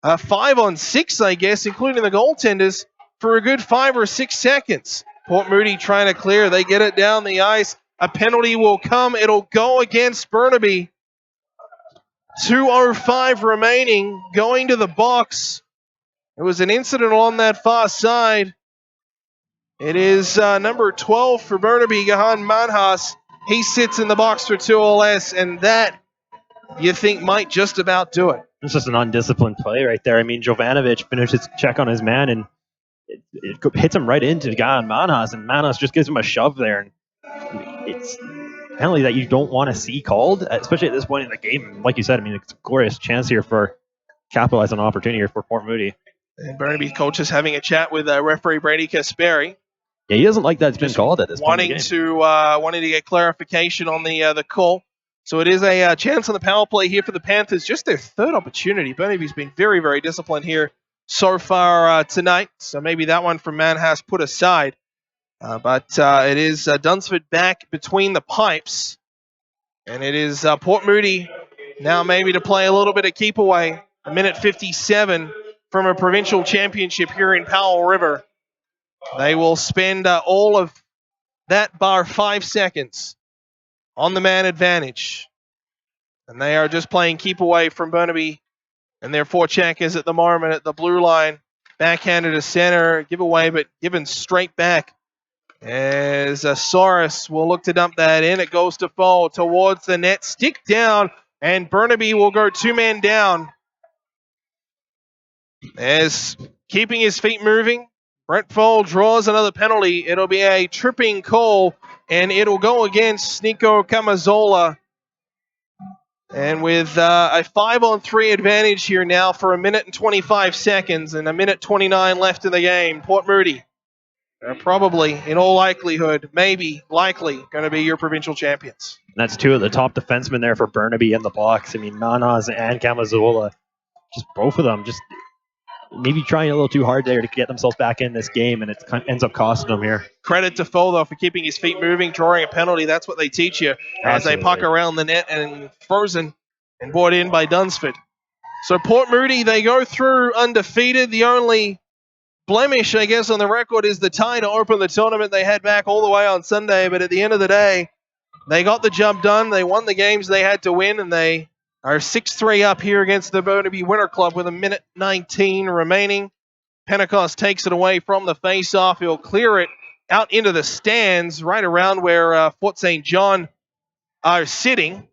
5-on-6, I guess, including the goaltenders, for a good 5 or 6 seconds. Port Moody trying to clear. They get it down the ice. A penalty will come. It'll go against Burnaby. 2:05 remaining. Going to the box. It was an incident on that far side. It is number 12 for Burnaby, Gahan Manhas. He sits in the box for 2 or less, and that you think might just about do it. It's just an undisciplined play right there. I mean, Jovanovic finished his check on his man, and it hits him right into the guy on Manas, and Manas just gives him a shove there. And it's a penalty that you don't want to see called, especially at this point in the game. Like you said, I mean, it's a glorious chance here for capitalize on an opportunity here for Port Moody. And Burnaby coach is having a chat with referee Brady Kasperi. Yeah, he doesn't like that it's been called at this point in the game. Wanting to get clarification on the call. So it is a chance on the power play here for the Panthers. Just their third opportunity. Burnaby's been very, very disciplined here so far tonight. So maybe that one from Manhas put aside. But it is Dunsford back between the pipes. And it is Port Moody now maybe to play a little bit of keep away. A minute 57 from a provincial championship here in Powell River. They will spend all of that bar 5 seconds on the man advantage. And they are just playing keep away from Burnaby. And their forecheck is at the moment at the blue line. Backhanded to center. Give away, but given straight back. As Soros will look to dump that in. It goes to Fowl towards the net. Stick down. And Burnaby will go 2-man down. As keeping his feet moving. Brent Fowl draws another penalty. It'll be a tripping call. And it'll go against Nico Camazola. And with a 5-on-3 advantage here now for a minute and 25 seconds and a minute 29 left in the game, Port Moody are probably, in all likelihood, likely going to be your provincial champions. And that's two of the top defensemen there for Burnaby in the box. I mean, Manas and Camazola, just both of them, just maybe trying a little too hard there to get themselves back in this game, and it ends up costing them here. Credit to Foe, though, for keeping his feet moving, drawing a penalty. That's what they teach you as they puck around the net and frozen and brought in by Dunsford. So Port Moody, they go through undefeated. The only blemish, I guess, on the record is the tie to open the tournament. They had back all the way on Sunday, but at the end of the day, they got the job done. They won the games they had to win, and they are 6-3 up here against the Burnaby Winter Club with a minute 19 remaining. Pentecost takes it away from the face-off. He'll clear it out into the stands right around where Fort St. John are sitting.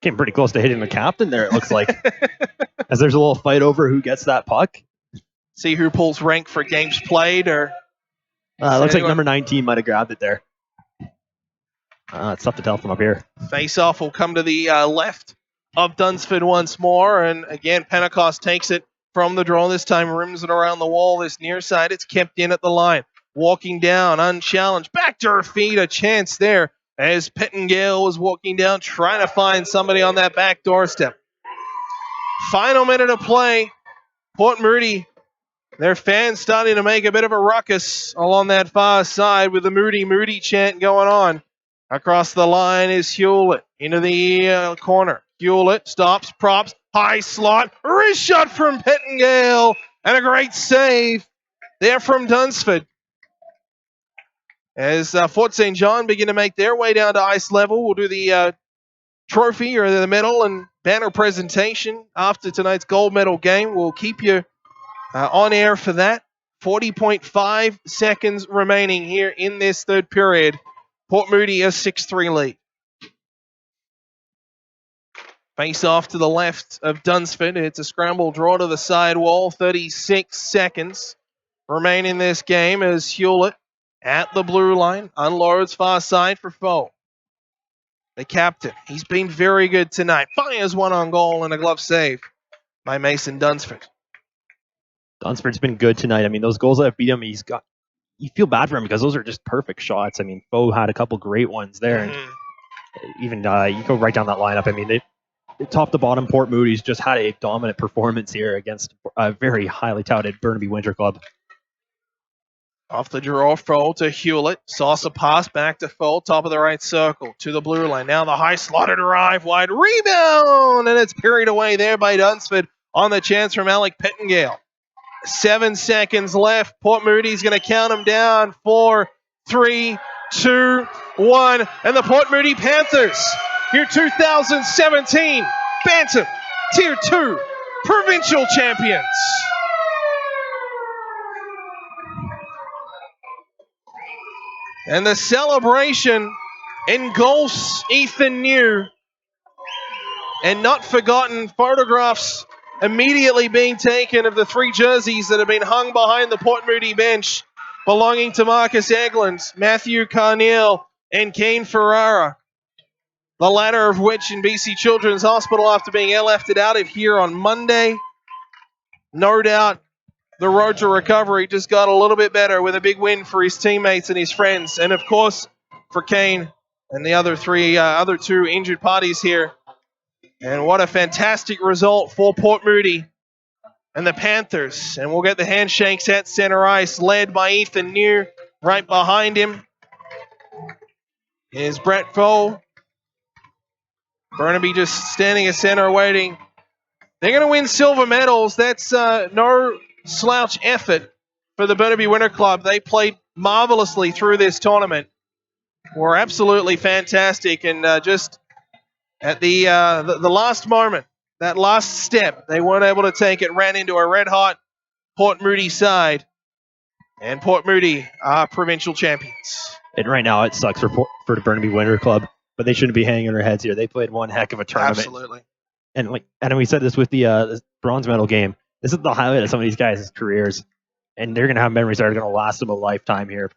Came pretty close to hitting the captain there, it looks like. As there's a little fight over who gets that puck. See who pulls rank for games played. Or looks like number 19 might have grabbed it there. It's tough to tell from up here. Face-off will come to the left of Dunsford once more. And again, Pentecost takes it from the draw. This time rims it around the wall. This near side, it's kept in at the line. Walking down, unchallenged. Back to her feet, a chance there as Pettingale was walking down, trying to find somebody on that back doorstep. Final minute of play. Port Moody, their fans starting to make a bit of a ruckus along that far side with the Moody chant going on. Across the line is Hewlett into the corner. Hewlett stops, props, high slot, wrist shot from Pettingale, and a great save there from Dunsford. As Fort St. John begin to make their way down to ice level, we'll do the trophy or the medal and banner presentation after tonight's gold medal game. We'll keep you on air for that. 40.5 seconds remaining here in this third period. Port Moody a 6-3 lead. Face off to the left of Dunsford. It's a scramble draw to the side wall. 36 seconds remain in this game as Hewlett at the blue line unloads far side for Foe. The captain, he's been very good tonight. Fires one on goal and a glove save by Mason Dunsford. Dunsford's been good tonight. I mean, those goals that have beat him, you feel bad for him because those are just perfect shots. I mean, Foe had a couple great ones there. And even you go right down that lineup. I mean, they top to bottom, Port Moody's just had a dominant performance here against a very highly touted Burnaby Winter Club. Off the draw, Foe to Hewlett. Saucer pass back to Foe, top of the right circle to the blue line. Now the high slotted drive, wide rebound, and it's carried away there by Dunsford on the chance from Alec Pettingale. 7 seconds left. Port Moody's going to count them down. 4, 3, 2, 1. And the Port Moody Panthers, your 2017 Bantam Tier 2 Provincial Champions. And the celebration engulfs Ethan New. And not forgotten, photographs immediately being taken of the 3 jerseys that have been hung behind the Port Moody bench belonging to Marcus Eglund, Matthew Carneal, and Kane Ferrara. The latter of which in BC Children's Hospital after being airlifted out of here on Monday. No doubt the road to recovery just got a little bit better with a big win for his teammates and his friends. And of course, for Kane and the other 2 injured parties here. And what a fantastic result for Port Moody and the Panthers. And we'll get the handshakes at center ice, led by Ethan New. Right behind him is Brett Foe. Burnaby just standing at center waiting. They're going to win silver medals. That's no slouch effort for the Burnaby Winter Club. They played marvelously through this tournament. Were absolutely fantastic. And just at the last moment, that last step, they weren't able to take it, ran into a red-hot Port Moody side. And Port Moody are provincial champions. And right now it sucks for the Burnaby Winter Club, but they shouldn't be hanging their heads here. They played one heck of a tournament. Absolutely. And we said this with the bronze medal game. This is the highlight of some of these guys' careers, and they're going to have memories that are going to last them a lifetime here.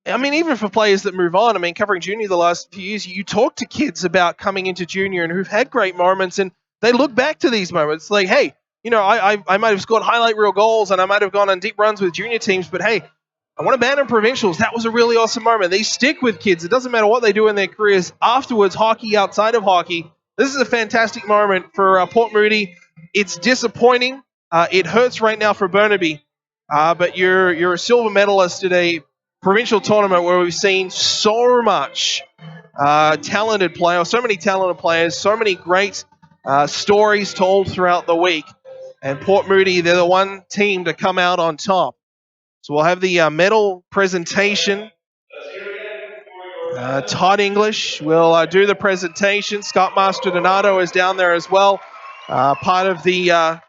I mean, even for players that move on, I mean, covering junior the last few years, you talk to kids about coming into junior and who've had great moments, and they look back to these moments like, hey, you know, I might have scored highlight reel goals and I might have gone on deep runs with junior teams, but hey, I won a Bantam Provincials. That was a really awesome moment. They stick with kids. It doesn't matter what they do in their careers afterwards, hockey, outside of hockey. This is a fantastic moment for Port Moody. It's disappointing. It hurts right now for Burnaby, but you're a silver medalist at a provincial tournament where we've seen so much talented players, so many talented players, so many great stories told throughout the week. And Port Moody, they're the one team to come out on top. So we'll have the medal presentation. Todd English will do the presentation. Scott Mastrodonato is down there as well, part of the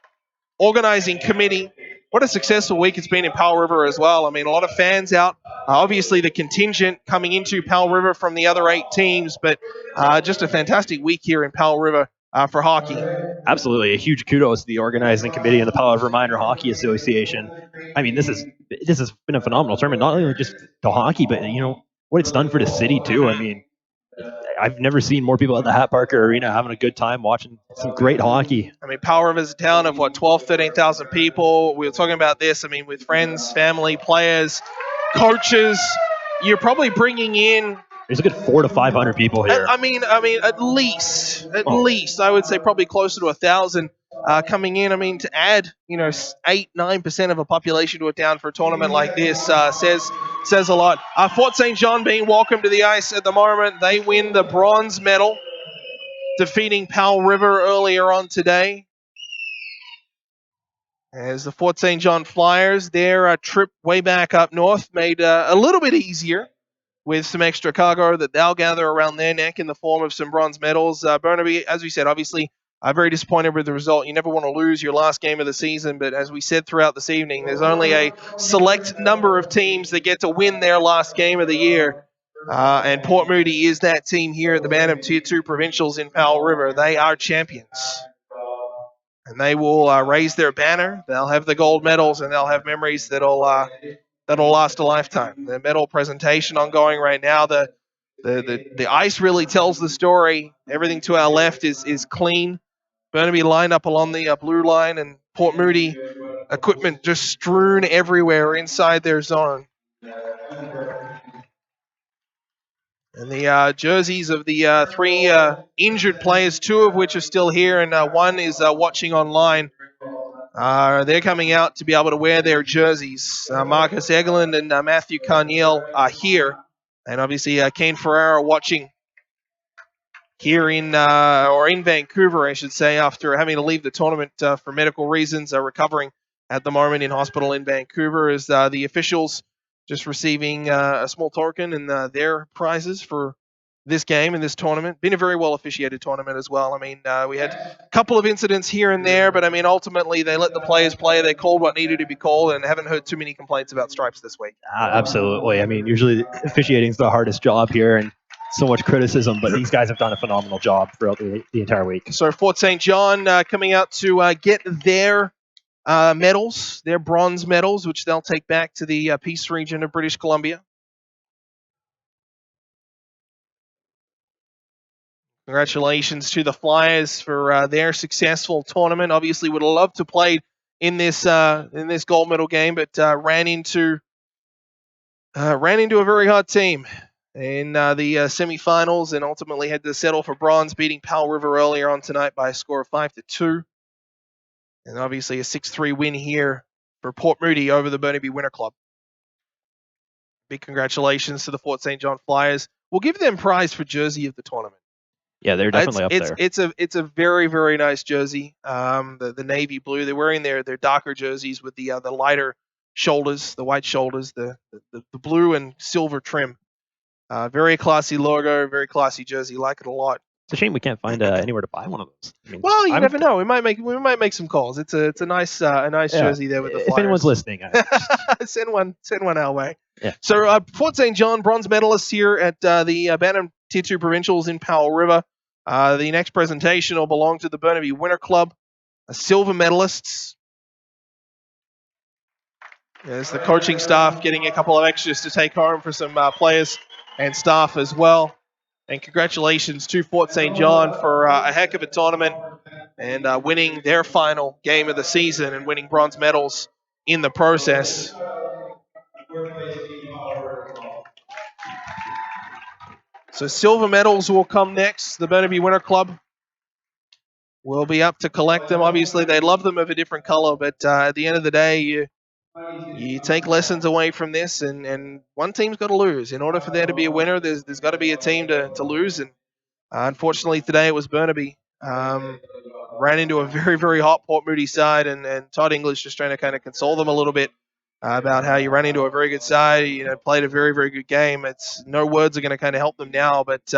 organizing committee. What a successful week it's been in Powell River as well. I mean, a lot of fans out. Obviously, the contingent coming into Powell River from the other 8 teams, but just a fantastic week here in Powell River for hockey. Absolutely. A huge kudos to the organizing committee and the Powell River Minor Hockey Association. I mean, this has been a phenomenal tournament, not only just the hockey, but, you know, what it's done for the city, too. I mean, I've never seen more people at the Hat Parker Arena having a good time watching some great hockey. I mean, Powell River is a town of, 13,000 people. We were talking about this, I mean, with friends, family, players, coaches. You're probably bringing in... There's a good 400 to 500 people here. I mean, at least, I would say probably closer to 1,000 coming in. I mean, to add, 8-9% of a population to a town for a tournament like this says a lot. Fort St. John being welcomed to the ice at the moment. They win the bronze medal, defeating Powell River earlier on today. As the Fort St. John Flyers, their trip way back up north made a little bit easier with some extra cargo that they'll gather around their neck in the form of some bronze medals. Burnaby, as we said, obviously very disappointed with the result. You never want to lose your last game of the season, but as we said throughout this evening, there's only a select number of teams that get to win their last game of the year. And Port Moody is that team here at the Bantam Tier 2 Provincials in Powell River. They are champions. And they will raise their banner. They'll have the gold medals, and they'll have memories that'll last a lifetime. The medal presentation ongoing right now. The ice really tells the story. Everything to our left is clean. Burnaby lined up along the blue line, and Port Moody equipment just strewn everywhere inside their zone. And the jerseys of the 3 injured players, 2 of which are still here, and 1 is watching online. They're coming out to be able to wear their jerseys. Marcus Eglund and Matthew Carneal are here. And obviously Kane Ferrara watching here in Vancouver, I should say, after having to leave the tournament for medical reasons, recovering at the moment in hospital in Vancouver, as the officials just receiving a small token and their prizes for this game and this tournament. Been a very well officiated tournament as well. I mean, we had a couple of incidents here and there, but I mean, ultimately they let the players play. They called what needed to be called, and haven't heard too many complaints about stripes this week. Absolutely. I mean, usually officiating is the hardest job here, and so much criticism, but these guys have done a phenomenal job throughout the entire week. So Fort St. John coming out to get their medals, their bronze medals, which they'll take back to the Peace region of British Columbia. Congratulations to the Flyers for their successful tournament. Obviously, would have loved to play in this gold medal game, but ran into a very hard team in the semifinals, and ultimately had to settle for bronze, beating Powell River earlier on tonight by a score of 5-2, and obviously a 6-3 win here for Port Moody over the Burnaby Winter Club. Big congratulations to the Fort St. John Flyers. We'll give them prize for jersey of the tournament. Yeah, they're definitely up there. It's a very, very nice jersey. The navy blue. They're wearing their darker jerseys with the lighter shoulders, the white shoulders, the blue and silver trim. Very classy logo, very classy jersey. Like it a lot. It's a shame we can't find anywhere to buy one of those. I mean, well, you never know. We might make some calls. It's a nice jersey there with the Flyers. If anyone's listening, send one our way. Yeah. So Fort St. John bronze medalists here at the Bantam Tier 2 Provincials in Powell River. The next presentation will belong to the Burnaby Winter Club. Silver medalists. There's the coaching staff getting a couple of extras to take home for some players and staff as well. And congratulations to Fort St. John for a heck of a tournament and winning their final game of the season and winning bronze medals in the process. So silver medals will come next. The Burnaby Winter Club will be up to collect them. Obviously, they love them of a different color, but at the end of the day, you take lessons away from this, and one team's got to lose. In order for there to be a winner, there's got to be a team to lose, and unfortunately today it was Burnaby. Ran into a very, very hot Port Moody side, and Todd English just trying to kind of console them a little bit about how you ran into a very good side, played a very, very good game. No words are going to kind of help them now, but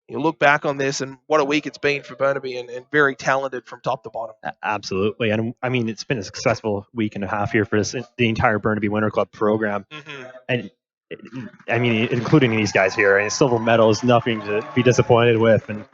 you look back on this and what a week it's been for Burnaby, and very talented from top to bottom. Absolutely. And I mean, it's been a successful week and a half here for the entire Burnaby Winter Club program. Mm-hmm. And I mean, including these guys here, and silver medal is nothing to be disappointed with. And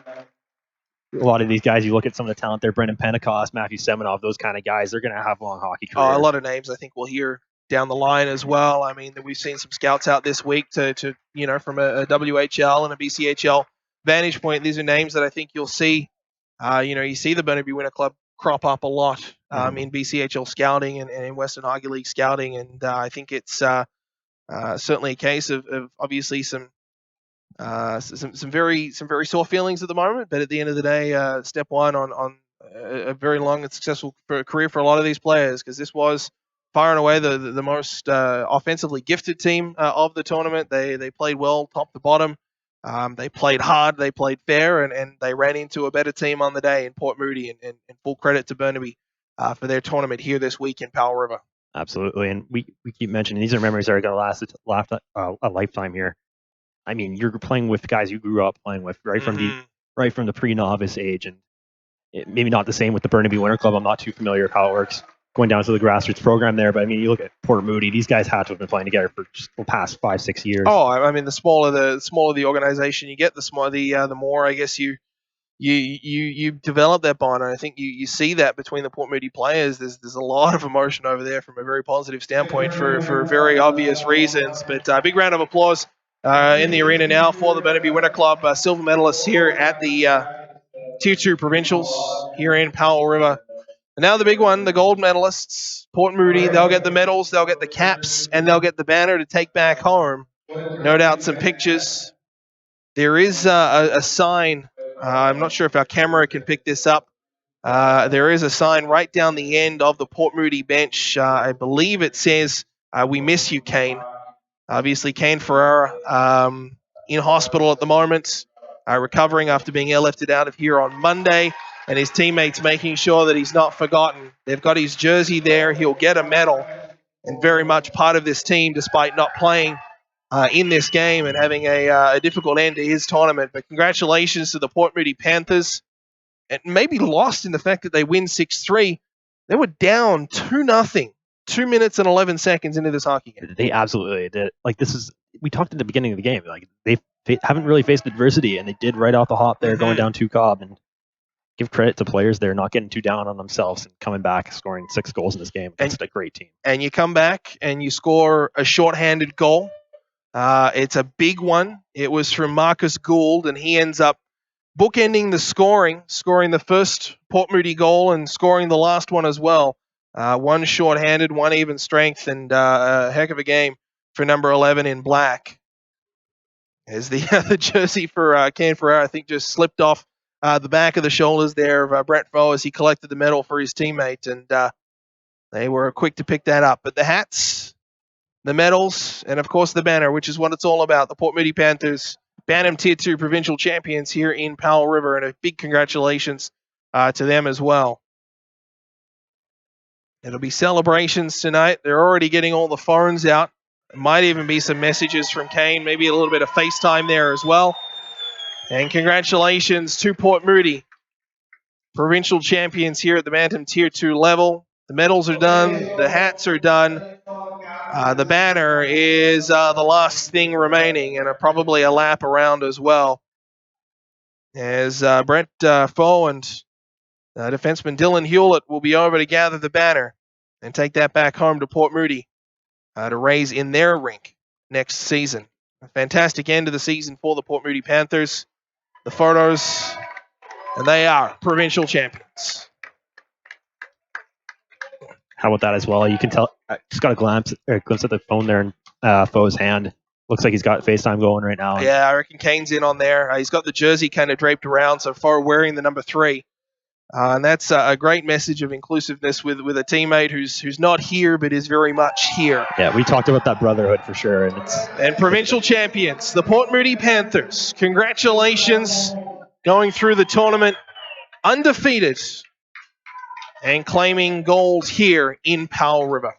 a lot of these guys, you look at some of the talent there, Brendan Pentecost, Matthew Semenov, those kind of guys, they're going to have long hockey careers. A lot of names I think we'll hear down the line as well. I mean, we've seen some scouts out this week to from a WHL and a BCHL vantage point. These are names that I think you'll see. You see the Burnaby Winter Club crop up a lot in BCHL scouting and in Western Hockey League scouting, and I think it's certainly a case of obviously some very sore feelings at the moment. But at the end of the day, step one on a very long and successful career for a lot of these players, because this was far and away the most offensively gifted team of the tournament. They played well top to bottom. They played hard, they played fair, and they ran into a better team on the day in Port Moody, and full credit to Burnaby for their tournament here this week in Powell River. Absolutely, and we keep mentioning these are memories that are going to last a lifetime here. I mean, you're playing with guys you grew up playing with right from the pre-novice age, and maybe not the same with the Burnaby Winter Club. I'm not too familiar with how it works going down to the grassroots program there, but I mean, you look at Port Moody; these guys had to have been playing together for just the past 5-6 years. Oh, I mean, the smaller the organization you get, the more I guess you develop that bond. And I think you see that between the Port Moody players. There's a lot of emotion over there from a very positive standpoint for very obvious reasons. But a big round of applause in the arena now for the Burnaby Winter Club silver medalists here at the Tier 2 Provincials here in Powell River. And now the big one, the gold medalists, Port Moody. They'll get the medals, they'll get the caps, and they'll get the banner to take back home. No doubt some pictures. There is a sign. I'm not sure if our camera can pick this up. There is a sign right down the end of the Port Moody bench. I believe it says, "We miss you, Kane." Obviously, Kane Ferrara in hospital at the moment, recovering after being airlifted out of here on Monday, and his teammates making sure that he's not forgotten. They've got his jersey there. He'll get a medal, and very much part of this team despite not playing in this game and having a difficult end to his tournament. But congratulations to the Port Moody Panthers. And maybe lost in the fact that they win 6-3. They were down 2-0, 2 minutes and 11 seconds into this hockey game. They absolutely did. Like, we talked at the beginning of the game. Like, they haven't really faced adversity, and they did right off the hop there, going down 2 Cobb. And give credit to players there not getting too down on themselves and coming back, scoring 6 goals in this game against a great team. And you come back and you score a shorthanded goal. It's a big one. It was from Marcus Gould, and he ends up bookending the scoring the first Port Moody goal and scoring the last one as well. One shorthanded, one even strength, and a heck of a game for number 11 in black. As the jersey for Ken Ferreira, I think, just slipped off the back of the shoulders there of Brett Foe as he collected the medal for his teammate, and they were quick to pick that up. But the hats, the medals, and of course the banner, which is what it's all about. The Port Moody Panthers, Bantam Tier 2 Provincial Champions here in Powell River, and a big congratulations to them as well. It'll be celebrations tonight. They're already getting all the phones out. There might even be some messages from Kane, maybe a little bit of FaceTime there as well. And congratulations to Port Moody, Provincial Champions here at the Bantam Tier 2 level. The medals are done. The hats are done. The banner is the last thing remaining, and probably a lap around as well. As Brett Foe and defenseman Dylan Hewlett will be over to gather the banner and take that back home to Port Moody to raise in their rink next season. A fantastic end of the season for the Port Moody Panthers. The photos, and they are provincial champions. How about that as well? You can tell. I just got a glimpse at the phone there in Foe's hand. Looks like he's got FaceTime going right now. Yeah, I reckon Kane's in on there. He's got the jersey kind of draped around, so far wearing the number 3. And that's a great message of inclusiveness with a teammate who's not here but is very much here. Yeah, we talked about that brotherhood for sure. And provincial champions, the Port Moody Panthers. Congratulations, going through the tournament undefeated and claiming gold here in Powell River.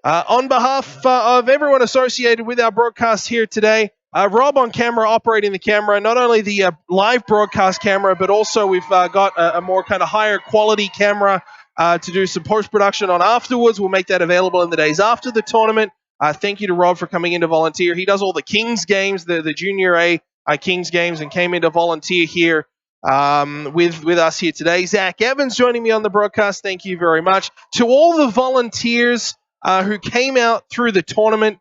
On behalf of everyone associated with our broadcast here today, Rob on camera operating the camera, not only the live broadcast camera, but also we've got a more kind of higher quality camera to do some post-production on afterwards. We'll make that available in the days after the tournament. Thank you to Rob for coming in to volunteer. He does all the Kings games, the Junior A Kings games, and came in to volunteer here with us here today. Zach Evans joining me on the broadcast. Thank you very much. To all the volunteers who came out through the tournament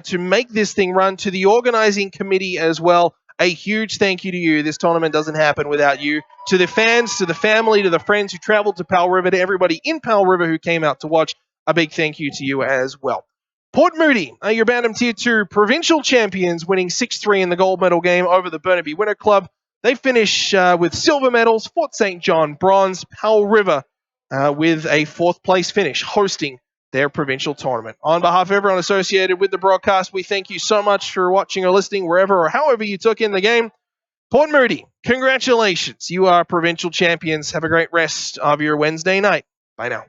to make this thing run, to the organizing committee as well, a huge thank you to you. This tournament doesn't happen without you. To the fans, to the family, to the friends who traveled to Powell River, to everybody in Powell River who came out to watch, a big thank you to you as well. Port Moody are your Bantam Tier 2 Provincial Champions, winning 6-3 in the gold medal game over the Burnaby Winter Club. They finish with silver medals, Fort St. John bronze, Powell River with a 4th place finish, hosting their provincial tournament. On behalf of everyone associated with the broadcast, we thank you so much for watching or listening wherever or however you took in the game. Port Moody, congratulations. You are provincial champions. Have a great rest of your Wednesday night. Bye now.